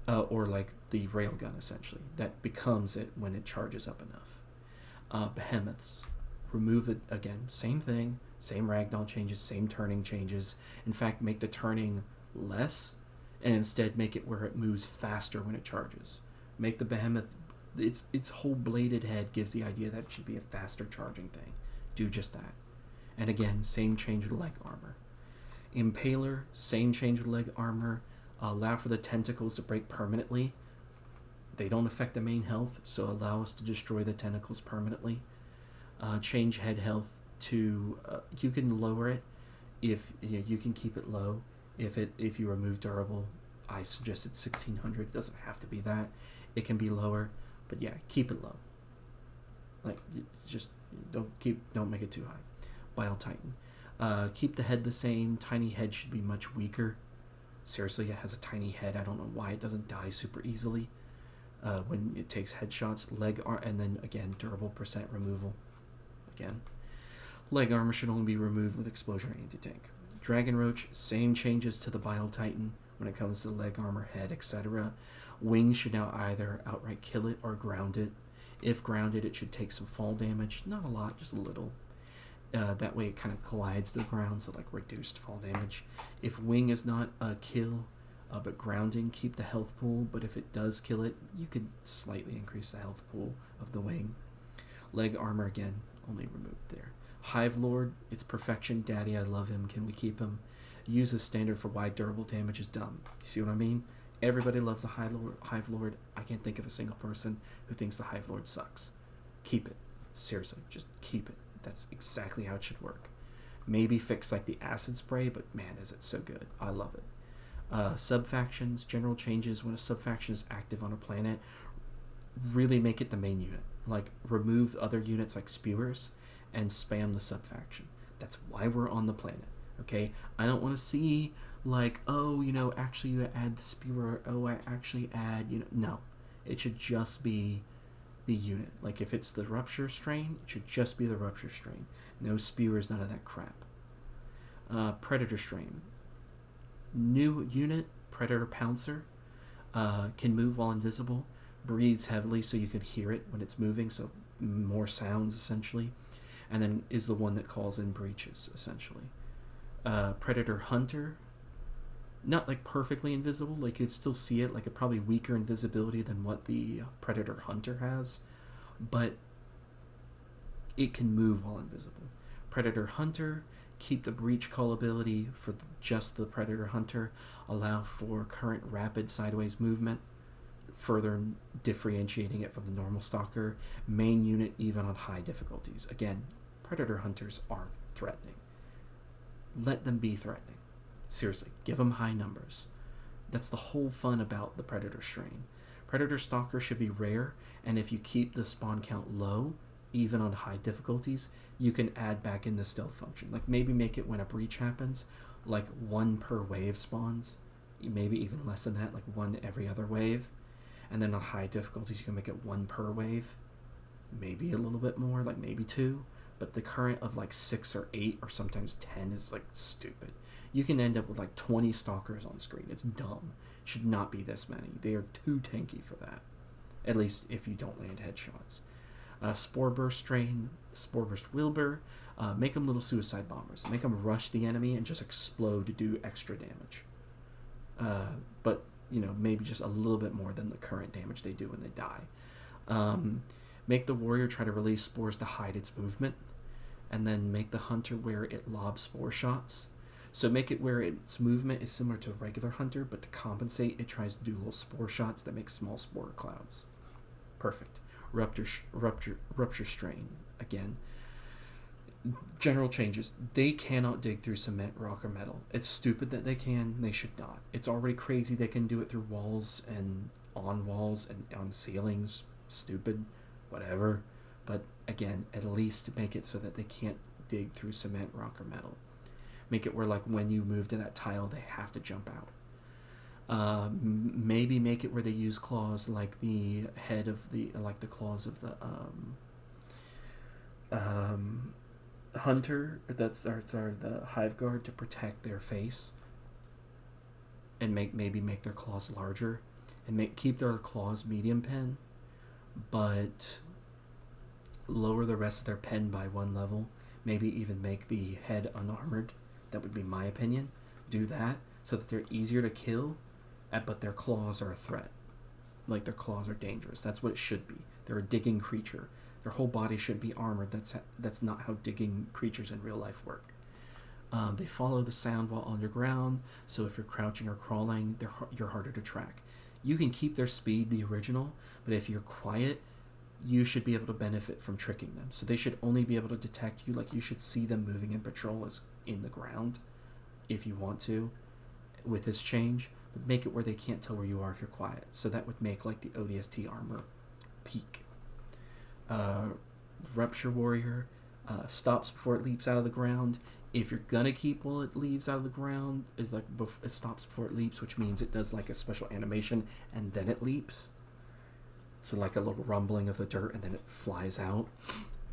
Or like the railgun, essentially. That becomes it when it charges up enough. Behemoths. Remove it again. Same thing. Same ragdoll changes. Same turning changes. In fact, make the turning less and instead make it where it moves faster when it charges. Make the behemoth... Its whole bladed head gives the idea that it should be a faster charging thing. Do just that. And again, same change with leg armor. Impaler, same change with leg armor. Allow for the tentacles to break permanently. They don't affect the main health, so allow us to destroy the tentacles permanently. Change head health to... you can lower it if you can keep it low. If you remove durable, I suggest it's 1600. It doesn't have to be that. It can be lower, but yeah, keep it low. Like, just don't make it too high. Bile Titan. Keep the head the same. Tiny head should be much weaker. Seriously, it has a tiny head. I don't know why it doesn't die super easily when it takes headshots. And then again, durable percent removal. Again, leg armor should only be removed with explosion or anti-tank. Dragon Roach, same changes to the Bile Titan when it comes to leg armor, head, etc. Wings should now either outright kill it or ground it. If grounded, it should take some fall damage. Not a lot, just a little. That way it kind of collides the ground, so like reduced fall damage. If wing is not a kill, but grounding, keep the health pool. But if it does kill it, you could slightly increase the health pool of the wing. Leg armor, again, only removed there. Hive Lord, it's perfection. Daddy, I love him. Can we keep him? Use as standard for why durable damage is dumb. You see what I mean? Everybody loves the Hive Lord. I can't think of a single person who thinks the Hive Lord sucks. Keep it. Seriously, just keep it. That's exactly how it should work. Maybe fix like the acid spray, but man, is it so good. I love it. Sub-factions, general changes when a sub-faction is active on a planet. Really make it the main unit. Like, remove other units like spewers and spam the sub-faction. That's why we're on the planet. Okay? I don't want to see like, oh, actually you add the spewer. Oh, I actually add, no. It should just be the unit. Like, if it's the rupture strain, it should just be the rupture strain. No spewers, none of that crap. Predator strain. New unit, Predator Pouncer. Can move while invisible. Breathes heavily so you can hear it when it's moving, so more sounds, essentially. And then is the one that calls in breaches, essentially. Predator Hunter. Not like perfectly invisible, like you'd still see it, like a probably weaker invisibility than what the Predator Hunter has, but it can move while invisible. Predator Hunter, keep the breach call ability for just the Predator Hunter, allow for current rapid sideways movement, further differentiating it from the normal Stalker. Main unit even on high difficulties. Again, Predator Hunters are threatening. Let them be threatening. Seriously, give them high numbers. That's the whole fun about the Predator strain. Predator Stalker should be rare, and if you keep the spawn count low, even on high difficulties, you can add back in the stealth function. Like, maybe make it when a breach happens, like 1 per wave spawns. Maybe even less than that, like 1 every other wave. And then on high difficulties, you can make it 1 per wave. Maybe a little bit more, like maybe 2. But the current of like 6 or 8 or sometimes 10 is like stupid. You can end up with like 20 Stalkers on screen. It's dumb. Should not be this many. They are too tanky for that. At least if you don't land headshots. Spore Burst strain, Spore Burst Wilbur. Make them little suicide bombers. Make them rush the enemy and just explode to do extra damage. But, maybe just a little bit more than the current damage they do when they die. Make the warrior try to release spores to hide its movement. And then make the hunter where it lobs spore shots. So make it where its movement is similar to a regular hunter, but to compensate, it tries to do little spore shots that make small spore clouds. Perfect. Rupture strain. Again, general changes. They cannot dig through cement, rock, or metal. It's stupid that they can. They should not. It's already crazy they can do it through walls and on walls and on ceilings. Stupid. Whatever. But again, at least make it so that they can't dig through cement, rock, or metal. Make it where, like, when you move to that tile, they have to jump Maybe make it where they use claws like the head of the claws of the hunter. That's the hive guard to protect their face, and maybe make their claws larger, and keep their claws medium pen, but lower the rest of their pen by one level. Maybe even make the head unarmored. That would be my opinion. Do that so that they're easier to kill, but their claws are a threat. Like, their claws are dangerous. That's what it should be. They're a digging creature. Their whole body should be armored. That's not how digging creatures in real life work. They follow the sound while underground, so if you're crouching or crawling, you're harder to track. You can keep their speed, the original, but if you're quiet, you should be able to benefit from tricking them. So they should only be able to detect you. Like, you should see them moving in patrol as in the ground, if you want to, with this change. But make it where they can't tell where you are if you're quiet. So that would make, like, the ODST armor peak. Rupture Warrior stops before it leaps out of the ground. If you're gonna keep while it leaves out of the ground, it's like it stops before it leaps, which means it does like a special animation and then it leaps. So like a little rumbling of the dirt and then it flies out.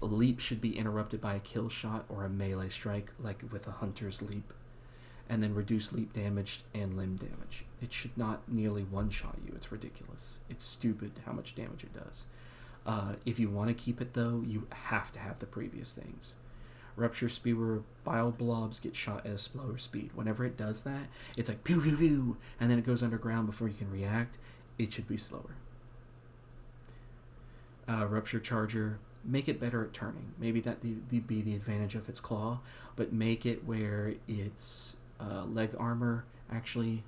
A leap should be interrupted by a kill shot or a melee strike, like with a hunter's leap. And then reduce leap damage and limb damage. It should not nearly one-shot you. It's ridiculous. It's stupid how much damage it does. If you want to keep it, though, you have to have the previous things. Rupture Spewer, bile blobs get shot at a slower speed. Whenever it does that, it's like pew pew pew, and then it goes underground before you can react. It should be slower. Rupture Charger, make it better at turning. Maybe that be the advantage of its claw, but make it where its leg armor actually...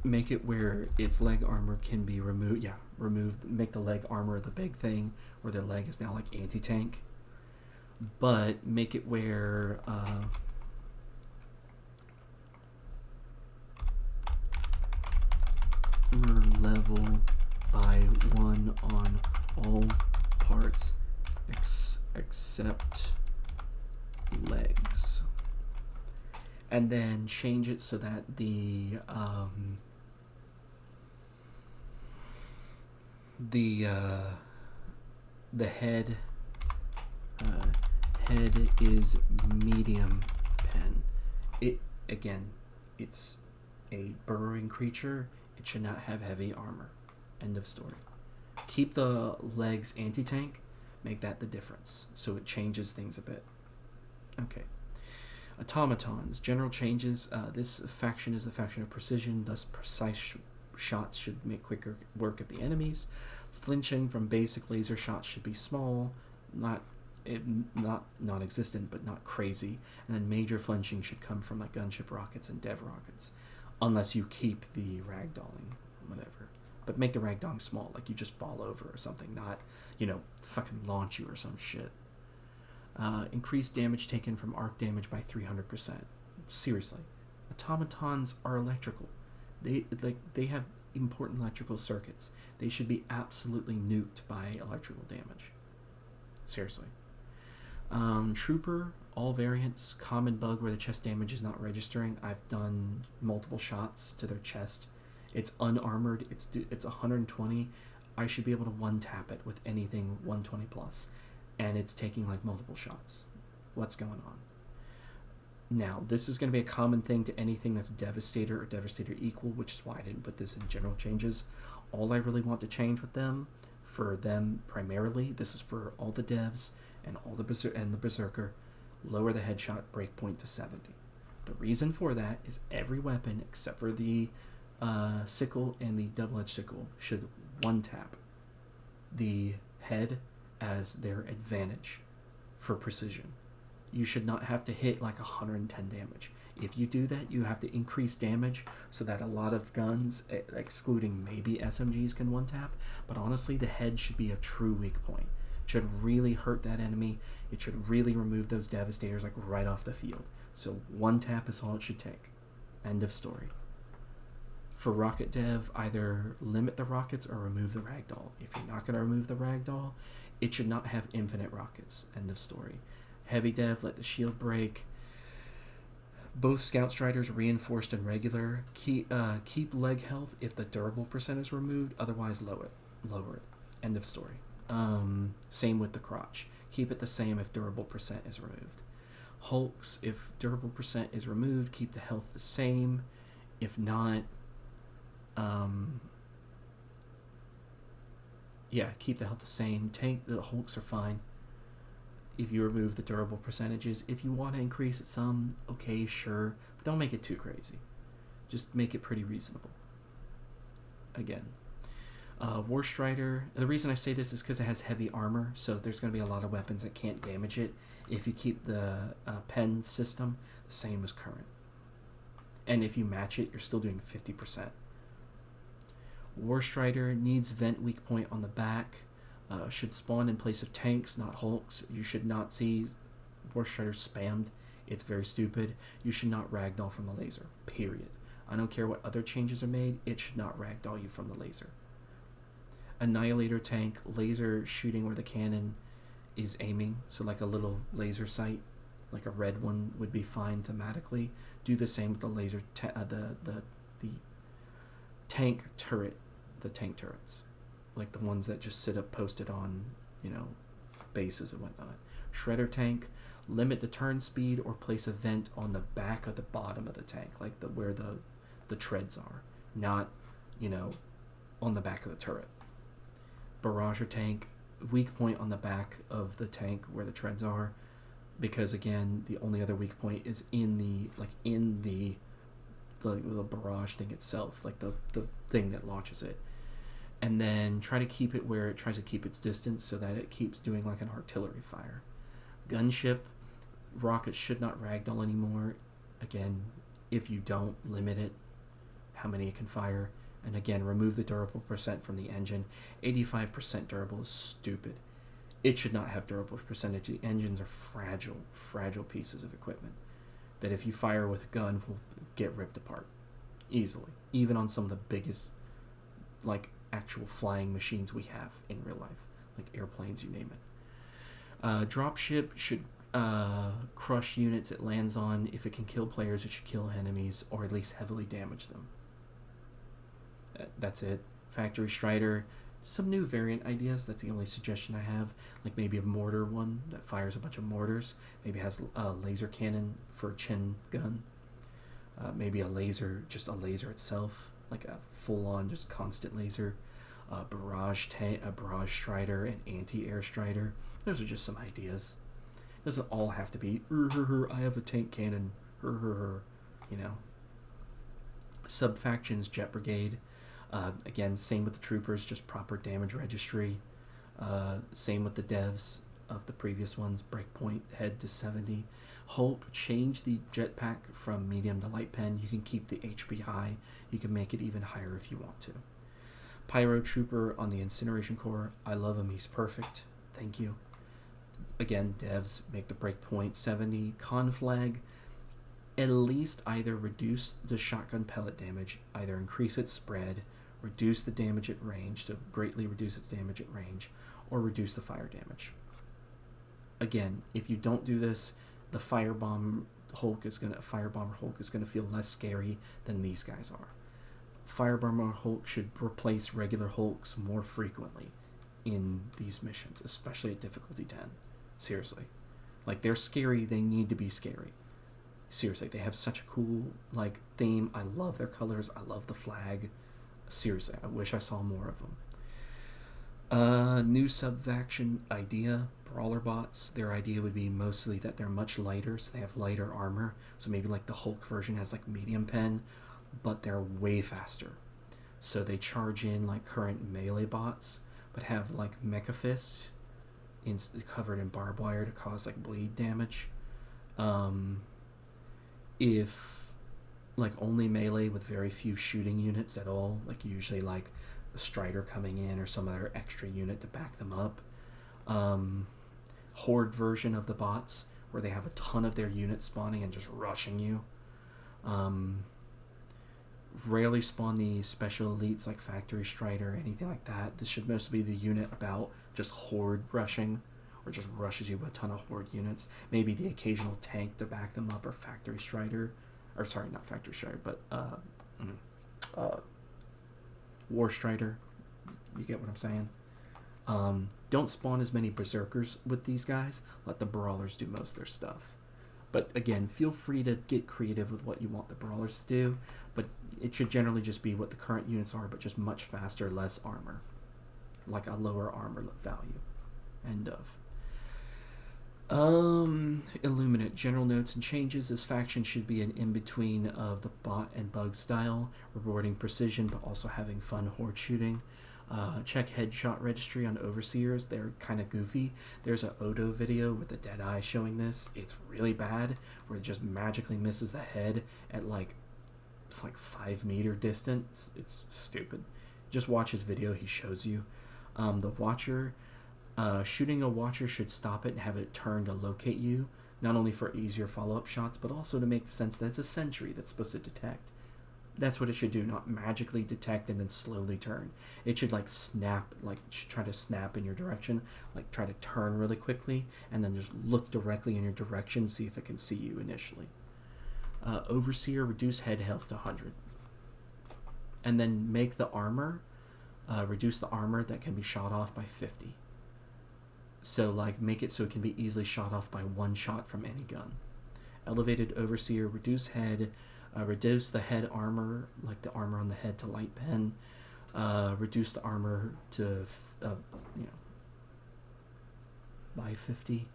Make it where its leg armor can be removed. Yeah, removed. Make the leg armor the big thing, where the leg is now like anti-tank. But make it where level by 1 on all parts except legs. And then change it so that the head is medium pen. It's a burrowing creature. It should not have heavy armor. End of story. Keep the legs anti-tank. Make that the difference. So it changes things a bit. Okay. Automatons. General changes. This faction is the faction of precision, thus precise shots should make quicker work of the enemies. Flinching from basic laser shots should be small, not non-existent, but not crazy. And then major flinching should come from like gunship rockets and dev rockets, unless you keep the ragdolling, whatever. But make the ragdolling small, like you just fall over or something, not, fucking launch you or some shit. Increase damage taken from arc damage by 300%. Seriously, automatons are electrical. They have important electrical circuits. They should be absolutely nuked by electrical damage. Seriously. Trooper, all variants, common bug where the chest damage is not registering. I've done multiple shots to their chest. It's unarmored. It's 120. I should be able to one tap it with anything 120 plus. And it's taking like multiple shots. What's going on? Now, this is going to be a common thing to anything that's Devastator or Devastator equal, which is why I didn't put this in general changes. All I really want to change with them, for them primarily, this is for all the devs and all the Berserker, lower the headshot breakpoint to 70. The reason for that is every weapon except for the sickle and the double-edged sickle should one tap the head as their advantage for precision. You should not have to hit like 110 damage. If you do that, you have to increase damage so that a lot of guns, excluding maybe SMGs, can one tap. But honestly, the head should be a true weak point. It should really hurt that enemy. It should really remove those Devastators like right off the field. So one tap is all it should take. End of story. For rocket dev, either limit the rockets or remove the ragdoll. If you're not going to remove the ragdoll, it should not have infinite rockets. End of story. Heavy dev, let the shield break. Both Scout Striders reinforced and regular. Keep leg health if the durable percent is removed. Otherwise, lower it. End of story. Same with the crotch. Keep it the same if durable percent is removed. Hulks, if durable percent is removed, keep the health the same. If not, keep the health the same. Tank, the Hulks are fine if you remove the durable percentages. If you want to increase it some, okay, sure, but don't make it too crazy. Just make it pretty reasonable. Again, War Strider, the reason I say this is because it has heavy armor, so there's going to be a lot of weapons that can't damage it if you keep the pen system the same as current. And if you match it, you're still doing 50%. War Strider needs vent weak point on the back. Should spawn in place of tanks, not Hulks. You should not see War Strider spammed. It's very stupid. You should not ragdoll from the laser, period. I don't care what other changes are made, it should not ragdoll you from the laser. Annihilator tank, laser shooting where the cannon is aiming, so like a little laser sight, like a red one would be fine thematically. Do the same with the laser, the tank turret, the tank turrets, like the ones that just sit up posted on, bases and whatnot. Shredder tank, limit the turn speed or place a vent on the back of the bottom of the tank, like where the treads are, not, on the back of the turret. Barrager tank, weak point on the back of the tank where the treads are, because again, the only other weak point is in the barrage thing itself, like the thing that launches it. And then try to keep it where it tries to keep its distance so that it keeps doing like an artillery fire. Gunship, rockets should not ragdoll anymore. Again, if you don't limit it, how many it can fire. And again, remove the durable percent from the engine. 85% durable is stupid. It should not have durable percentage. The engines are fragile pieces of equipment that if you fire with a gun will get ripped apart easily, even on some of the biggest actual flying machines we have in real life, like airplanes, you name it. Dropship should crush units it lands on. If it can kill players, it should kill enemies or at least heavily damage them. That's it. Factory Strider, some new variant ideas. That's the only suggestion I have. Like maybe a mortar one that fires a bunch of mortars. Maybe has a laser cannon for a chin gun. Maybe a laser itself, like a full-on just constant laser. Barrage Strider and anti-air Strider. Those are just some ideas. It doesn't all have to be I have a tank cannon. Sub-factions, Jet Brigade. Again, same with the troopers, just proper damage registry. Same with the devs of the previous ones. Breakpoint, head to 70. Hulk, change the jetpack from medium to light pen. You can keep the HP high. You can make it even higher if you want to. Pyro Trooper on the Incineration Core. I love him. He's perfect. Thank you. Again, devs, make the breakpoint 70. Conflag, at least either reduce the shotgun pellet damage, either increase its spread, reduce the damage at range, so greatly reduce its damage at range, or reduce the fire damage. Again, if you don't do this, the Firebomber Hulk is gonna feel less scary than these guys are. Firebomber Hulk should replace regular Hulks more frequently in these missions, especially at difficulty 10. Seriously. They're scary, they need to be scary. Seriously, they have such a cool theme. I love their colors. I love the flag. Seriously, I wish I saw more of them. New sub-faction idea, Brawler bots. Their idea would be mostly that they're much lighter, so they have lighter armor. So maybe the Hulk version has medium pen, but they're way faster. So they charge in current melee bots, but have mecha fists covered in barbed wire to cause bleed damage. If only melee with very few shooting units at all, usually the Strider coming in or some other extra unit to back them up. Horde version of the bots where they have a ton of their units spawning and just rushing you. Rarely spawn the special elites like Factory Strider or anything like that. This should mostly be the unit about just horde rushing or just rushes you with a ton of horde units. Maybe the occasional tank to back them up, or factory strider, or sorry, not factory strider, but war strider. You get what I'm saying? Don't spawn as many berserkers with these guys. Let the brawlers do most of their stuff. But again, feel free to get creative with what you want the brawlers to do. But it should generally just be what the current units are, but just much faster, less armor. Like a lower armor value. End of. Illuminate. General notes and changes. This faction should be an in-between of the bot and bug style, rewarding precision but also having fun horde shooting. Check headshot registry on overseers. They're kind of goofy. There's a Odo video with a dead eye showing this. It's really bad, where it just magically misses the head at like 5-meter distance. It's stupid. Just watch his video. He shows you. The watcher. Shooting a watcher should stop it and have it turn to locate you, not only for easier follow-up shots, but also to make sense that it's a sentry that's supposed to detect. That's what it should do, not magically detect and then slowly turn. It should snap, try to snap in your direction, try to turn really quickly, and then just look directly in your direction, see if it can see you initially. Overseer, reduce head health to 100. And then make the armor, reduce the armor that can be shot off by 50. So make it so it can be easily shot off by one shot from any gun. Elevated Overseer, reduce head, reduce the head armor, the armor on the head, to light pen. Reduce the armor to by 50.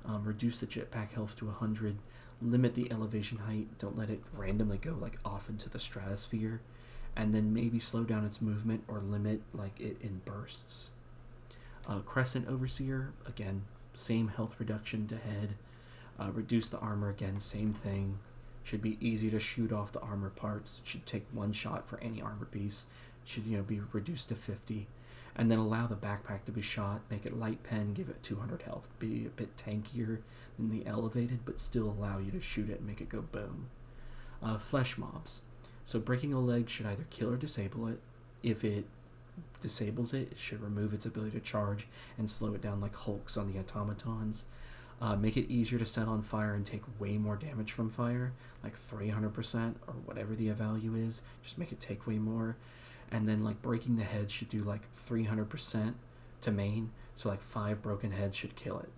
Reduce the jetpack health to 100. Limit the elevation height. Don't let it randomly go off into the stratosphere. And then maybe slow down its movement or limit it in bursts. Crescent Overseer, again, same health reduction to head. Reduce the armor, again, same thing. Should be easy to shoot off the armor parts. It should take one shot for any armor piece. Should be reduced to 50. And then allow the backpack to be shot. Make it light pen. Give it 200 health. Be a bit tankier than the elevated, but still allow you to shoot it and make it go boom. Flesh mobs. So breaking a leg should either kill or disable it. If it disables it, it should remove its ability to charge and slow it down like Hulks on the automatons. Make it easier to set on fire and take way more damage from fire, 300% or whatever the value is. Just make it take way more. And then breaking the head should do 300% to main, so 5 broken heads should kill it.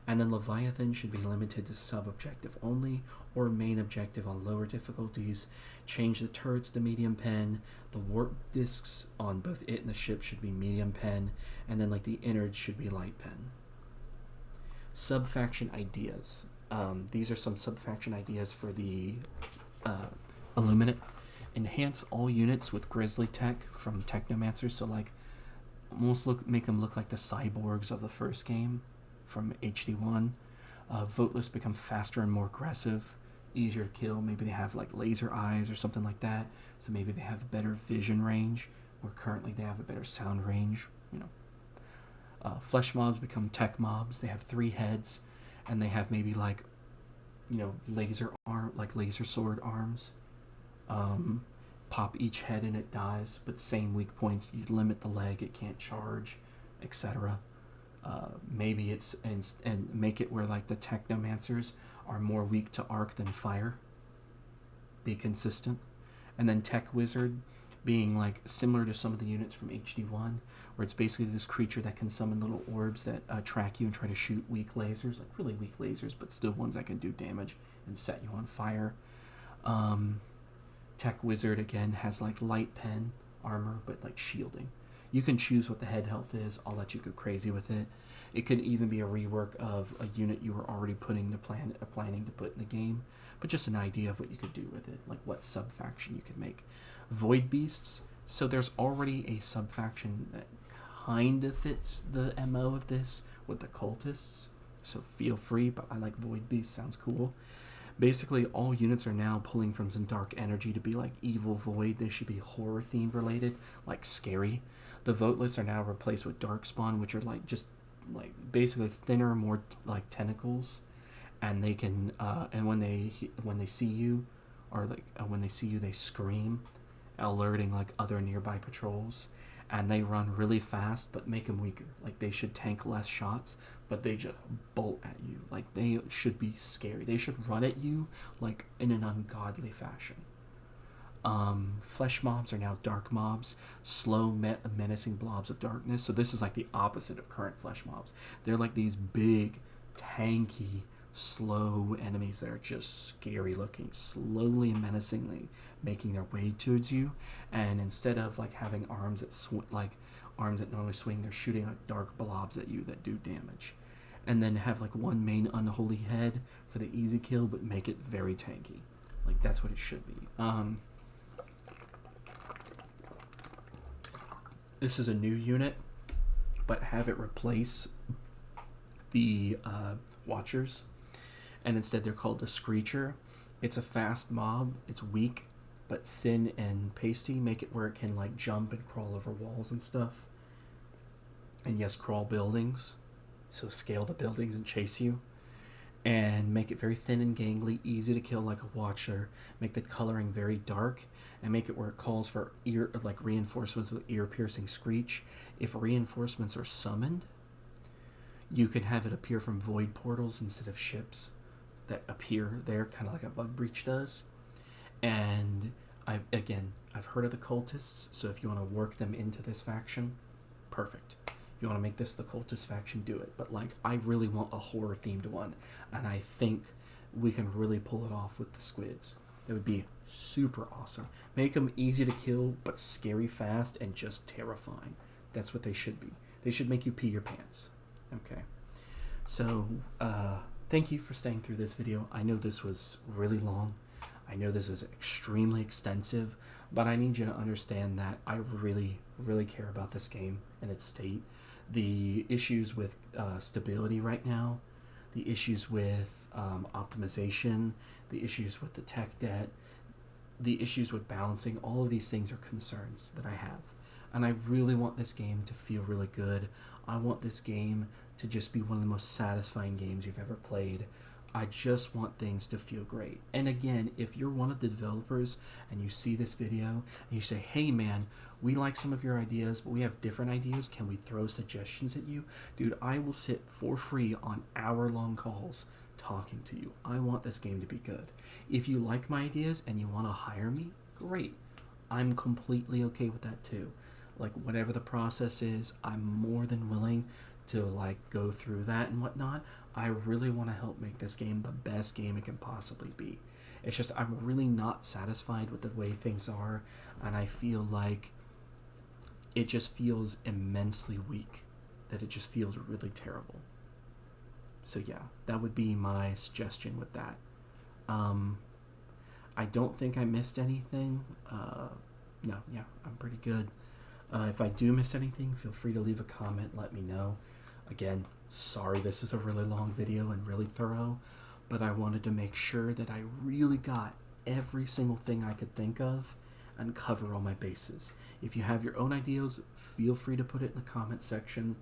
And then Leviathan should be limited to sub-objective only or main objective on lower difficulties. Change the turrets to medium pen. The warp discs on both it and the ship should be medium pen. And then the innards should be light pen. Sub-faction ideas. These are some sub-faction ideas for the Illuminate. Enhance all units with Grizzly tech from Technomancers. So almost make them look like the cyborgs of the first game from HD1. Voteless become faster and more aggressive, easier to kill. Maybe they have laser eyes or something like that, so maybe they have a better vision range, where currently they have a better sound range. Flesh mobs become tech mobs. They have 3 heads, and they have maybe laser sword arms. Pop each head and it dies, but same weak points. You limit the leg, it can't charge, etc. Maybe it's and make it where the Technomancers are more weak to arc than fire. Be consistent. And then Tech Wizard being similar to some of the units from HD1, where it's basically this creature that can summon little orbs that track you and try to shoot weak lasers, really weak lasers, but still ones that can do damage and set you on fire. Tech Wizard again has light pen armor, but shielding. You can choose what the head health is. I'll let you go crazy with it. It could even be a rework of a unit you were already planning to put in the game, but just an idea of what you could do with it, what sub-faction you could make. Void Beasts. So there's already a sub-faction that kind of fits the MO of this with the cultists, so feel free, but I like Void Beasts, sounds cool. Basically, all units are now pulling from some dark energy to be evil void. They should be horror themed related, scary. The Voteless are now replaced with Darkspawn, which are basically thinner, more tentacles, and they can and when they see you, or when they see you, they scream, alerting other nearby patrols, and they run really fast, but make them weaker. They should tank less shots, but they just bolt at you. Like, they should be scary. They should run at you, like, in an ungodly fashion. Flesh mobs are now dark mobs, slow, menacing blobs of darkness. So this is like the opposite of current flesh mobs. They're like these big, tanky, slow enemies that are just scary looking, slowly and menacingly making their way towards you. And instead of like having arms that arms that normally swing, they're shooting like dark blobs at you that do damage. And then have like one main unholy head for the easy kill, but make it very tanky. Like, that's what it should be. This is a new unit, but have it replace the Watchers, and instead they're called the Screecher. It's a fast mob. It's weak, but thin and pasty. Make it where it can like jump and crawl over walls and stuff. And yes, crawl buildings. So scale the buildings and chase you. And make it very thin and gangly, easy to kill like a Watcher. Make the coloring very dark, and make it where it calls for reinforcements with ear-piercing screech. If reinforcements are summoned, you can have it appear from void portals instead of ships that appear there, kind of like a bug breach does. And I've heard of the cultists, so if you want to work them into this faction, perfect. If you want to make this the cultist faction, do it. But like, I really want a horror themed one, and I think we can really pull it off with the squids. It would be super awesome. Make them easy to kill, but scary fast and just terrifying. That's what they should be. They should make you pee your pants. Okay. So, thank you for staying through this video. I know this was really long. I know this is extremely extensive, but I need you to understand that I really, really care about this game and its state. The issues with stability right now, the issues with optimization, the issues with the tech debt, the issues with balancing, all of these things are concerns that I have. And I really want this game to feel really good. I want this game to just be one of the most satisfying games you've ever played. I just want things to feel great. And again, if you're one of the developers and you see this video and you say, hey man, we like some of your ideas, but we have different ideas, can we throw suggestions at you? Dude, I will sit for free on hour-long calls talking to you. I want this game to be good. If you like my ideas and you want to hire me, great. I'm completely okay with that too. Like, whatever the process is, I'm more than willing to like go through that and whatnot. I really want to help make this game the best game it can possibly be. It's just, I'm really not satisfied with the way things are, and I feel like it just feels immensely weak, that it just feels really terrible. So yeah, that would be my suggestion with that. I don't think I missed anything. No, yeah, I'm pretty good. If I do miss anything, feel free to leave a comment, let me know. Again, sorry this is a really long video and really thorough, but I wanted to make sure that I really got every single thing I could think of and cover all my bases. If you have your own ideas, feel free to put it in the comment section.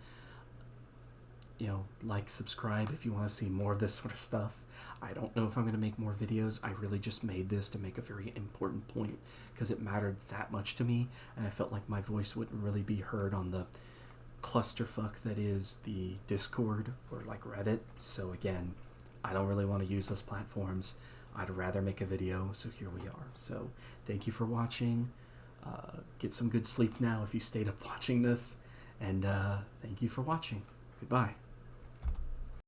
You know, like, subscribe if you want to see more of this sort of stuff. I don't know if I'm going to make more videos. I really just made this to make a very important point because it mattered that much to me, and I felt like my voice wouldn't really be heard on the clusterfuck that is the Discord or like Reddit. So again, I don't really want to use those platforms. I'd rather make a video, so here we are. So thank you for watching. Get some good sleep now if you stayed up watching this, and thank you for watching. Goodbye.